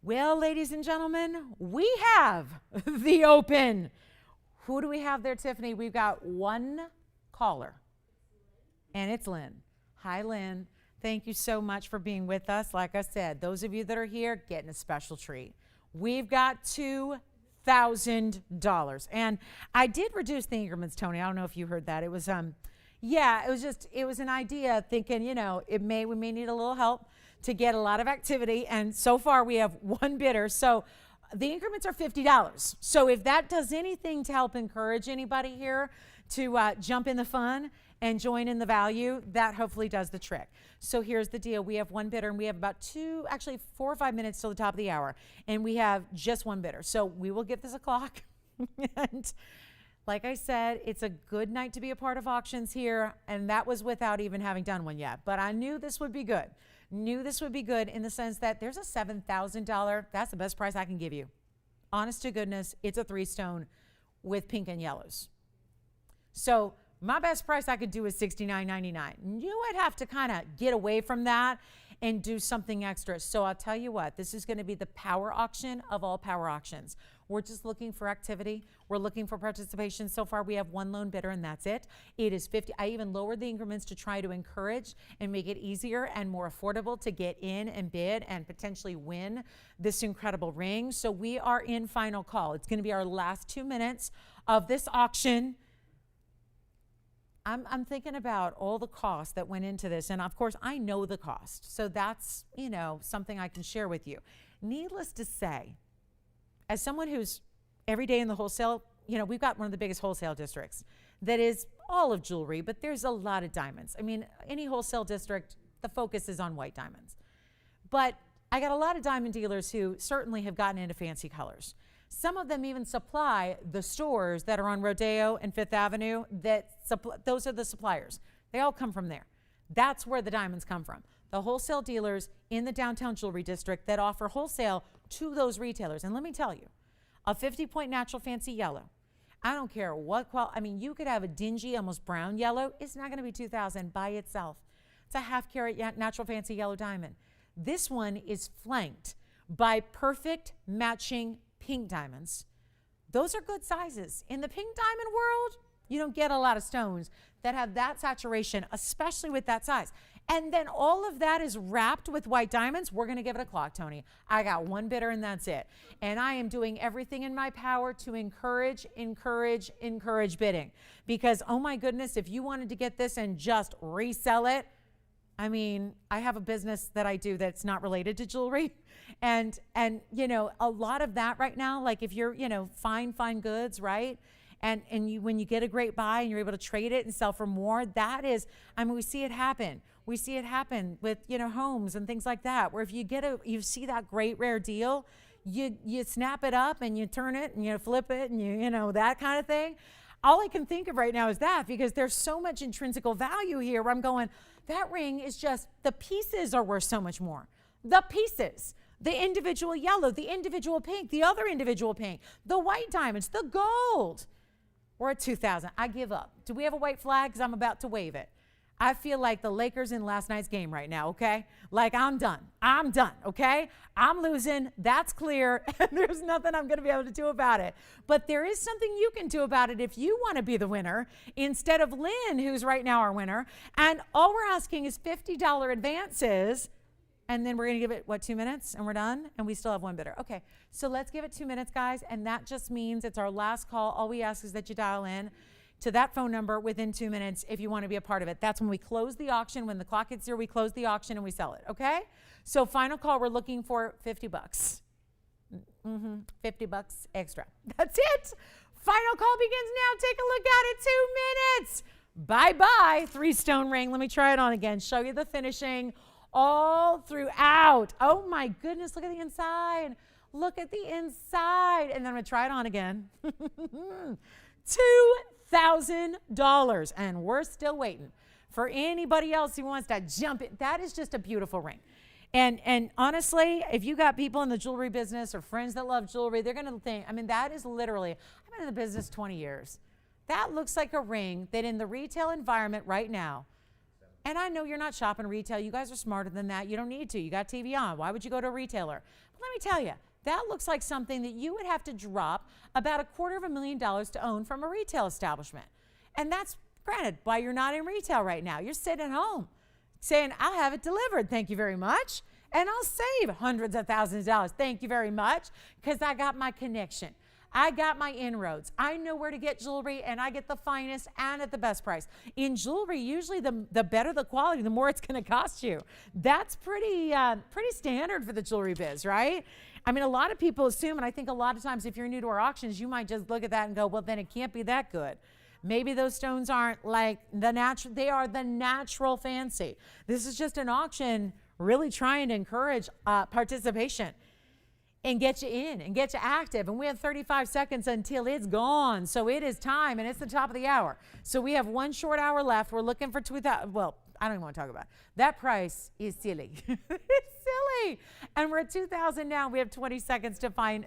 Well, ladies and gentlemen, we have the open. Who do we have there, Tiffany? We've got one caller, and it's Lynn. Hi, Lynn. Thank you so much for being with us. Like I said, those of you that are here, getting a special treat. We've got $2,000. And I did reduce the increments, Tony. I don't know if you heard that. It was, yeah, it was an idea thinking, you know, we may need a little help to get a lot of activity. And so far we have one bidder. So the increments are $50. So if that does anything to help encourage anybody here to jump in the fun and join in the value, that hopefully does the trick. So here's the deal. We have one bidder, and we have about 4 or 5 minutes till the top of the hour, and we have just one bidder. So we will give this a clock. And like I said, it's a good night to be a part of auctions here, and that was without even having done one yet. But I knew this would be good. Knew this would be good in the sense that there's a $7,000. That's the best price I can give you. Honest to goodness, it's a 3-stone with pink and yellows. So my best price I could do is $69.99. You would have to kind of get away from that and do something extra. So I'll tell you what, this is going to be the power auction of all power auctions. We're just looking for activity. We're looking for participation. So far, we have one lone bidder, and that's it. It is 50. I even lowered the increments to try to encourage and make it easier and more affordable to get in and bid and potentially win this incredible ring. So we are in final call. It's going to be our last 2 minutes of this auction. I'm thinking about all the costs that went into this, and of course I know the cost, so that's, you know, something I can share with you. Needless to say, as someone who's every day in the wholesale, you know, we've got one of the biggest wholesale districts that is all of jewelry, but there's a lot of diamonds. I mean, any wholesale district, the focus is on white diamonds. But I got a lot of diamond dealers who certainly have gotten into fancy colors. Some of them even supply the stores that are on Rodeo and Fifth Avenue. Those are the suppliers. They all come from there. That's where the diamonds come from. The wholesale dealers in the downtown jewelry district that offer wholesale to those retailers. And let me tell you, a 50-point natural fancy yellow, I don't care what quality. I mean, you could have a dingy, almost brown yellow. It's not going to be $2,000 by itself. It's a half-carat natural fancy yellow diamond. This one is flanked by perfect matching pink diamonds. Those are good sizes. In the pink diamond world, you don't get a lot of stones that have that saturation, especially with that size. And then all of that is wrapped with white diamonds. We're going to give it a clock, Tony. I got one bidder and that's it. And I am doing everything in my power to encourage bidding. Because, oh my goodness, if you wanted to get this and just resell it, I mean, I have a business that I do that's not related to jewelry. And you know, a lot of that right now, like if you're, you know, fine goods, right? And when you get a great buy and you're able to trade it and sell for more, that is, I mean, we see it happen. We see it happen with, you know, homes and things like that, where if you see that great rare deal, you snap it up and you turn it and you flip it and you know, that kind of thing. All I can think of right now is that, because there's so much intrinsic value here where I'm going, that ring is just, the pieces are worth so much more. The pieces, the individual yellow, the individual pink, the other individual pink, the white diamonds, the gold. We're at 2,000. I give up. Do we have a white flag? Because I'm about to wave it. I feel like the Lakers in last night's game right now, okay? Like I'm done, okay? I'm losing, that's clear, and there's nothing I'm gonna be able to do about it. But there is something you can do about it if you wanna be the winner, instead of Lynn, who's right now our winner. And all we're asking is $50 advances, and then we're gonna give it, what, 2 minutes, and we're done? And we still have one bidder. Okay, so let's give it 2 minutes, guys, and that just means it's our last call. All we ask is that you dial in to that phone number within 2 minutes if you want to be a part of it. That's when we close the auction. When the clock hits 0, we close the auction and we sell it, okay? So final call, we're looking for 50 bucks. 50 bucks extra. That's it. Final call begins now. Take a look at it. 2 minutes. Bye-bye. 3-stone ring. Let me try it on again. Show you the finishing all throughout. Oh my goodness, look at the inside. Look at the inside. And then I'm going to try it on again. $2,000, and we're still waiting for anybody else who wants to jump in. That is just a beautiful ring. And honestly, if you got people in the jewelry business or friends that love jewelry, they're going to think, I mean, that is literally, I've been in the business 20 years. That looks like a ring that in the retail environment right now, and I know you're not shopping retail. You guys are smarter than that. You don't need to. You got TVON. Why would you go to a retailer? But let me tell you, that looks like something that you would have to drop about $250,000 to own from a retail establishment. And that's, granted, why you're not in retail right now. You're sitting at home saying, I'll have it delivered, thank you very much. And I'll save hundreds of thousands of dollars, thank you very much, because I got my connection. I got my inroads. I know where to get jewelry, and I get the finest and at the best price. In jewelry, usually the better the quality, the more it's going to cost you. That's pretty standard for the jewelry biz, right? I mean, a lot of people assume, and I think a lot of times if you're new to our auctions, you might just look at that and go, well, then it can't be that good. Maybe those stones aren't like the natural, they are the natural fancy. This is just an auction really trying to encourage participation and get you in and get you active. And we have 35 seconds until it's gone. So it is time, and it's the top of the hour. So we have 1 short hour left. We're looking for 2,000. Well, I don't even want to talk about it. That price is silly. It's silly. And we're at 2,000 now. We have 20 seconds to find.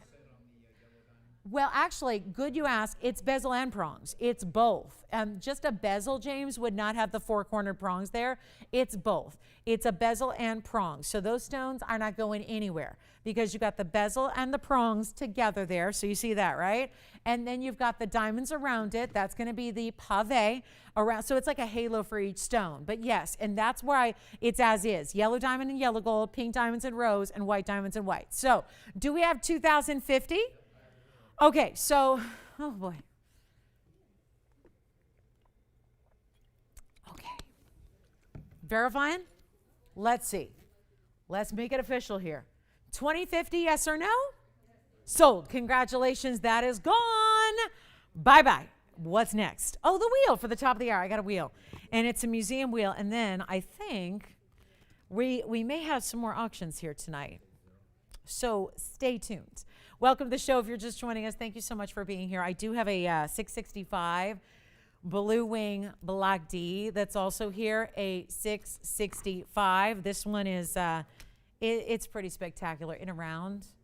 Well, actually, good you ask. It's bezel and prongs. It's both. Just a bezel, James, would not have the 4-cornered prongs there. It's both. It's a bezel and prongs. So those stones are not going anywhere because you got the bezel and the prongs together there. So you see that, right? And then you've got the diamonds around it. That's going to be the pave around. So it's like a halo for each stone. But yes, and that's why it's as is. Yellow diamond and yellow gold, pink diamonds and rose, and white diamonds and white. So do we have 2,050? Okay, so, oh boy. Okay. Verifying? Let's see. Let's make it official here. 2050, yes or no? Sold. Congratulations, that is gone. Bye-bye. What's next? Oh, the wheel for the top of the hour. I got a wheel. And it's a museum wheel. And then I think we may have some more auctions here tonight. So stay tuned. Welcome to the show. If you're just joining us, thank you so much for being here. I do have a 665 Blue Wing Block D that's also here, a 665. This one is, it's pretty spectacular.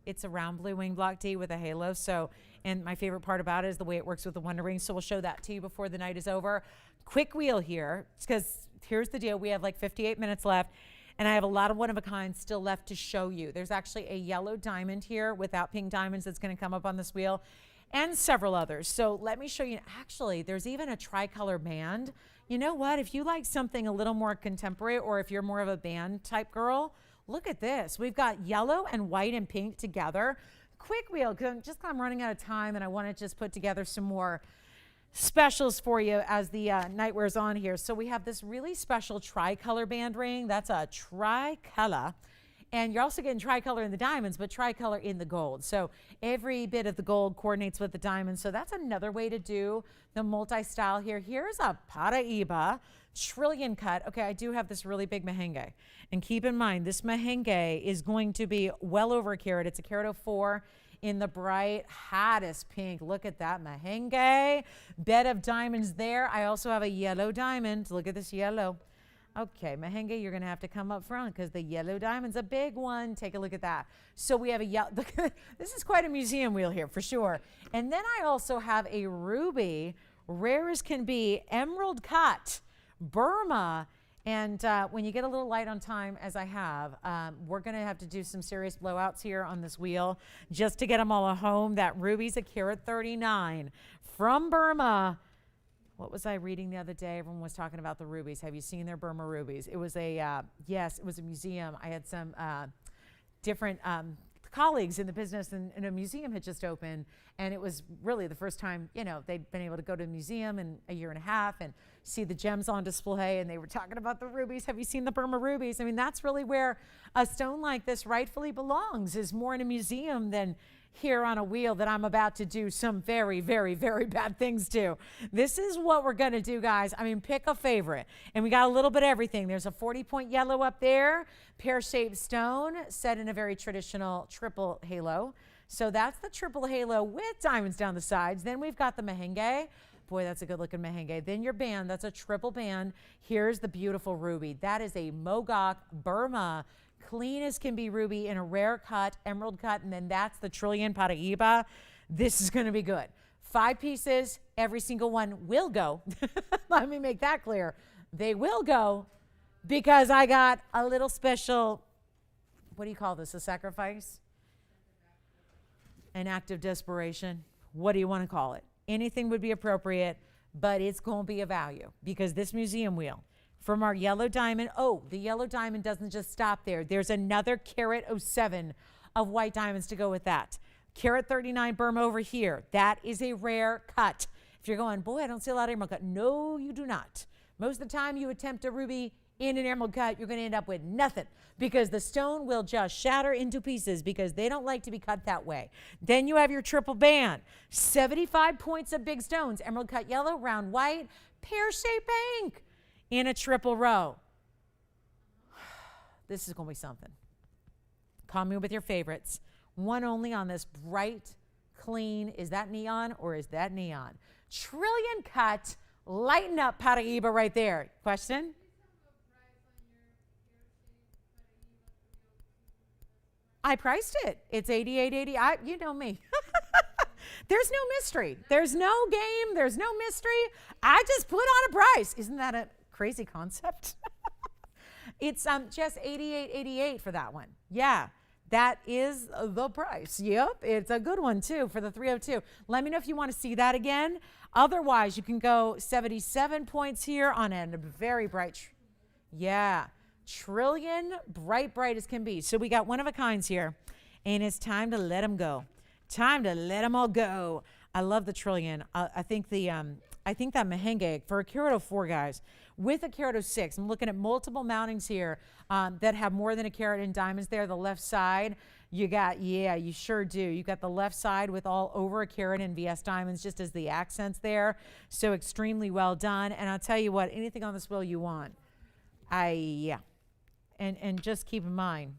It's a round Blue Wing Block D with a halo. So, and my favorite part about it is the way it works with the Wonder Ring. So we'll show that to you before the night is over. Quick wheel here, because here's the deal. We have like 58 minutes left. And I have a lot of one-of-a-kind still left to show you. There's actually a yellow diamond here without pink diamonds that's going to come up on this wheel, and several others. So let me show you. Actually, there's even a tricolor band. you know what? If you like something a little more contemporary, or if you're more of a band type girl, look at this. We've got yellow and white and pink together. Quick wheel, because I'm running out of time and I want to just put together some more specials for you as the night wears on here. So we have this really special tricolor band ring. That's a tricolor. And you're also getting tricolor in the diamonds, but tricolor in the gold. So every bit of the gold coordinates with the diamonds. So that's another way to do the multi-style here. Here's a Paraiba trillion cut. Okay, I do have this really big merengue. And keep in mind, this merengue is going to be well over a carat. It's a carat 04 in the bright, hottest pink. Look at that merengue. Bed of diamonds there. I also have a yellow diamond. Look at this yellow. Okay, merengue, you're going to have to come up front because the yellow diamond's a big one. Take a look at that. So we have a yellow. This is quite a museum wheel here for sure. And then I also have a ruby, rare as can be, emerald cut, Burma. And when you get a little light on time, as I have, we're going to have to do some serious blowouts here on this wheel just to get them all home. That ruby's a carat 39 from Burma. What was I reading the other day? Everyone was talking about the rubies. Have you seen their Burma rubies? It was a, yes, it was a museum. I had some different colleagues in the business, and a museum had just opened, and it was really the first time, you know, they'd been able to go to a museum in a year and a half and see the gems on display, and they were talking about the rubies. Have you seen the Burma rubies? I mean, that's really where a stone like this rightfully belongs, is more in a museum than here on a wheel that I'm about to do some very, very, very bad things to. This is what we're going to do, guys. I mean, pick a favorite. And we got a little bit of everything. There's a 40-point yellow up there, pear-shaped stone set in a very traditional triple halo. So that's the triple halo with diamonds down the sides. Then we've got the merengue. Boy, that's a good looking merengue. Then your band, that's a triple band. Here's the beautiful ruby. That is a Mogok Burma, clean as can be ruby in a rare cut, emerald cut, and then that's the trillion Paraiba. This is going to be good. 5 pieces, every single one will go. Let me make that clear. They will go because I got a little special, what do you call this, a sacrifice? An act of desperation. What do you want to call it? Anything would be appropriate, but it's going to be a value because this museum wheel from our yellow diamond. Oh, the yellow diamond doesn't just stop there. There's another carat 07 of white diamonds to go with that. Carat 39 Burma over here. That is a rare cut. If you're going, boy, I don't see a lot of emerald cut. No, you do not. Most of the time you attempt a ruby in an emerald cut, you're going to end up with nothing because the stone will just shatter into pieces because they don't like to be cut that way. Then you have your triple band. 75 points of big stones. Emerald cut yellow, round white, pear-shaped pink in a triple row. This is going to be something. Call me with your favorites. One only on this bright, clean, is that neon or is that neon? Trillion cut, lighten up Paraiba right there. Question? I priced it. It's $88.80. You know me. There's no mystery. There's no game. There's no mystery. I just put on a price. Isn't that a crazy concept? It's just $88.88 for that one. Yeah, that is the price. Yep, it's a good one too for the 302. Let me know if you want to see that again. Otherwise, you can go 77 points here on a very bright. Yeah. Trillion, bright as can be. So we got one of a kinds here, and it's time to let them go. Time to let them all go. I love the trillion. I think that merengue for a carat 04, guys, with a carat 06. I'm looking at multiple mountings here that have more than a carat in diamonds there. The left side, you got, yeah, you sure do. You got the left side with all over a carat in VS diamonds, just as the accents there. So extremely well done. And I'll tell you what, anything on this wheel you want. Yeah. And just keep in mind,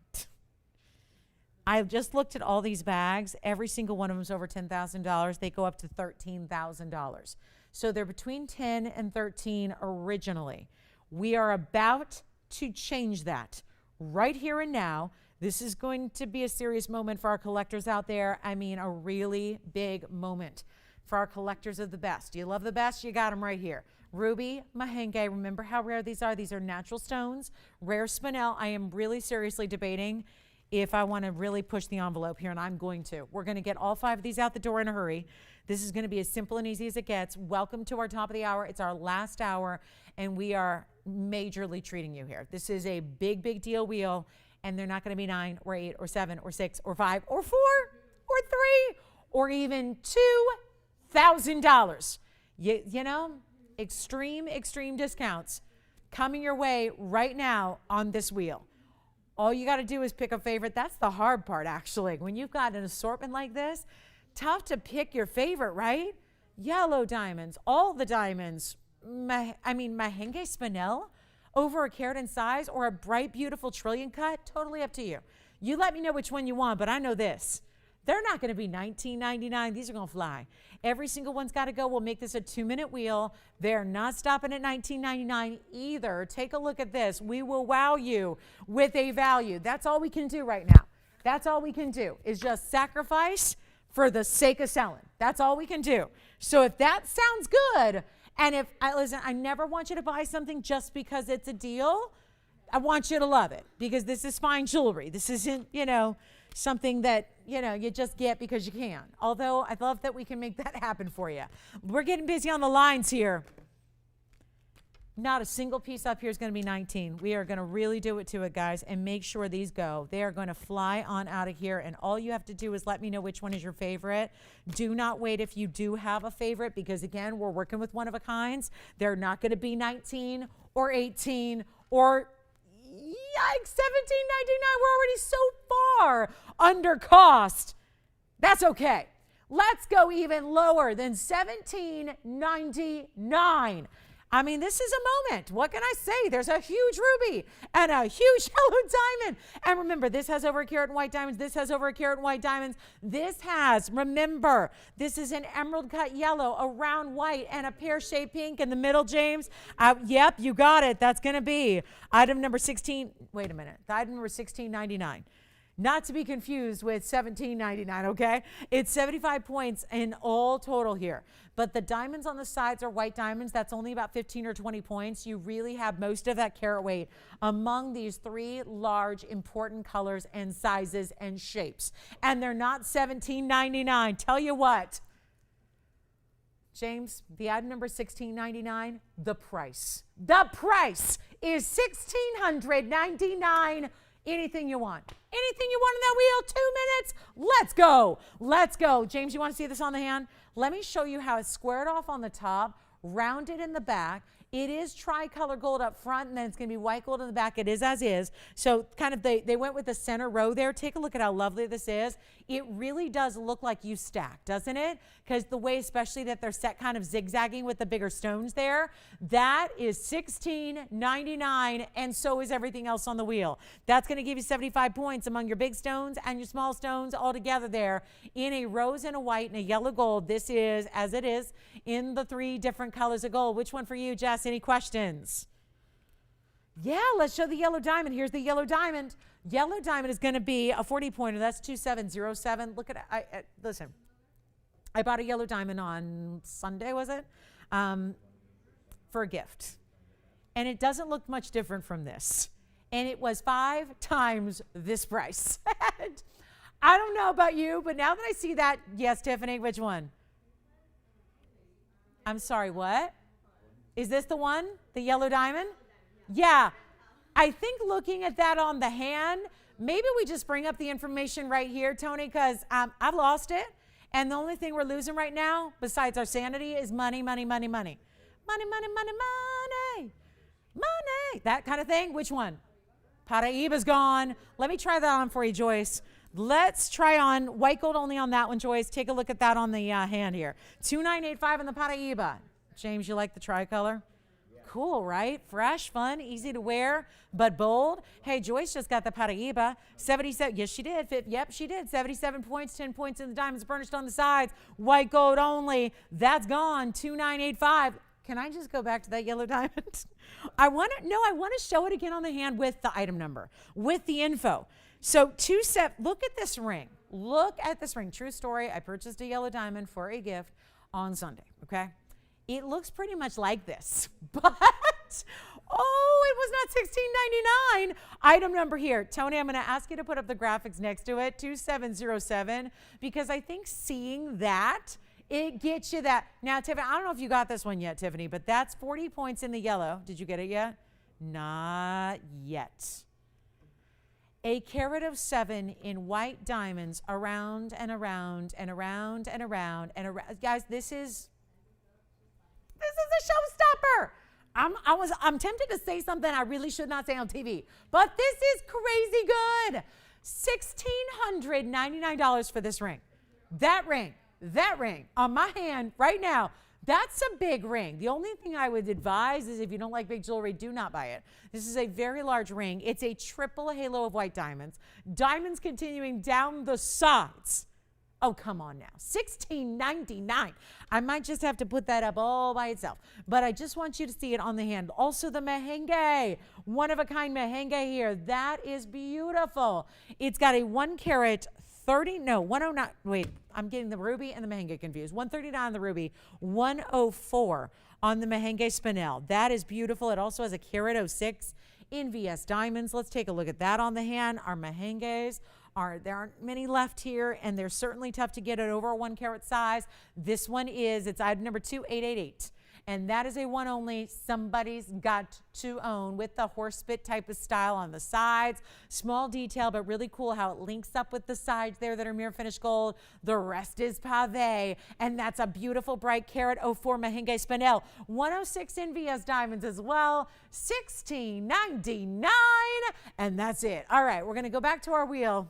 I've just looked at all these bags. Every single one of them is over $10,000. They go up to $13,000. So they're between 10 and 13 originally. We are about to change that right here and now. This is going to be a serious moment for our collectors out there. I mean, a really big moment for our collectors of the best. You love the best? You got them right here. Ruby, merengue, remember how rare these are? These are natural stones, rare spinel. I am really seriously debating if I want to really push the envelope here, and I'm going to. We're going to get all 5 of these out the door in a hurry. This is going to be as simple and easy as it gets. Welcome to our top of the hour. It's our last hour, and we are majorly treating you here. This is a big, big deal wheel, and they're not going to be 9 or 8 or 7 or 6 or 5 or 4 or 3 or even $2,000. You know, extreme discounts coming your way right now on this wheel. All you got to do is pick a favorite. That's the hard part, actually. When you've got an assortment like this, tough to pick your favorite, right? Yellow diamonds, all the diamonds. Mahenge spinel, over a carat in size, or a bright, beautiful trillion cut, totally up to you. You let me know which one you want, but I know this. They're not going to be $19.99. These are going to fly. Every single one's got to go. We'll make this a 2-minute wheel. They're not stopping at $19.99 either. Take a look at this. We will wow you with a value. That's all we can do right now. That's all we can do is just sacrifice for the sake of selling. That's all we can do. So if that sounds good, and if, listen, I never want you to buy something just because it's a deal. I want you to love it because this is fine jewelry. This isn't, something that, you just get because you can. Although I love that we can make that happen for you. We're getting busy on the lines here. Not a single piece up here is going to be 19. We are going to really do it to it, guys, and make sure these go. They are going to fly on out of here, and all you have to do is let me know which one is your favorite. Do not wait if you do have a favorite because, again, we're working with one of a kinds. They're not going to be 19 or 18 or yikes, $17.99. We're already so far under cost. That's okay. Let's go even lower than $17.99. I mean, this is a moment. What can I say? There's a huge ruby and a huge yellow diamond. And remember, this has over a carat in white diamonds. This has over a carat in white diamonds. This has, remember, this is an emerald cut yellow, a round white, and a pear-shaped pink in the middle, James. Yep, you got it. That's going to be item number 16. Wait a minute. The item number 16.99. Not to be confused with $17.99, okay? It's 75 points in all total here. But the diamonds on the sides are white diamonds. That's only about 15 or 20 points. You really have most of that carat weight among these 3 large, important colors and sizes and shapes. And they're not $17.99. Tell you what, James, the item number 16.99, the price. The price is $1,699. Anything you want. Anything you want in that wheel. 2 minutes. Let's go. Let's go. James, you want to see this on the hand? Let me show you how it's squared off on the top, rounded in the back. It is tricolor gold up front, and then it's going to be white gold in the back. It is as is. So kind of they went with the center row there. Take a look at how lovely this is. It really does look like you stacked, doesn't it? Because the way especially that they're set kind of zigzagging with the bigger stones there, that is $16.99, and so is everything else on the wheel. That's going to give you 75 points among your big stones and your small stones all together there in a rose and a white and a yellow gold. This is as it is in the 3 different colors of gold. Which one for you, Jess? Any questions? Yeah, let's show the yellow diamond. Here's the yellow diamond. Yellow diamond is going to be a 40-pointer. That's 2707. Look at it. Listen, I bought a yellow diamond on Sunday, was it? For a gift. And it doesn't look much different from this. And it was 5 times this price. I don't know about you, but now that I see that, yes, Tiffany, which one? I'm sorry, what? Is this the one? The yellow diamond? Yeah. I think looking at that on the hand, maybe we just bring up the information right here, Tony, because I've lost it. And the only thing we're losing right now, besides our sanity, is money, money, money, money. Money, money, money, money. Money. That kind of thing. Which one? Paraiba's gone. Let me try that on for you, Joyce. Let's try on white gold only on that one, Joyce. Take a look at that on the hand here. 2985 in the Paraiba. James, you like the tricolor? Yeah. Cool, right? Fresh, fun, easy to wear, but bold. Hey, Joyce just got the Paraiba. 77. Yes, she did. Yep, she did. 77 points, 10 points in the diamonds, burnished on the sides. White gold only. That's gone. 2985. Can I just go back to that yellow diamond? I want to show it again on the hand with the item number, with the info. So look at this ring. Look at this ring. True story. I purchased a yellow diamond for a gift on Sunday, okay? It looks pretty much like this, but Oh, it was not $16.99. Item number here. Tony, I'm going to ask you to put up the graphics next to it, 2707, because I think seeing that, it gets you that. Now, Tiffany, I don't know if you got this one yet, Tiffany, but that's 40 points in the yellow. Did you get it yet? Not yet. A carat of 7 in white diamonds around and around and around and around and around. Guys, this is a showstopper. I'm tempted to say something I really should not say on TV, but this is crazy good. $1,699 for this ring. That ring on my hand right now. That's a big ring. The only thing I would advise is if you don't like big jewelry, do not buy it. This is a very large ring. It's a triple halo of white diamonds. Diamonds continuing down the sides. Oh, come on now. $16.99. I might just have to put that up all by itself. But I just want you to see it on the hand. Also the merengue. One of a kind merengue here. That is beautiful. It's got a 1 carat 109. Wait, I'm getting the ruby and the merengue confused. 139 on the ruby, 104 on the merengue spinel. That is beautiful. It also has a carat 06 in VS diamonds. Let's take a look at that on the hand. Our merengues there aren't many left here, and they're certainly tough to get it over a 1 carat size. This one it's item number 2888. And that is a one only. Somebody's got to own with the horse bit type of style on the sides. Small detail, but really cool how it links up with the sides there that are mirror finished gold. The rest is pave. And that's a beautiful bright carat 04 merengue spinel. 106 in VS diamonds as well. $16.99. And that's it. All right, we're going to go back to our wheel.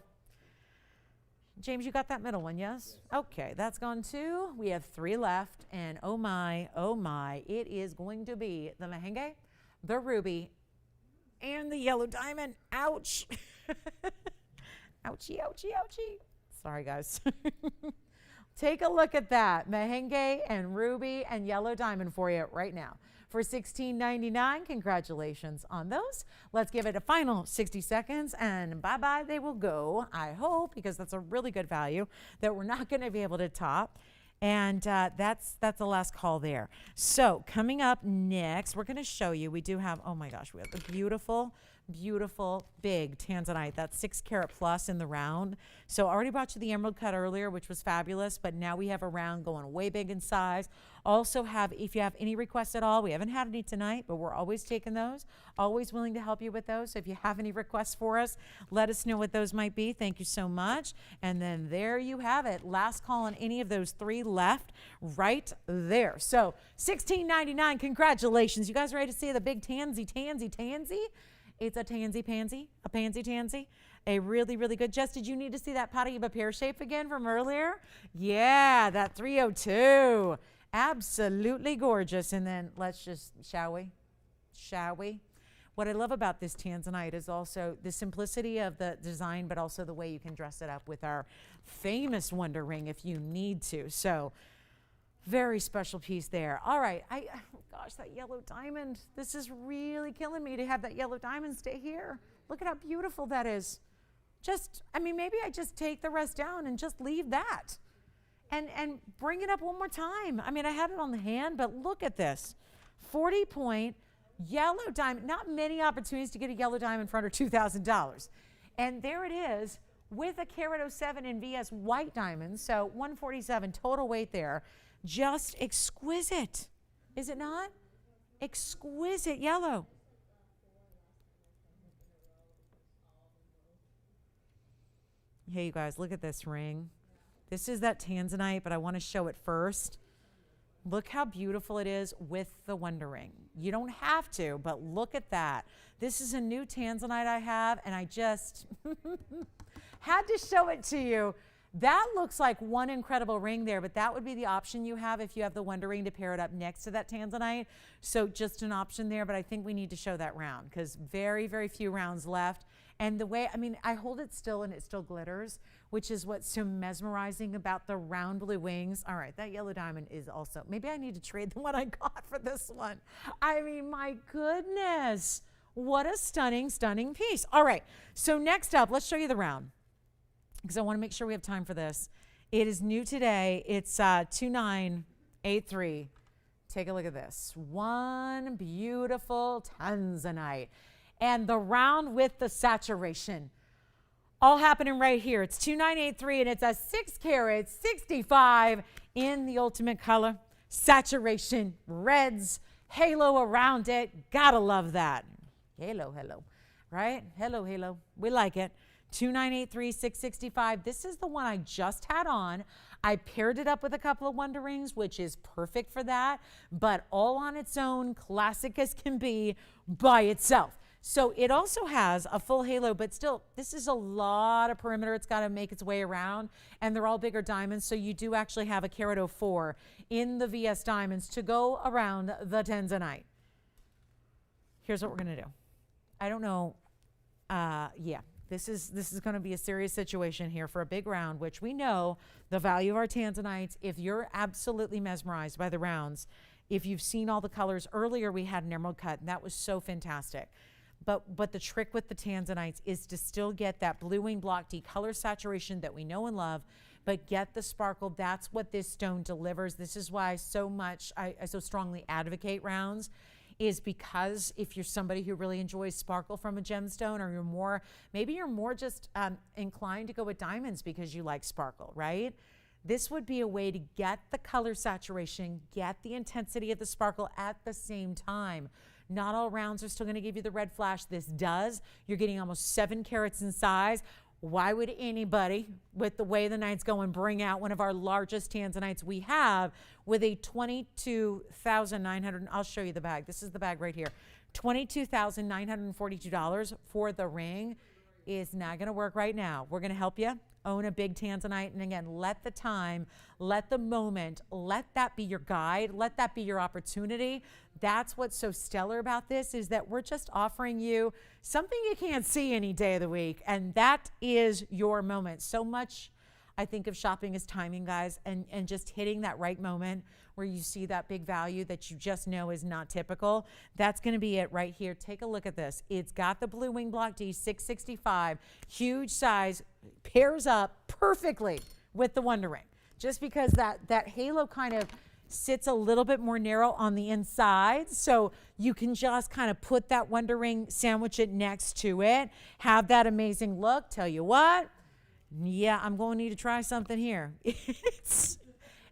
James, you got that middle one, yes? Okay, that's gone too. We have 3 left, and oh my, it is going to be the merengue, the ruby, and the yellow diamond. Ouch. Ouchie, ouchie, ouchie. Sorry, guys. Take a look at that. Merengue and ruby and yellow diamond for you right now. For $16.99, congratulations on those. Let's give it a final 60 seconds, and bye-bye they will go, I hope, because that's a really good value that we're not going to be able to top. And that's the last call there. So coming up next, we're going to show you, we do have, oh my gosh, we have the beautiful big Tanzanite. That's 6 carat plus in the round. So I already brought you the emerald cut earlier, which was fabulous, but now we have a round going way big in size. Also have, if you have any requests at all, we haven't had any tonight, but we're always taking those, always willing to help you with those. So if you have any requests for us, let us know what those might be. Thank you so much. And then there you have it. Last call on any of those 3 left right there. So $16.99, congratulations. You guys ready to see the big tansy? It's a tansy pansy, a pansy tansy. A really, really good. Jess, did you need to see that Paraiba pear shape again from earlier? Yeah, that 302. Absolutely gorgeous. And then let's just, shall we? What I love about this Tanzanite is also the simplicity of the design, but also the way you can dress it up with our famous Wonder Ring if you need to. So very special piece there. All right. Gosh, that yellow diamond. This is really killing me to have that yellow diamond stay here. Look at how beautiful that is. Maybe I just take the rest down and just leave that and bring it up one more time. I had it on the hand, but look at this. 40 point yellow diamond. Not many opportunities to get a yellow diamond for under $2,000. And there it is with a carat 07 in VS white diamonds. So 147 total weight there. Just exquisite. Is it not? Exquisite yellow. Hey, you guys, look at this ring. This is that Tanzanite, but I want to show it first. Look how beautiful it is with the Wonder Ring. You don't have to, but look at that. This is a new Tanzanite I have, and I just had to show it to you. That looks like one incredible ring there, but that would be the option you have if you have the Wonder Ring to pair it up next to that Tanzanite. So just an option there, but I think we need to show that round because very, very few rounds left. And the way, I hold it still and it still glitters, which is what's so mesmerizing about the round blue wings. All right, that yellow diamond is also, maybe I need to trade the one I got for this one. My goodness, what a stunning, stunning piece. All right, so next up, let's show you the round, because I want to make sure we have time for this. It is new today. It's 2983. Take a look at this. One beautiful Tanzanite. And the round with the saturation. All happening right here. It's 2983 and it's a 6 carat 65 in the ultimate color. Saturation, reds, halo around it. Gotta love that. Halo, right? Halo. We like it. 2983, 665. This is the one I just had on. I paired it up with a couple of Wonder Rings, which is perfect for that, but all on its own, classic as can be by itself. So it also has a full halo, but still, this is a lot of perimeter. It's got to make its way around, and they're all bigger diamonds, so you do actually have a carat 04 in the VS diamonds to go around the Tanzanite. Here's what we're going to do. I don't know. This is going to be a serious situation here for a big round, which we know the value of our Tanzanites. If you're absolutely mesmerized by the rounds, if you've seen all the colors earlier, we had an emerald cut, and that was so fantastic. But the trick with the Tanzanites is to still get that blue wing block D color saturation that we know and love, but get the sparkle. That's what this stone delivers. This is why I so strongly advocate rounds, is because if you're somebody who really enjoys sparkle from a gemstone, or maybe you're more just inclined to go with diamonds because you like sparkle, right? This would be a way to get the color saturation, get the intensity of the sparkle at the same time. Not all rounds are still going to give you the red flash. This does. You're getting almost 7 carats in size. Why would anybody, with the way the night's going, bring out one of our largest Tanzanites we have with a $22,900? I'll show you the bag. This is the bag right here. $22,942 for the ring is not going to work right now. We're going to help you own a big Tanzanite. And again, let the time, let the moment, let that be your guide. Let that be your opportunity. That's what's so stellar about this, is that we're just offering you something you can't see any day of the week. And that is your moment. So much, I think, of shopping is timing, guys, and just hitting that right moment where you see that big value that you just know is not typical. That's going to be it right here. Take a look at this. It's got the blue wing block D 665, huge size, pairs up perfectly with the Wonder Ring. Just because that halo kind of sits a little bit more narrow on the inside, so you can just kind of put that Wonder Ring, sandwich it next to it, have that amazing look. Tell you what, yeah, I'm going to need to try something here. It's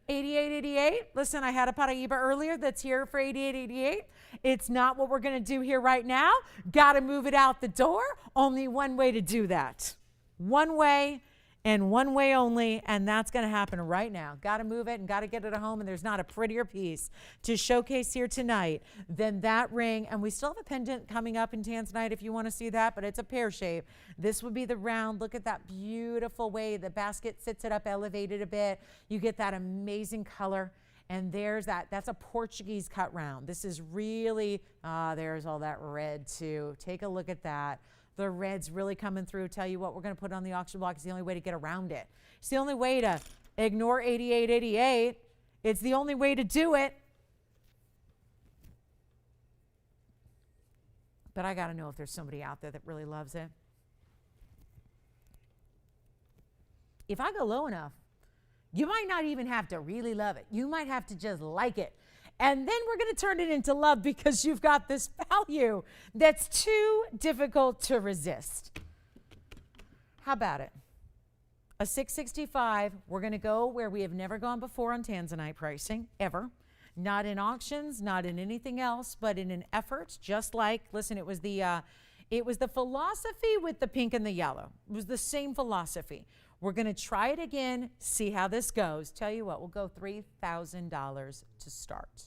$88.88. Listen, I had a Paraiba earlier that's here for $88.88. It's not what we're going to do here right now. Got to move it out the door. Only one way to do that. One way and one way only, and that's going to happen right now. Got to move it and got to get it at home, and there's not a prettier piece to showcase here tonight than that ring. And we still have a pendant coming up in Tanzanite if you want to see that, but it's a pear shape. This would be the round. Look at that beautiful way the basket sits it up, elevated a bit. You get that amazing color. And there's that's a Portuguese cut round. This is really, there's all that red too. Take a look at that. The red's really coming through. Tell you what, we're going to put it on the auction block. It's the only way to get around it. It's the only way to ignore $88.88. It's the only way to do it. But I got to know if there's somebody out there that really loves it. If I go low enough, you might not even have to really love it. You might have to just like it. And then we're going to turn it into love because you've got this value that's too difficult to resist. How about it? A 665, we're going to go where we have never gone before on Tanzanite pricing, ever. Not in auctions, not in anything else, but in an effort, just like, listen, it was the philosophy with the pink and the yellow. It was the same philosophy. We're going to try it again, see how this goes. Tell you what, we'll go $3,000 to start.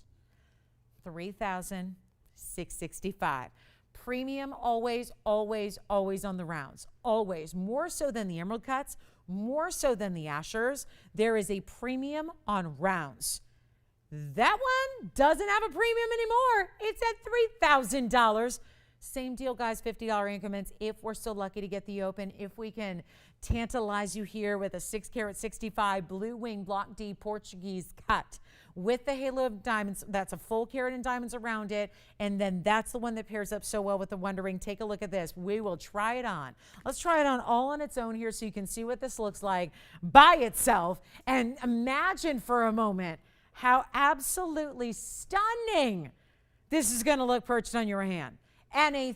$3,665. Premium always, always, always on the rounds. Always. More so than the emerald cuts, more so than the ashers. There is a premium on rounds. That one doesn't have a premium anymore. It's at $3,000. Same deal, guys, $50 increments if we're so lucky to get the open. If we can tantalize you here with a 6 carat 65 blue wing block D Portuguese cut with the halo of diamonds, that's a full carat and diamonds around it, and then that's the one that pairs up so well with the Wonder Ring. Take a look at this. We will try it on. Let's try it on all on its own here so you can see what this looks like by itself, and imagine for a moment how absolutely stunning this is going to look perched on your hand. And a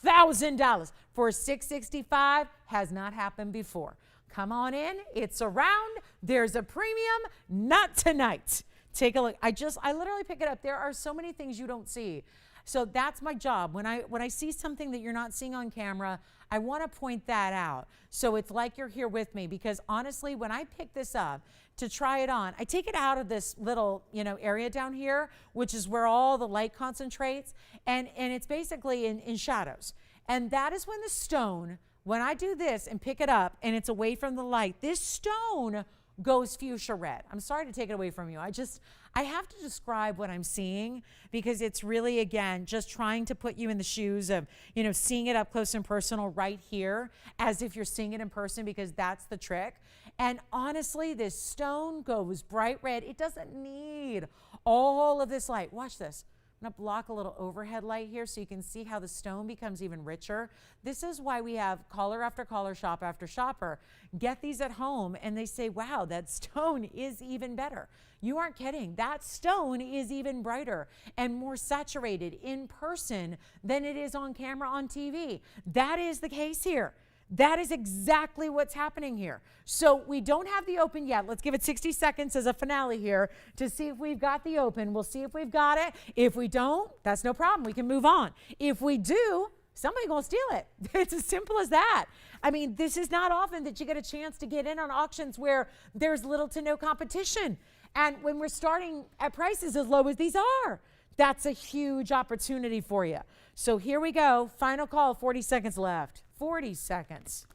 $3,000 for $665 has not happened before. Come on in. It's around. There's a premium. Not tonight. Take a look. I literally pick it up. There are so many things you don't see. So that's my job. When I see something that you're not seeing on camera, I want to point that out. So it's like you're here with me, because honestly, when I pick this up to try it on, I take it out of this little, area down here, which is where all the light concentrates, and it's basically in shadows. And that is when the stone, when I do this and pick it up and it's away from the light, this stone goes fuchsia red. I'm sorry to take it away from you. I have to describe what I'm seeing, because it's really, again, just trying to put you in the shoes of, seeing it up close and personal right here, as if you're seeing it in person, because that's the trick. And honestly, this stone goes bright red. It doesn't need all of this light. Watch this. I'm going to block a little overhead light here so you can see how the stone becomes even richer. This is why we have caller after caller, shop after shopper get these at home, and they say, wow, that stone is even better. You aren't kidding. That stone is even brighter and more saturated in person than it is on camera on TV. That is the case here. That is exactly what's happening here. So we don't have the open yet. Let's give it 60 seconds as a finale here to see if we've got the open. We'll see if we've got it. If we don't, that's no problem. We can move on. If we do, somebody's going to steal it. It's as simple as that. I mean, this is not often that you get a chance to get in on auctions where there's little to no competition. And when we're starting at prices as low as these are, that's a huge opportunity for you. So here we go. Final call, 40 seconds left. 40 seconds.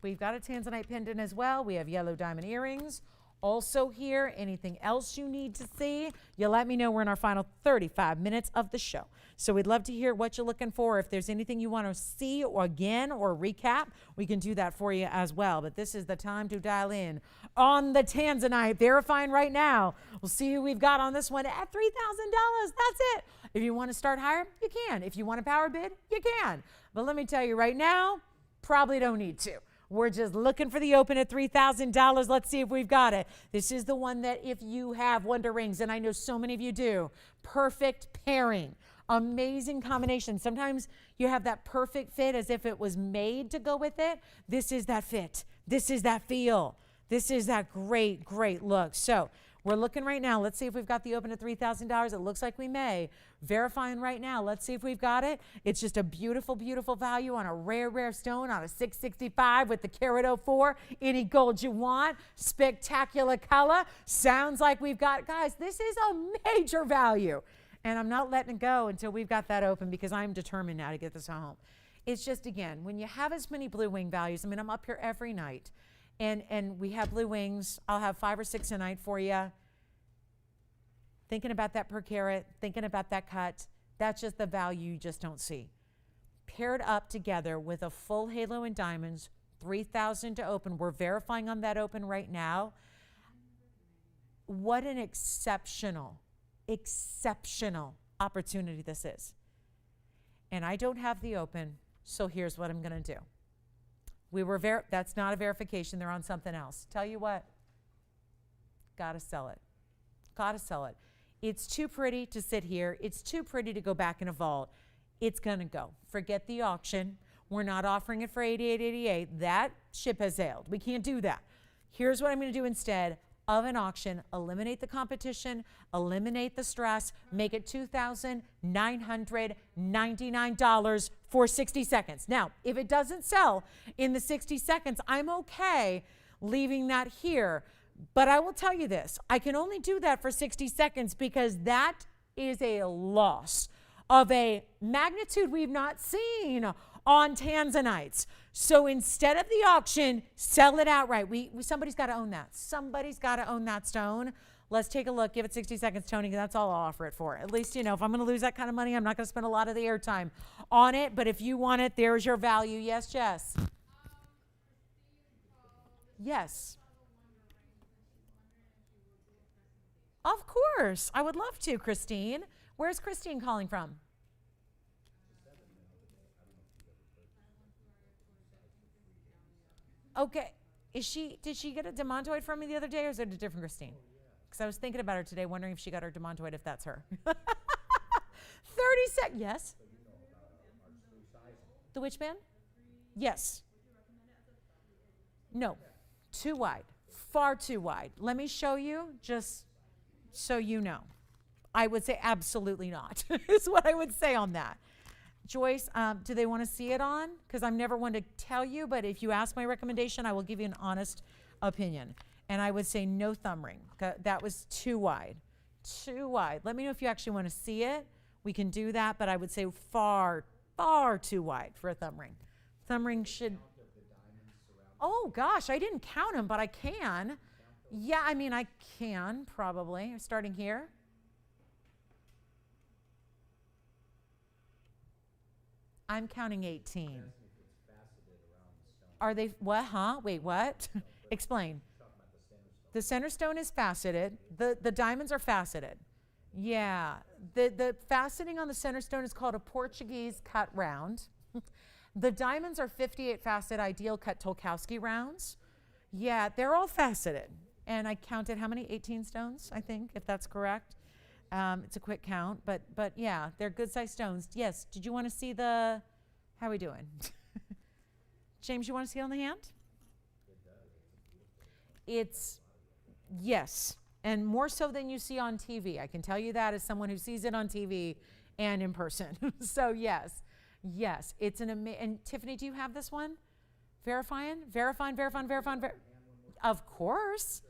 We've got a Tanzanite pendant as well. We have yellow diamond earrings also here. Anything else you need to see, you let me know. We're in our final 35 minutes of the show. So we'd love to hear what you're looking for. If there's anything you want to see or again or recap, we can do that for you as well. But this is the time to dial in on the Tanzanite. Verifying right now. We'll see who we've got on this one at $3,000. That's it. If you want to start higher, you can. If you want a power bid, you can. But let me tell you right now, probably don't need to. We're just looking for the open at $3,000. Let's see if we've got it. This is the one that if you have Wonder Rings, and I know so many of you do, perfect pairing, amazing combination. Sometimes you have that perfect fit as if it was made to go with it. This is that fit. This is that feel. This is that great, great look. So we're looking right now. Let's see if we've got the open at $3,000. It looks like we may. Verifying right now. Let's see if we've got it. It's just a beautiful, beautiful value on a rare, rare stone on a 665 with the carat 04. Any gold you want. Spectacular color. Sounds like we've got, guys, this is a major value. And I'm not letting it go until we've got that open, because I'm determined now to get this home. It's just, again, when you have as many blue wing values, I mean, I'm up here every night. And we have blue wings. I'll have 5 or 6 a night for you. Thinking about that per carat, thinking about that cut, that's just the value you just don't see. Paired up together with a full halo in diamonds, $3,000 to open. We're verifying on that open right now. What an exceptional, exceptional opportunity this is. And I don't have the open, so here's what I'm going to do. That's not a verification. They're on something else. Tell you what, gotta sell it. Gotta sell it. It's too pretty to sit here. It's too pretty to go back in a vault. It's gonna go. Forget the auction. We're not offering it for $88.88. That ship has sailed. We can't do that. Here's what I'm gonna do instead of an auction. Eliminate the competition, eliminate the stress, make it $2,999 for 60 seconds. Now, if it doesn't sell in the 60 seconds, I'm okay leaving that here. But I will tell you this, I can only do that for 60 seconds because that is a loss of a magnitude we've not seen on Tanzanites. So instead of the auction, sell it outright. Somebody's got to own that. Somebody's got to own that stone. Let's take a look. Give it 60 seconds, Tony, 'cause that's all I'll offer it for. At least, if I'm going to lose that kind of money, I'm not going to spend a lot of the airtime on it. But if you want it, there's your value. Yes, Jess? Yes. Of course. I would love to, Christine. Where's Christine calling from? Okay. Did she get a demontoid from me the other day, or is it a different Christine? Because I was thinking about her today, wondering if she got her demontoid, if that's her. 30 seconds. Yes? The which band? Yes. No. Too wide. Far too wide. Let me show you, just so you know. I would say absolutely not, is what I would say on that. Joyce, do they want to see it on? Because I'm never one to tell you, but if you ask my recommendation, I will give you an honest opinion. And I would say no thumb ring. That was too wide. Too wide. Let me know if you actually want to see it. We can do that, but I would say far, far too wide for a thumb ring. Thumb ring should... Oh, gosh, I didn't count them, but I can. Yeah, I mean, I can probably. Starting here. I'm counting 18. Are they, what, huh? Wait, what? Explain. The center stone is faceted. The diamonds are faceted. Yeah. The faceting on the center stone is called a Portuguese cut round. The diamonds are 58 facet ideal cut Tolkowski rounds. Yeah, they're all faceted. And I counted how many? 18 stones, I think, if that's correct. It's a quick count, but yeah, they're good sized stones. Yes, did you want to see the, how are we doing? James, you want to see it on the hand? It's, yes, and more so than you see on TV. I can tell you that as someone who sees it on TV and in person. So yes, it's an amazing, and Tiffany, do you have this one? Verifying. Of course.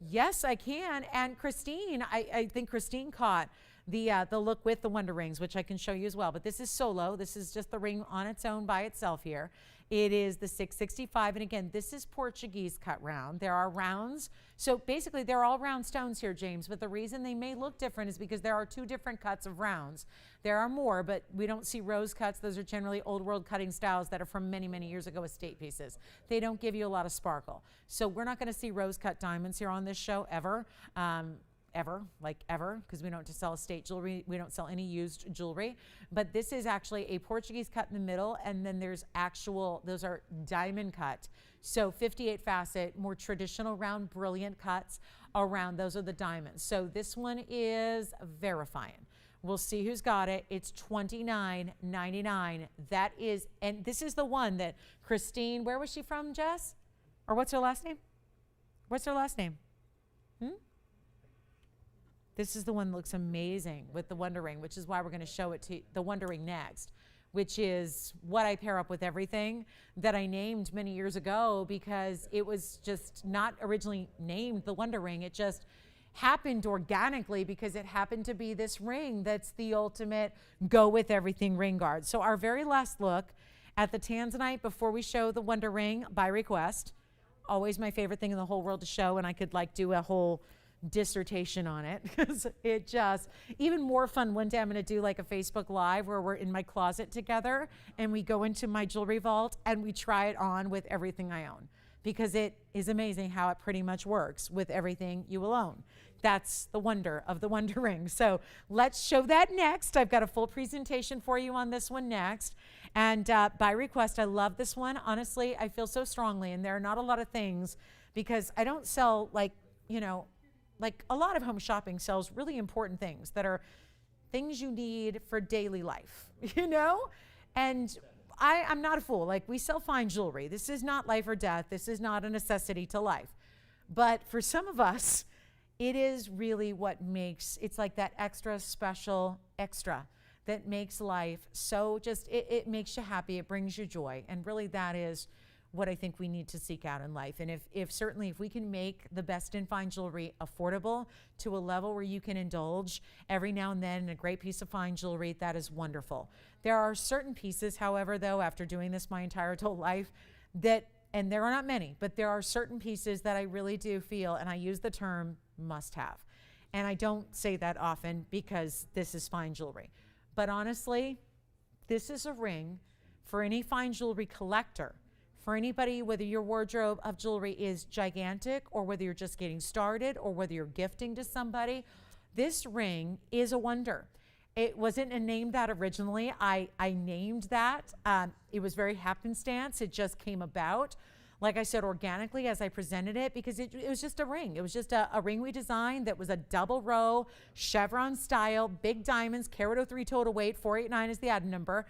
Yes, I can. And Christine, I think Christine caught the look with the Wonder Rings, which I can show you as well. But this is solo. This is just the ring on its own by itself here. It is the 665. And again, this is Portuguese cut round. There are rounds. So basically, they're all round stones here, James. But the reason they may look different is because there are two different cuts of rounds. There are more, but we don't see rose cuts. Those are generally old world cutting styles that are from many, many years ago, estate pieces. They don't give you a lot of sparkle. So we're not going to see rose cut diamonds here on this show ever. Ever, because we don't just sell estate jewelry. We don't sell any used jewelry. But this is actually a Portuguese cut in the middle, and then there's actual, those are diamond cut. So 58 facet, more traditional round, brilliant cuts around. Those are the diamonds. So this one is verifying. We'll see who's got it. It's $29.99. That is, and this is the one that Christine, where was she from, Jess? Or what's her last name? What's her last name? This is the one that looks amazing with the Wonder Ring, which is why we're going to show it to the Wonder Ring next, which is what I pair up with everything that I named many years ago, because it was just not originally named the Wonder Ring. It just happened organically because it happened to be this ring that's the ultimate go with everything ring guard. So our very last look at the Tanzanite before we show the Wonder Ring by request, always my favorite thing in the whole world to show, and I could like do a whole dissertation on it because it just, even more fun. One day I'm going to do like a Facebook Live where we're in my closet together and we go into my jewelry vault and we try it on with everything I own, because it is amazing how it pretty much works with everything you will own. That's the wonder of the Wonder Ring. So let's show that next. I've got a full presentation for you on this one next. And by request, I love this one. Honestly, I feel so strongly, and there are not a lot of things, because I don't sell like a lot of home shopping sells really important things that are things you need for daily life, And I'm not a fool. Like, we sell fine jewelry. This is not life or death. This is not a necessity to life. But for some of us, it is really what makes, it's like that extra special extra that makes life so just, it makes you happy. It brings you joy. And really that is what I think we need to seek out in life. And if certainly if we can make the best in fine jewelry affordable to a level where you can indulge every now and then in a great piece of fine jewelry, that is wonderful. There are certain pieces, however, though, after doing this my entire adult life, that, and there are not many, but there are certain pieces that I really do feel, and I use the term must have. And I don't say that often because this is fine jewelry. But honestly, this is a ring for any fine jewelry collector. For anybody, whether your wardrobe of jewelry is gigantic or whether you're just getting started or whether you're gifting to somebody, this ring is a wonder. It wasn't named that originally. I named that. It was very happenstance. It just came about. like I said, organically as I presented it, because it was just a ring. It was just a ring we designed that was a double row, chevron style, big diamonds, carat 03 total weight, 489 is the item number.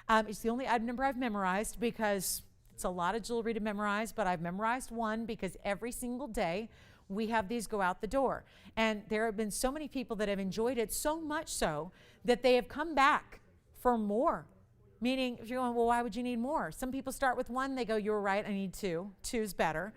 It's the only item number I've memorized because it's a lot of jewelry to memorize, but I've memorized one because every single day we have these go out the door. And there have been so many people that have enjoyed it, so much so that they have come back for more. Meaning, if you're going, well, why would you need more? Some people start with one, they go, you're right, I need two. Two's better.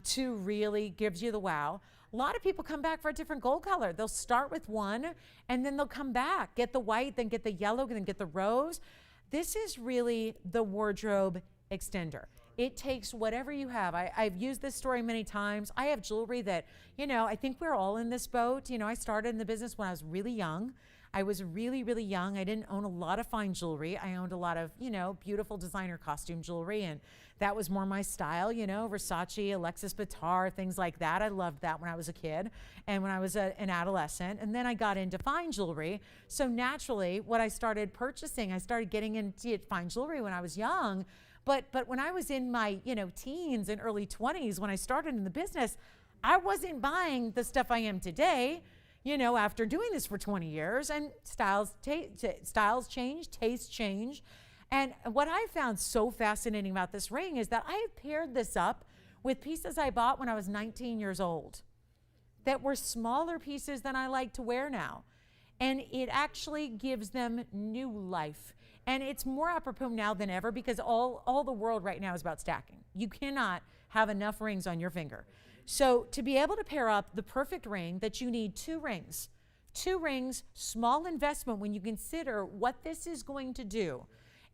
Two really gives you the wow. A lot of people come back for a different gold color. They'll start with one, and then they'll come back, get the white, then get the yellow, then get the rose. This is really the wardrobe extender. It takes whatever you have. I've used this story many times. I have jewelry that, I think we're all in this boat. I started in the business when I was really young. I was really, really young. I didn't own a lot of fine jewelry. I owned a lot of, beautiful designer costume jewelry, and that was more my style, Versace, Alexis Bitar, things like that. I loved that when I was a kid and when I was an adolescent. And then I got into fine jewelry. So naturally, what I started purchasing, I started getting into fine jewelry when I was young. But when I was in my, teens and early 20s, when I started in the business, I wasn't buying the stuff I am today. After doing this for 20 years, and styles change, tastes change. And what I found so fascinating about this ring is that I have paired this up with pieces I bought when I was 19 years old that were smaller pieces than I like to wear now. And it actually gives them new life. And it's more apropos now than ever because all the world right now is about stacking. You cannot have enough rings on your finger. So to be able to pair up the perfect ring, that you need two rings, small investment when you consider what this is going to do.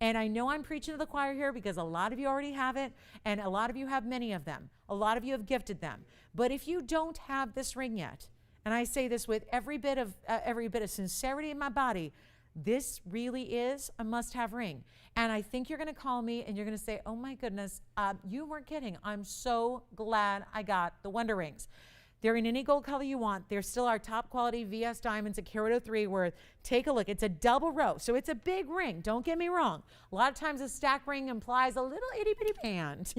And I know I'm preaching to the choir here because a lot of you already have it, and a lot of you have many of them. A lot of you have gifted them. But if you don't have this ring yet, and I say this with every bit of sincerity in my body, this really is a must-have ring. And I think you're going to call me and you're going to say, oh my goodness, you weren't kidding. I'm so glad I got the Wonder Rings. They're in any gold color you want. They're still our top quality VS diamonds at carat 03 worth. Take a look. It's a double row, so it's a big ring. Don't get me wrong. A lot of times a stack ring implies a little itty bitty band,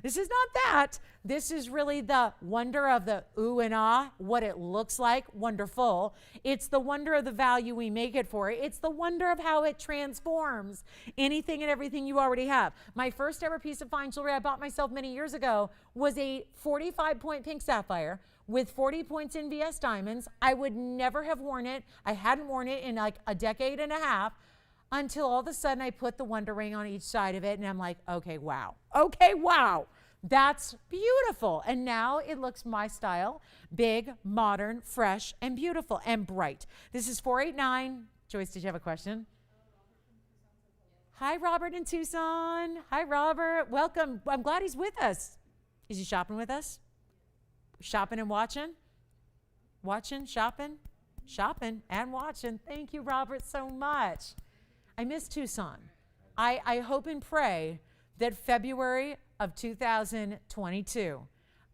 This is not that. This is really the wonder of the ooh and ah, what it looks like, wonderful. It's the wonder of the value we make it for. It's the wonder of how it transforms anything and everything you already have. My first ever piece of fine jewelry I bought myself many years ago was a 45-point pink sapphire with 40 points in VS diamonds. I would never have worn it. I hadn't worn it in like a decade and a half until all of a sudden I put the Wonder Ring on each side of it, and I'm like, okay, wow. That's beautiful. And now it looks my style, big, modern, fresh, and beautiful, and bright. This is 489. Joyce, did you have a question? Hi, Robert in Tucson. Hi, Robert. Welcome. I'm glad he's with us. Is he shopping with us? Shopping and watching? Watching, shopping and watching. Thank you, Robert, so much. I miss Tucson. I hope and pray that February of 2022,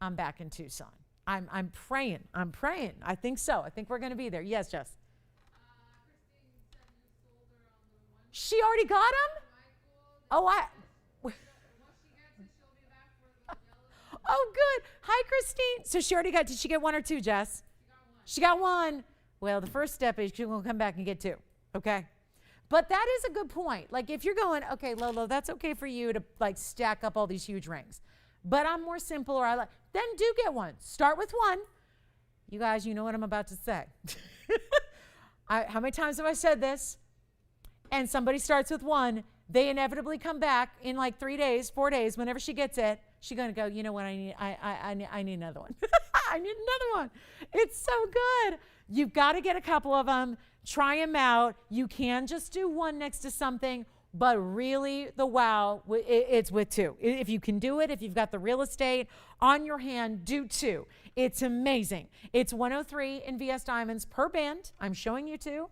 I'm back in Tucson. I'm praying. I think so. I think we're going to be there. Yes, Jess. She already got them? Oh, oh, good. Hi, Christine. So she already got, did she get one or two, Jess? She got one. Well, the first step is she's going to come back and get two, okay? But that is a good point. Like if you're going, okay, Lolo, that's okay for you to like stack up all these huge rings. But I'm more simple, or then do get one. Start with one. You guys, you know what I'm about to say. How many times have I said this? And somebody starts with one, they inevitably come back in like 3 days, 4 days, whenever she gets it, she's going to go, you know what, I need another one. I need another one. It's so good. You've got to get a couple of them. Try them out. You can just do one next to something, but really the wow, it's with two. If you can do it, if you've got the real estate on your hand, do two. It's amazing. It's 103 in VS diamonds per band. I'm showing you two.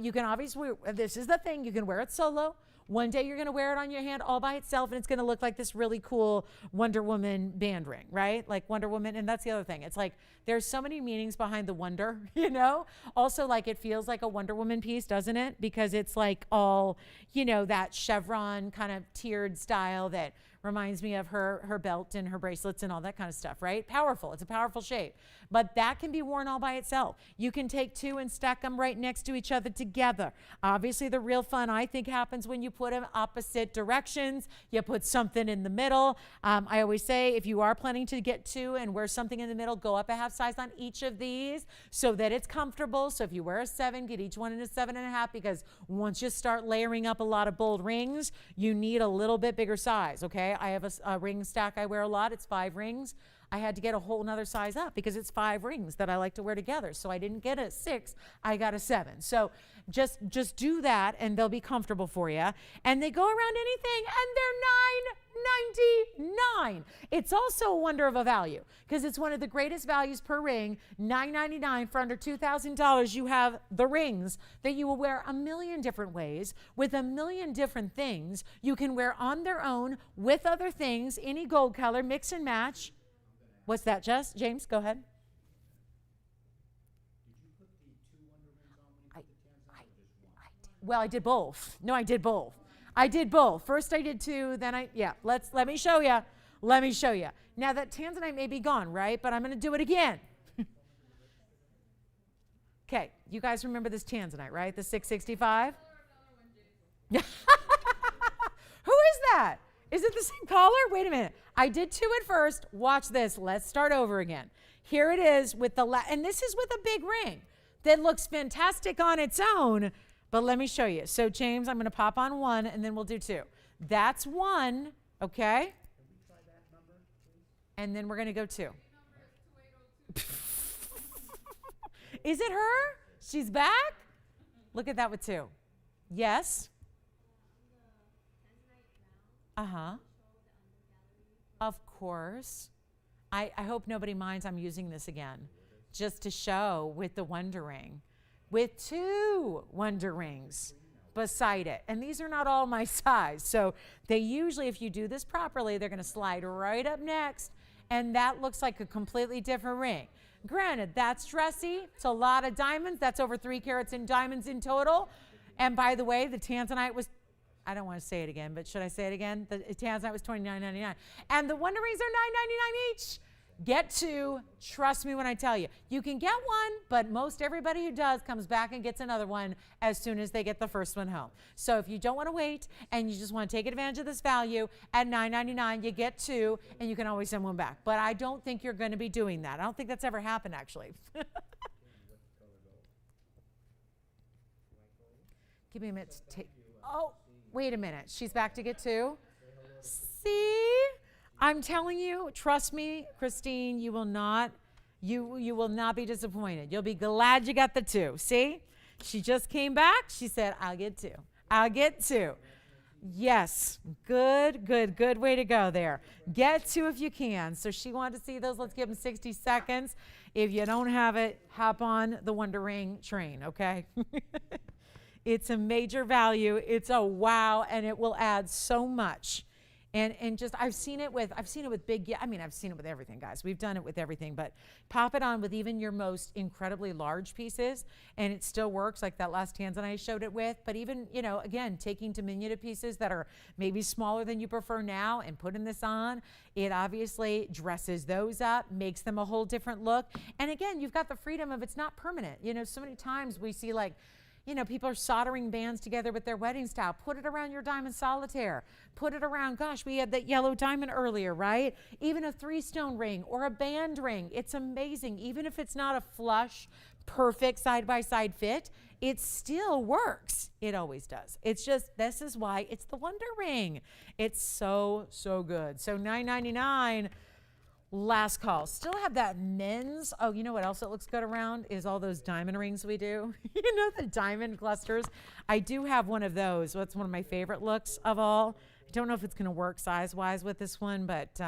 You can obviously, this is the thing, you can wear it solo, One day you're going to wear it on your hand all by itself, and it's going to look like this really cool Wonder Woman band ring, right? Like Wonder Woman. And that's the other thing. It's like there's so many meanings behind the wonder, you know? Also, like it feels like a Wonder Woman piece, doesn't it? Because it's like all, you know, that chevron kind of tiered style that reminds me of her belt and her bracelets and all that kind of stuff, right? Powerful. It's a powerful shape. But that can be worn all by itself. You can take two and stack them right next to each other together. Obviously, the real fun, I think, happens when you put them opposite directions. You put something in the middle. I always say, if you are planning to get two and wear something in the middle, go up a half size on each of these so that it's comfortable. So if you wear a 7, get each one in a 7.5, because once you start layering up a lot of bold rings, you need a little bit bigger size, okay? I have a ring stack I wear a lot. It's 5 rings. I had to get a whole nother size up because it's 5 rings that I like to wear together. So I didn't get a 6, I got a 7. So just do that and they'll be comfortable for you. And they go around anything and they're $9.99. It's also a wonder of a value because it's one of the greatest values per ring. $9.99 for under $2,000. You have the rings that you will wear a million different ways with a million different things. You can wear on their own with other things, any gold color, mix and match. What's that, Jess? James, go ahead. Did you put the 2 Wonder Rings on when you put the Tanzanite or just one? Well, I did both. No, I did both. I did both. First I did 2, then let me show you. Let me show you. Now that Tanzanite may be gone, right? But I'm going to do it again. Okay, you guys remember this Tanzanite, right? The 665? Who is that? Is it the same color? Wait a minute. I did 2 at first. Watch this. Let's start over again. Here it is with the, and this is with a big ring that looks fantastic on its own, but let me show you. So James, I'm going to pop on 1 and then we'll do 2. That's 1, okay? Can we try that number, please? And then we're going to go 2. Is it her? She's back? Look at that with 2. Yes. Uh-huh. Of course. I hope nobody minds I'm using this again just to show with the Wonder Ring. With 2 Wonder Rings beside it. And these are not all my size. So they usually, if you do this properly, they're going to slide right up next. And that looks like a completely different ring. Granted, that's dressy. It's a lot of diamonds. That's over 3 carats in diamonds in total. And by the way, the Tanzanite was, I don't want to say it again, but should I say it again? The Tanzanite was $29.99. And the Wonder Rings are $9.99 each. Get 2. Trust me when I tell you. You can get 1, but most everybody who does comes back and gets another one as soon as they get the first one home. So if you don't want to wait and you just want to take advantage of this value, at $9.99 you get 2 and you can always send one back. But I don't think you're going to be doing that. I don't think that's ever happened actually. Give me a minute to take. Oh, wait a minute. She's back to get 2. See? I'm telling you, trust me, Christine, you will not be disappointed. You'll be glad you got the 2. See? She just came back. She said, I'll get 2. I'll get 2. Yes. Good way to go there. Get 2 if you can. So she wanted to see those. Let's give them 60 seconds. If you don't have it, hop on the Wonder Ring train, okay? It's a major value. It's a wow, and it will add so much. And just I've seen it with big, I mean, I've seen it with everything, guys. We've done it with everything, but pop it on with even your most incredibly large pieces and it still works, like that last Tanzanite I showed it with. But even, you know, again, taking diminutive pieces that are maybe smaller than you prefer now and putting this on, it obviously dresses those up, makes them a whole different look. And again, you've got the freedom of it's not permanent. You know, so many times we see like, you know, people are soldering bands together with their wedding style. Put it around your diamond solitaire. Put it around, gosh, we had that yellow diamond earlier, right? Even a 3-stone ring or a band ring. It's amazing. Even if it's not a flush, perfect side-by-side fit, it still works. It always does. It's just, this is why it's the Wonder Ring. It's so, so good. So $9.99. Last call. Still have that men's. Oh, you know what else that looks good around is all those diamond rings we do. You know, the diamond clusters. I do have one of those. That's one of my favorite looks of all. I don't know if it's going to work size-wise with this one, but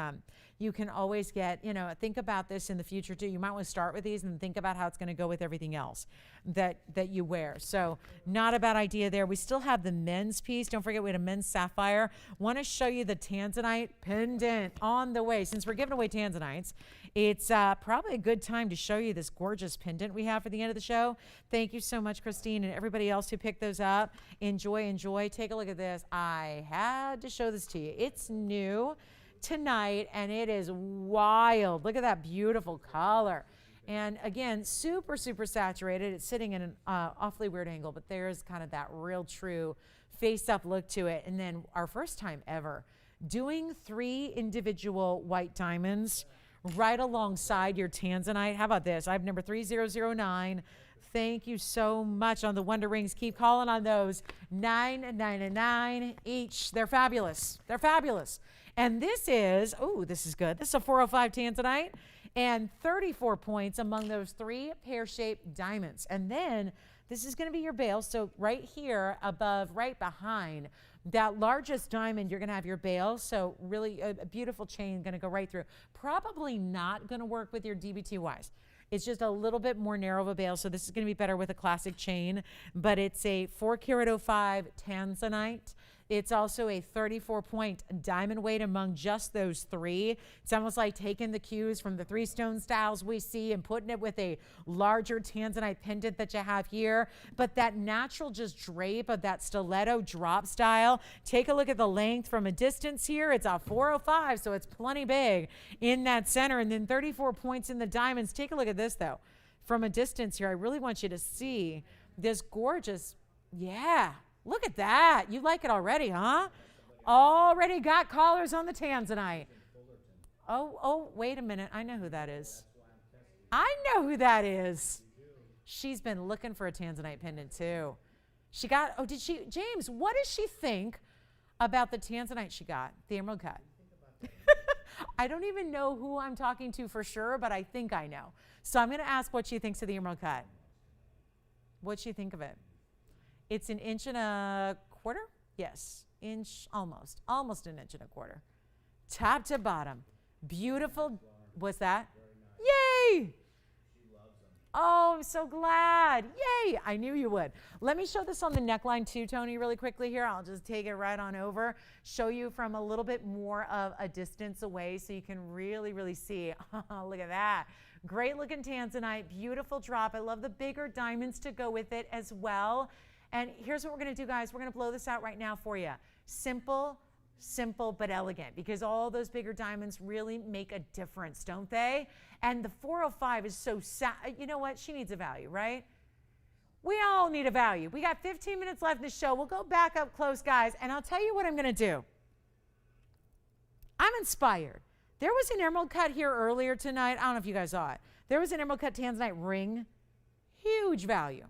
you can always get, think about this in the future too. You might want to start with these and think about how it's going to go with everything else that you wear. So not a bad idea there. We still have the men's piece. Don't forget we had a men's sapphire. Want to show you the Tanzanite pendant on the way. Since we're giving away Tanzanites, it's probably a good time to show you this gorgeous pendant we have for the end of the show. Thank you so much, Christine, and everybody else who picked those up. Enjoy. Take a look at this. I had to show this to you. It's new tonight, and it is wild. Look at that beautiful color. And again, super, super saturated. It's sitting in an awfully weird angle, but there's kind of that real true face-up look to it. And then our first time ever doing 3 individual white diamonds right alongside your Tanzanite. How about this? I have number 3009. Thank you so much on the Wonder Rings. Keep calling on those. $9.99 each. They're fabulous. They're fabulous. And this is good. This is a 405 Tanzanite and 34 points among those 3 pear-shaped diamonds. And then this is going to be your bail. So right here above, right behind that largest diamond, you're going to have your bail. So really a beautiful chain going to go right through. Probably not going to work with your DBTYs. It's just a little bit more narrow of a bail, so this is going to be better with a classic chain. But it's a 4-carat-05 Tanzanite. It's also a 34-point diamond weight among just those 3. It's almost like taking the cues from the 3 stone styles we see and putting it with a larger Tanzanite pendant that you have here. But that natural just drape of that stiletto drop style. Take a look at the length from a distance here. It's a 405, so it's plenty big in that center. And then 34 points in the diamonds. Take a look at this, though. From a distance here, I really want you to see this gorgeous, look at that. You like it already, huh? Already got callers on the Tanzanite. Oh, wait a minute. I know who that is. I know who that is. She's been looking for a Tanzanite pendant, too. James, what does she think about the Tanzanite she got, the emerald cut? I don't even know who I'm talking to for sure, but I think I know. So I'm going to ask what she thinks of the emerald cut. What'd she think of it? It's 1.25 inches. Yes, almost 1.25 inches. Top to bottom. Beautiful. What's that? Yay! Oh, I'm so glad. Yay! I knew you would. Let me show this on the neckline too, Tony, really quickly here. I'll just take it right on over. Show you from a little bit more of a distance away so you can really, really see. Oh, look at that. Great looking Tanzanite. Beautiful drop. I love the bigger diamonds to go with it as well. And here's what we're going to do, guys. We're going to blow this out right now for you. Simple but elegant, because all those bigger diamonds really make a difference, don't they? And the 405 is so you know what? She needs a value, right? We all need a value. We got 15 minutes left in the show. We'll go back up close, guys, and I'll tell you what I'm going to do. I'm inspired. There was an emerald cut here earlier tonight. I don't know if you guys saw it. There was an emerald cut Tanzanite ring. Huge value.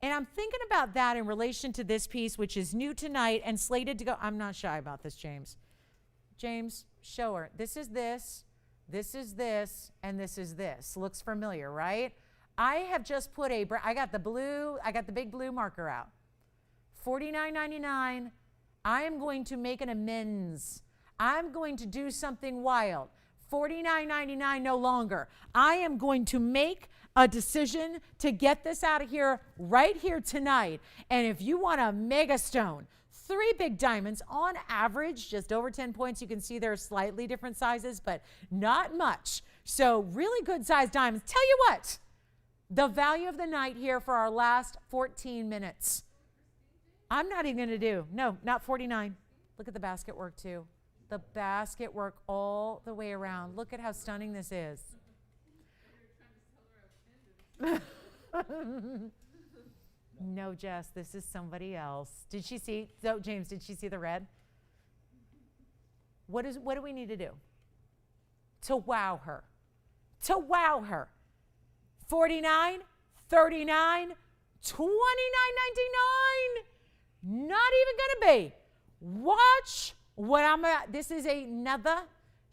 And I'm thinking about that in relation to this piece, which is new tonight and slated to go. I'm not shy about this, James. James, show her. This is this, and this is this. Looks familiar, right? I have just put I got the big blue marker out. $49.99. I am going to make an amends. I'm going to do something wild. $49.99 no longer. I am going to make a decision to get this out of here right here tonight. And if you want a mega stone, 3 big diamonds on average, just over 10 points. You can see they're slightly different sizes, but not much. So really good sized diamonds. Tell you what, the value of the night here for our last 14 minutes. I'm not even going to do, no, not 49. Look at the basket work too. The basket work all the way around. Look at how stunning this is. No, Jess, this is somebody else. Did she see? So, James, did she see the red? What do we need to do to wow her? To wow her. 49, 39, 29.99. Not even gonna be. Watch what this is another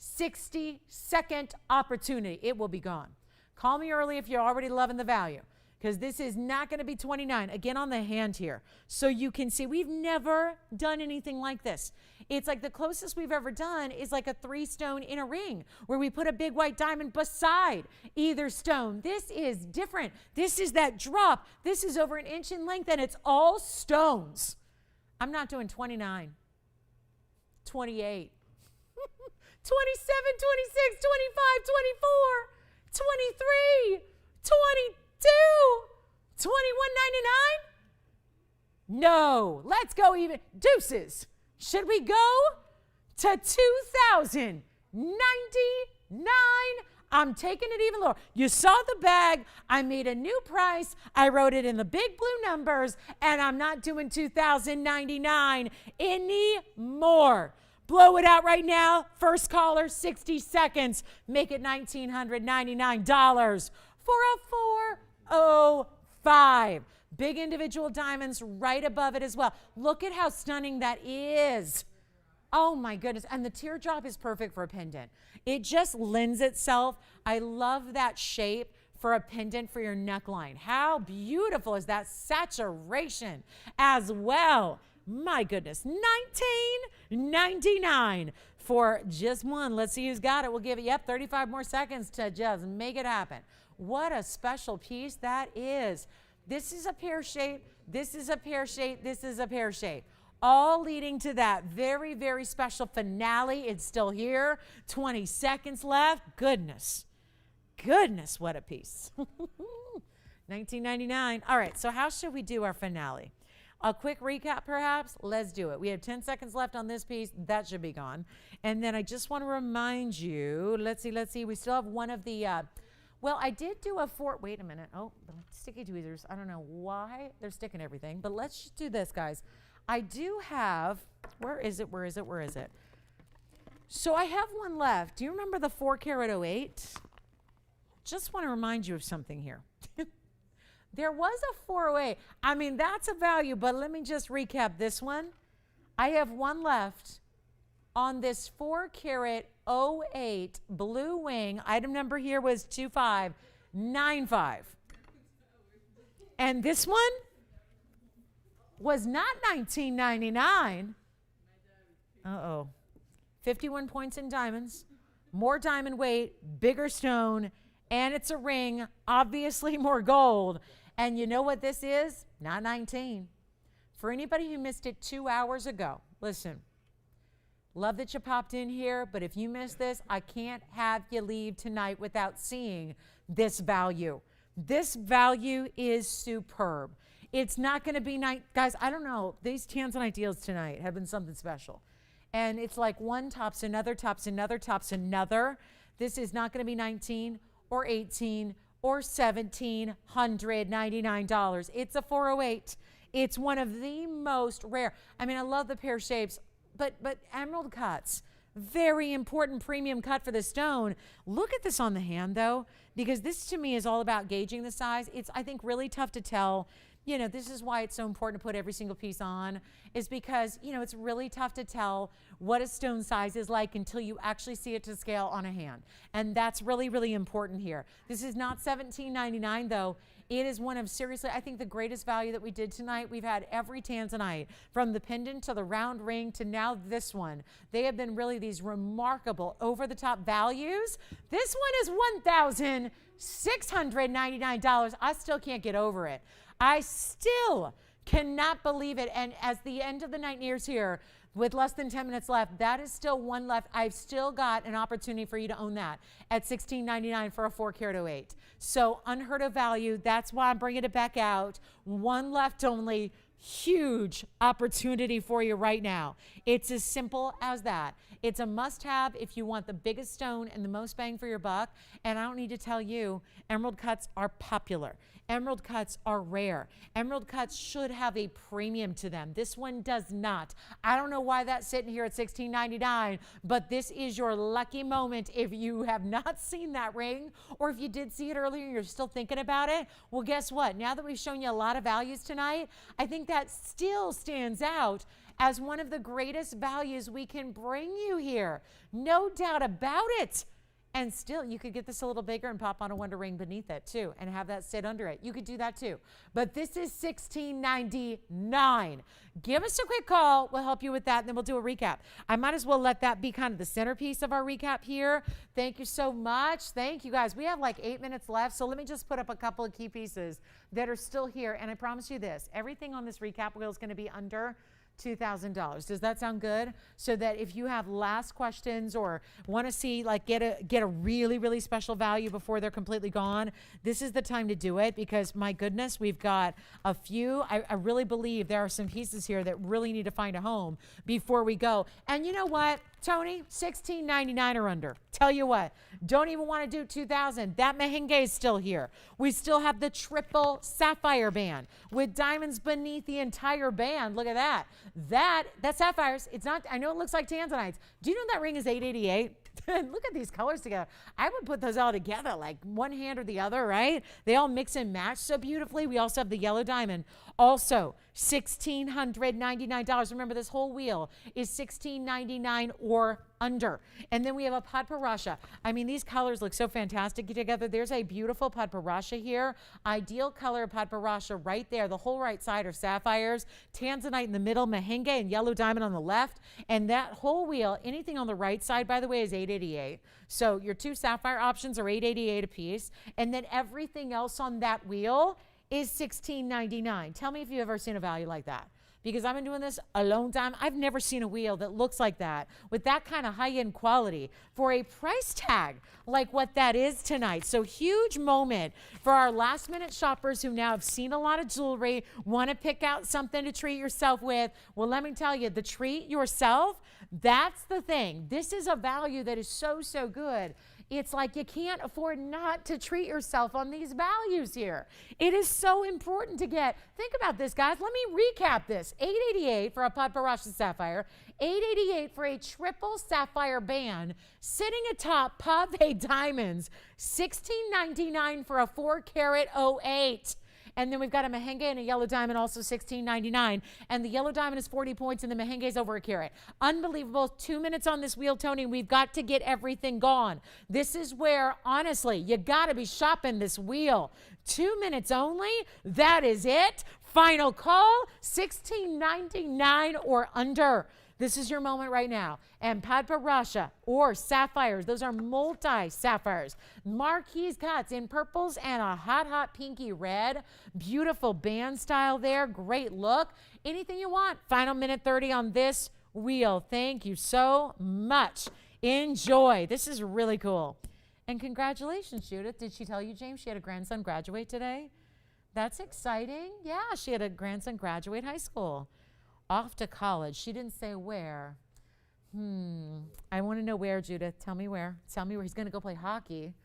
60-second opportunity. It will be gone. Call me early if you're already loving the value. because this is not going to be 29. Again, on the hand here. So you can see we've never done anything like this. It's like the closest we've ever done is like a 3-stone in a ring where we put a big white diamond beside either stone. This is different. This is that drop. This is over an inch in length and it's all stones. I'm not doing 29, 28, 27, 26, 25, 24, 23, 22, 21.99? No, let's go even. Deuces. Should we go to 2,099? I'm taking it even lower. You saw the bag. I made a new price. I wrote it in the big blue numbers, and I'm not doing 2,099 anymore. Blow it out right now. First caller, 60 seconds. Make it $1,999 for a 405. Big individual diamonds right above it as well. Look at how stunning that is. Oh my goodness. And the teardrop is perfect for a pendant. It just lends itself. I love that shape for a pendant for your neckline. How beautiful is that saturation as well? My goodness. $19.99 for just one. Let's see who's got it. We'll give it, 35 more seconds to just make it happen. What a special piece that is. This is a pear shape, this is a pear shape, this is a pear shape. All leading to that very, very special finale. It's still here. 20 seconds left. Goodness, what a piece. $19.99. All right, so how should we do our finale? A quick recap, perhaps? Let's do it. We have 10 seconds left on this piece. That should be gone. And then I just want to remind you, let's see. We still have one of the... well, I did do a wait a minute. Oh, sticky tweezers. I don't know why they're sticking everything, but let's just do this, guys. I do have, where is it? So I have one left. Do you remember the 4-carat 08? Just want to remind you of something here. There was a 408. I mean, that's a value, but let me just recap this one. I have one left on this 4-carat 08 blue wing. Item number here was 2595. And this one was not $19.99. Uh-oh. 51 points in diamonds, more diamond weight, bigger stone, and it's a ring, obviously more gold. And you know what this is? Not 19. For anybody who missed it 2 hours ago, listen. Love that you popped in here, but if you missed this, I can't have you leave tonight without seeing this value. This value is superb. It's not going to be guys, I don't know. These Tanzanite deals tonight have been something special. And it's like one tops another, tops another, tops another. This is not going to be 19 or 18 or $1,799. It's a 408. It's one of the most rare. I mean, I love the pear shapes. But emerald cuts, very important premium cut for the stone. Look at this on the hand, though, because this to me is all about gauging the size. It's, I think, really tough to tell. You know, this is why it's so important to put every single piece on, is because, you know, it's really tough to tell what a stone size is like until you actually see it to scale on a hand. And that's really, really important here. This is not $17.99, though. It is one of, seriously, I think the greatest value that we did tonight. We've had every Tanzanite, from the pendant to the round ring to now this one. They have been really these remarkable over-the-top values. This one is $1,699. I still can't get over it. I still cannot believe it. And as the end of the night nears here, with less than 10 minutes left, that is still one left. I've still got an opportunity for you to own that at $16.99 for a 4-carat 08. So unheard of value. That's why I'm bringing it back out. One left only. Huge opportunity for you right now. It's as simple as that. It's a must-have if you want the biggest stone and the most bang for your buck. And I don't need to tell you, emerald cuts are popular. Emerald cuts are rare. Emerald cuts should have a premium to them. This one does not. I don't know why that's sitting here at $16.99, but this is your lucky moment if you have not seen that ring, or if you did see it earlier and you're still thinking about it. Well, guess what? Now that we've shown you a lot of values tonight, I think that still stands out as one of the greatest values we can bring you here. No doubt about it. And still, you could get this a little bigger and pop on a wonder ring beneath it too and have that sit under it. You could do that too. But this is $16.99. Give us a quick call. We'll help you with that, and then we'll do a recap. I might as well let that be kind of the centerpiece of our recap here. Thank you so much. Thank you, guys. We have like 8 minutes left, so let me just put up a couple of key pieces that are still here. And I promise you this, everything on this recap wheel is going to be under $2,000. Does that sound good? So that if you have last questions or want to see, like, get a really, really special value before they're completely gone, this is the time to do it, because my goodness, we've got a few. I really believe there are some pieces here that really need to find a home before we go. And you know what, Tony, $16.99 or under. Tell you what, don't even want to do $2,000. That mehengue is still here. We still have the triple sapphire band with diamonds beneath the entire band. Look at that. That's sapphires. It's not, I know it looks like Tanzanites. Do you know that ring is $888? Look at these colors together. I would put those all together like one hand or the other, right? They all mix and match so beautifully. We also have the yellow diamond. Also, $1,699. Remember, this whole wheel is $1,699 or under. And then we have a Padparasha. I mean, these colors look so fantastic together. There's a beautiful Padparasha here. Ideal color Padparasha right there. The whole right side are sapphires. Tanzanite in the middle, mehengue and yellow diamond on the left. And that whole wheel, anything on the right side, by the way, is $888. So your two sapphire options are $888 a piece. And then everything else on that wheel is $16.99. Tell me if you've ever seen a value like that. Because I've been doing this a long time. I've never seen a wheel that looks like that with that kind of high-end quality for a price tag like what that is tonight. So huge moment for our last-minute shoppers who now have seen a lot of jewelry, want to pick out something to treat yourself with. Well, let me tell you, the treat yourself, that's the thing. This is a value that is so, so good. It's like you can't afford not to treat yourself on these values here. It is so important to get. Think about this, guys. Let me recap this. $888 for a Padparasha sapphire, $888 for a triple sapphire band, sitting atop pave diamonds, $16.99 for a 4-carat 08. And then we've got a mehengue and a yellow diamond, also $16.99. And the yellow diamond is 40 points and the mehengue is over a carat. Unbelievable. 2 minutes on this wheel, Tony. We've got to get everything gone. This is where, honestly, you got to be shopping this wheel. 2 minutes only. That is it. Final call, $16.99 or under. This is your moment right now. And Padparasha or sapphires, those are multi-sapphires. Marquise cuts in purples and a hot, hot pinky red. Beautiful band style there. Great look. Anything you want. Final minute 30 on this wheel. Thank you so much. Enjoy. This is really cool. And congratulations, Judith. Did she tell you, James, she had a grandson graduate today? That's exciting. Yeah, she had a grandson graduate high school. Off to college. She didn't say where. I want to know where, Judith. Tell me where. Tell me where. He's going to go play hockey.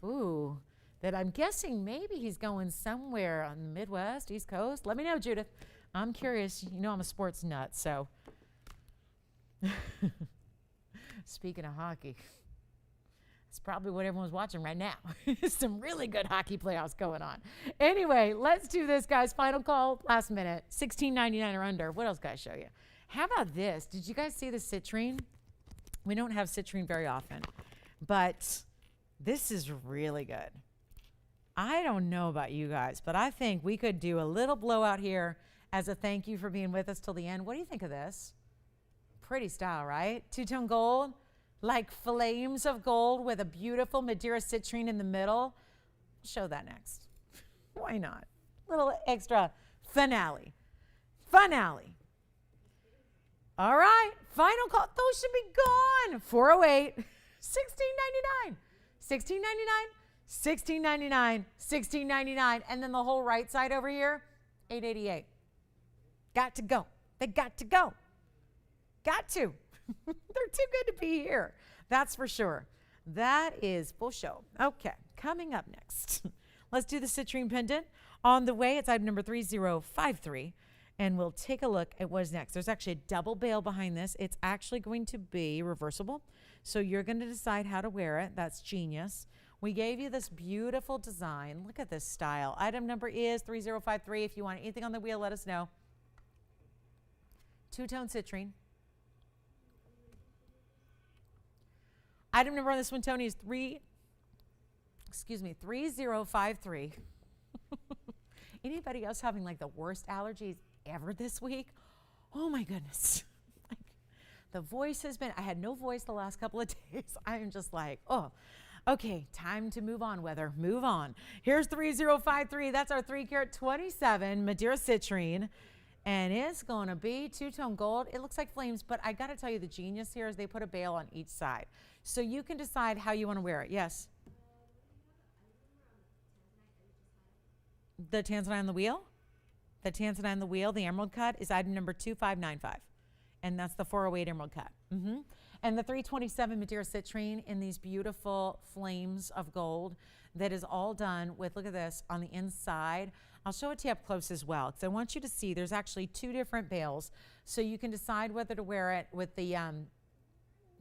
Ooh, that I'm guessing maybe he's going somewhere on the Midwest, East Coast. Let me know, Judith. I'm curious. You know I'm a sports nut, so. Speaking of hockey, it's probably what everyone's watching right now. Some really good hockey playoffs going on. Anyway, let's do this, guys. Final call, last minute. $16.99 or under. What else can I show you? How about this? Did you guys see the citrine? We don't have citrine very often, but this is really good. I don't know about you guys, but I think we could do a little blowout here as a thank you for being with us till the end. What do you think of this? Pretty style, right? Two-tone gold. Like flames of gold with a beautiful Madeira citrine in the middle. Show that next. Why not? Little extra finale. Finale. All right. Final call. Those should be gone. 408. $16.99. $16.99. $16.99. $16.99. And then the whole right side over here, $888. Got to go. They got to go. Got to. They're too good to be here. That's for sure. That is full show. Okay, coming up next. Let's do the citrine pendant. On the way, it's item number 3053. And we'll take a look at what's next. There's actually a double bail behind this. It's actually going to be reversible. So you're going to decide how to wear it. That's genius. We gave you this beautiful design. Look at this style. Item number is 3053. If you want anything on the wheel, let us know. Two-tone citrine. Item number on this one, Tony, is 3053. Anybody else having like the worst allergies ever this week? Oh my goodness. Like, the voice has been, I had no voice the last couple of days. I am just like, oh, okay, time to move on, weather. Move on. Here's 3053. That's our 3-carat 27 Madeira citrine. And it's going to be two-tone gold. It looks like flames, but I got to tell you, the genius here is they put a bail on each side. So you can decide how you want to wear it. Yes? The Tanzanite on the wheel? The Tanzanite on the wheel, the emerald cut, is item number 2595. And that's the 408 emerald cut. And the 327 Madeira citrine in these beautiful flames of gold that is all done with, look at this, on the inside. I'll show it to you up close as well, because I want you to see there's actually 2 different bails. So you can decide whether to wear it with the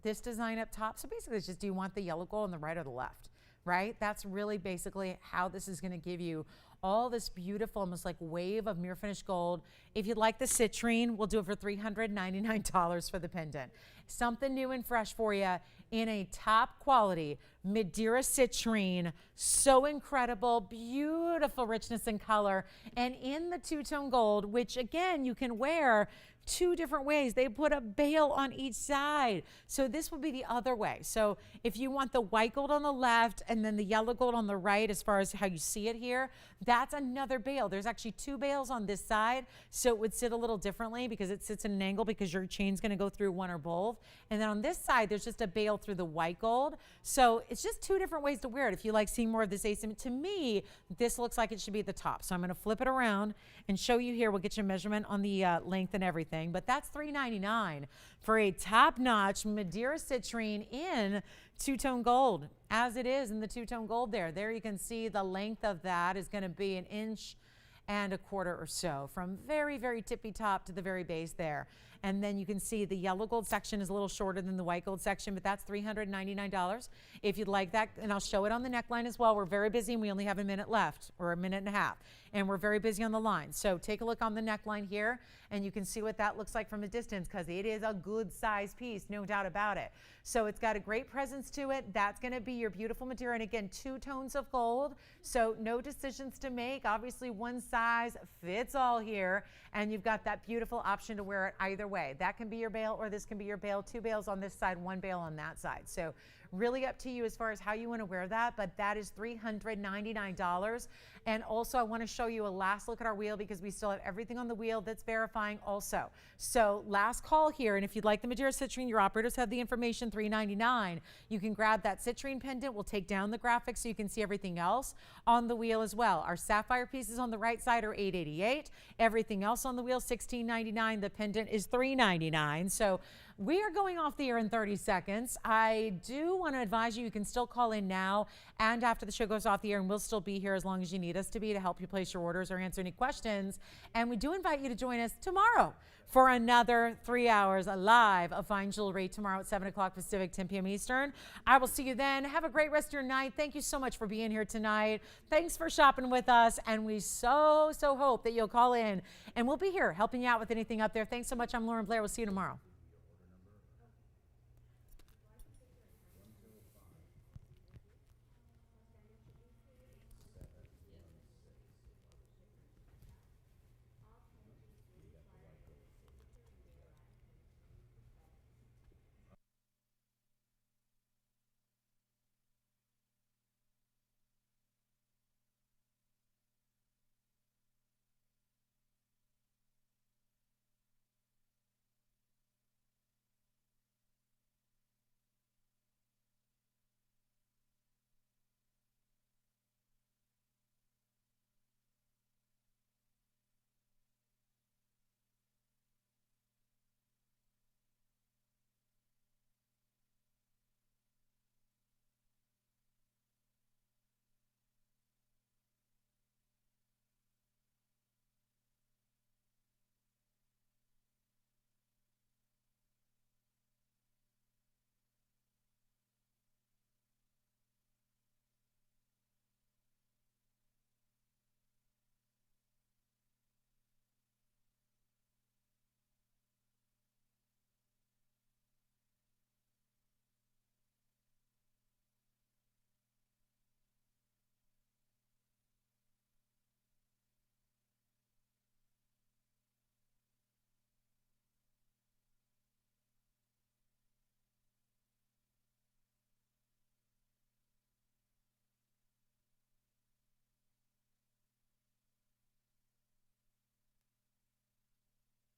this design up top. So basically it's just, do you want the yellow gold on the right or the left, right? That's really basically how this is going to give you all this beautiful, almost like wave of mirror finished gold. If you'd like the citrine, we'll do it for $399 for the pendant. Something new and fresh for you in a top quality Madeira citrine. So incredible, beautiful richness and color. And in the two-tone gold, which again, you can wear 2 different ways. They put a bail on each side. So this will be the other way. So if you want the white gold on the left and then the yellow gold on the right, as far as how you see it here, that's another bail. There's actually 2 bails on this side. So it would sit a little differently because it sits in an angle because your chain's going to go through one or both. And then on this side, there's just a bail through the white gold. So it's just 2 different ways to wear it. If you like seeing more of this asymmetry, to me, this looks like it should be at the top. So I'm going to flip it around and show you here. We'll get you a measurement on the length and everything. But that's $399 for a top-notch Madeira citrine in two-tone gold, as it is in the two-tone gold there. There you can see the length of that is going to be 1.25 inches or so, from very, very tippy top to the very base there. And then you can see the yellow gold section is a little shorter than the white gold section, but that's $399 if you'd like that. And I'll show it on the neckline as well. We're very busy and we only have a minute left, or a minute and a half. And we're very busy on the line. So take a look on the neckline here and you can see what that looks like from a distance, because it is a good size piece, no doubt about it. So it's got a great presence to it. That's going to be your beautiful material. And again, 2 tones of gold. So no decisions to make. Obviously one size fits all here. And you've got that beautiful option to wear it either way. That can be your bail, or this can be your bail. 2 bails on this side, 1 bail on that side. So really up to you as far as how you want to wear that, but that is $399. And also I want to show you a last look at our wheel, because we still have everything on the wheel that's verifying also. So last call here, and if you'd like the Madeira citrine, your operators have the information, $399. You can grab that citrine pendant. We'll take down the graphics so you can see everything else on the wheel as well. Our sapphire pieces on the right side are $888. Everything else on the wheel, $16.99. The pendant is $399. So we are going off the air in 30 seconds. I do want to advise you, you can still call in now and after the show goes off the air, and we'll still be here as long as you need us to be to help you place your orders or answer any questions. And we do invite you to join us tomorrow for another 3 hours live of Fine Jewelry tomorrow at 7 o'clock Pacific, 10 p.m. Eastern. I will see you then. Have a great rest of your night. Thank you so much for being here tonight. Thanks for shopping with us. And we so hope that you'll call in, and we'll be here helping you out with anything up there. Thanks so much. I'm Lauren Blair. We'll see you tomorrow.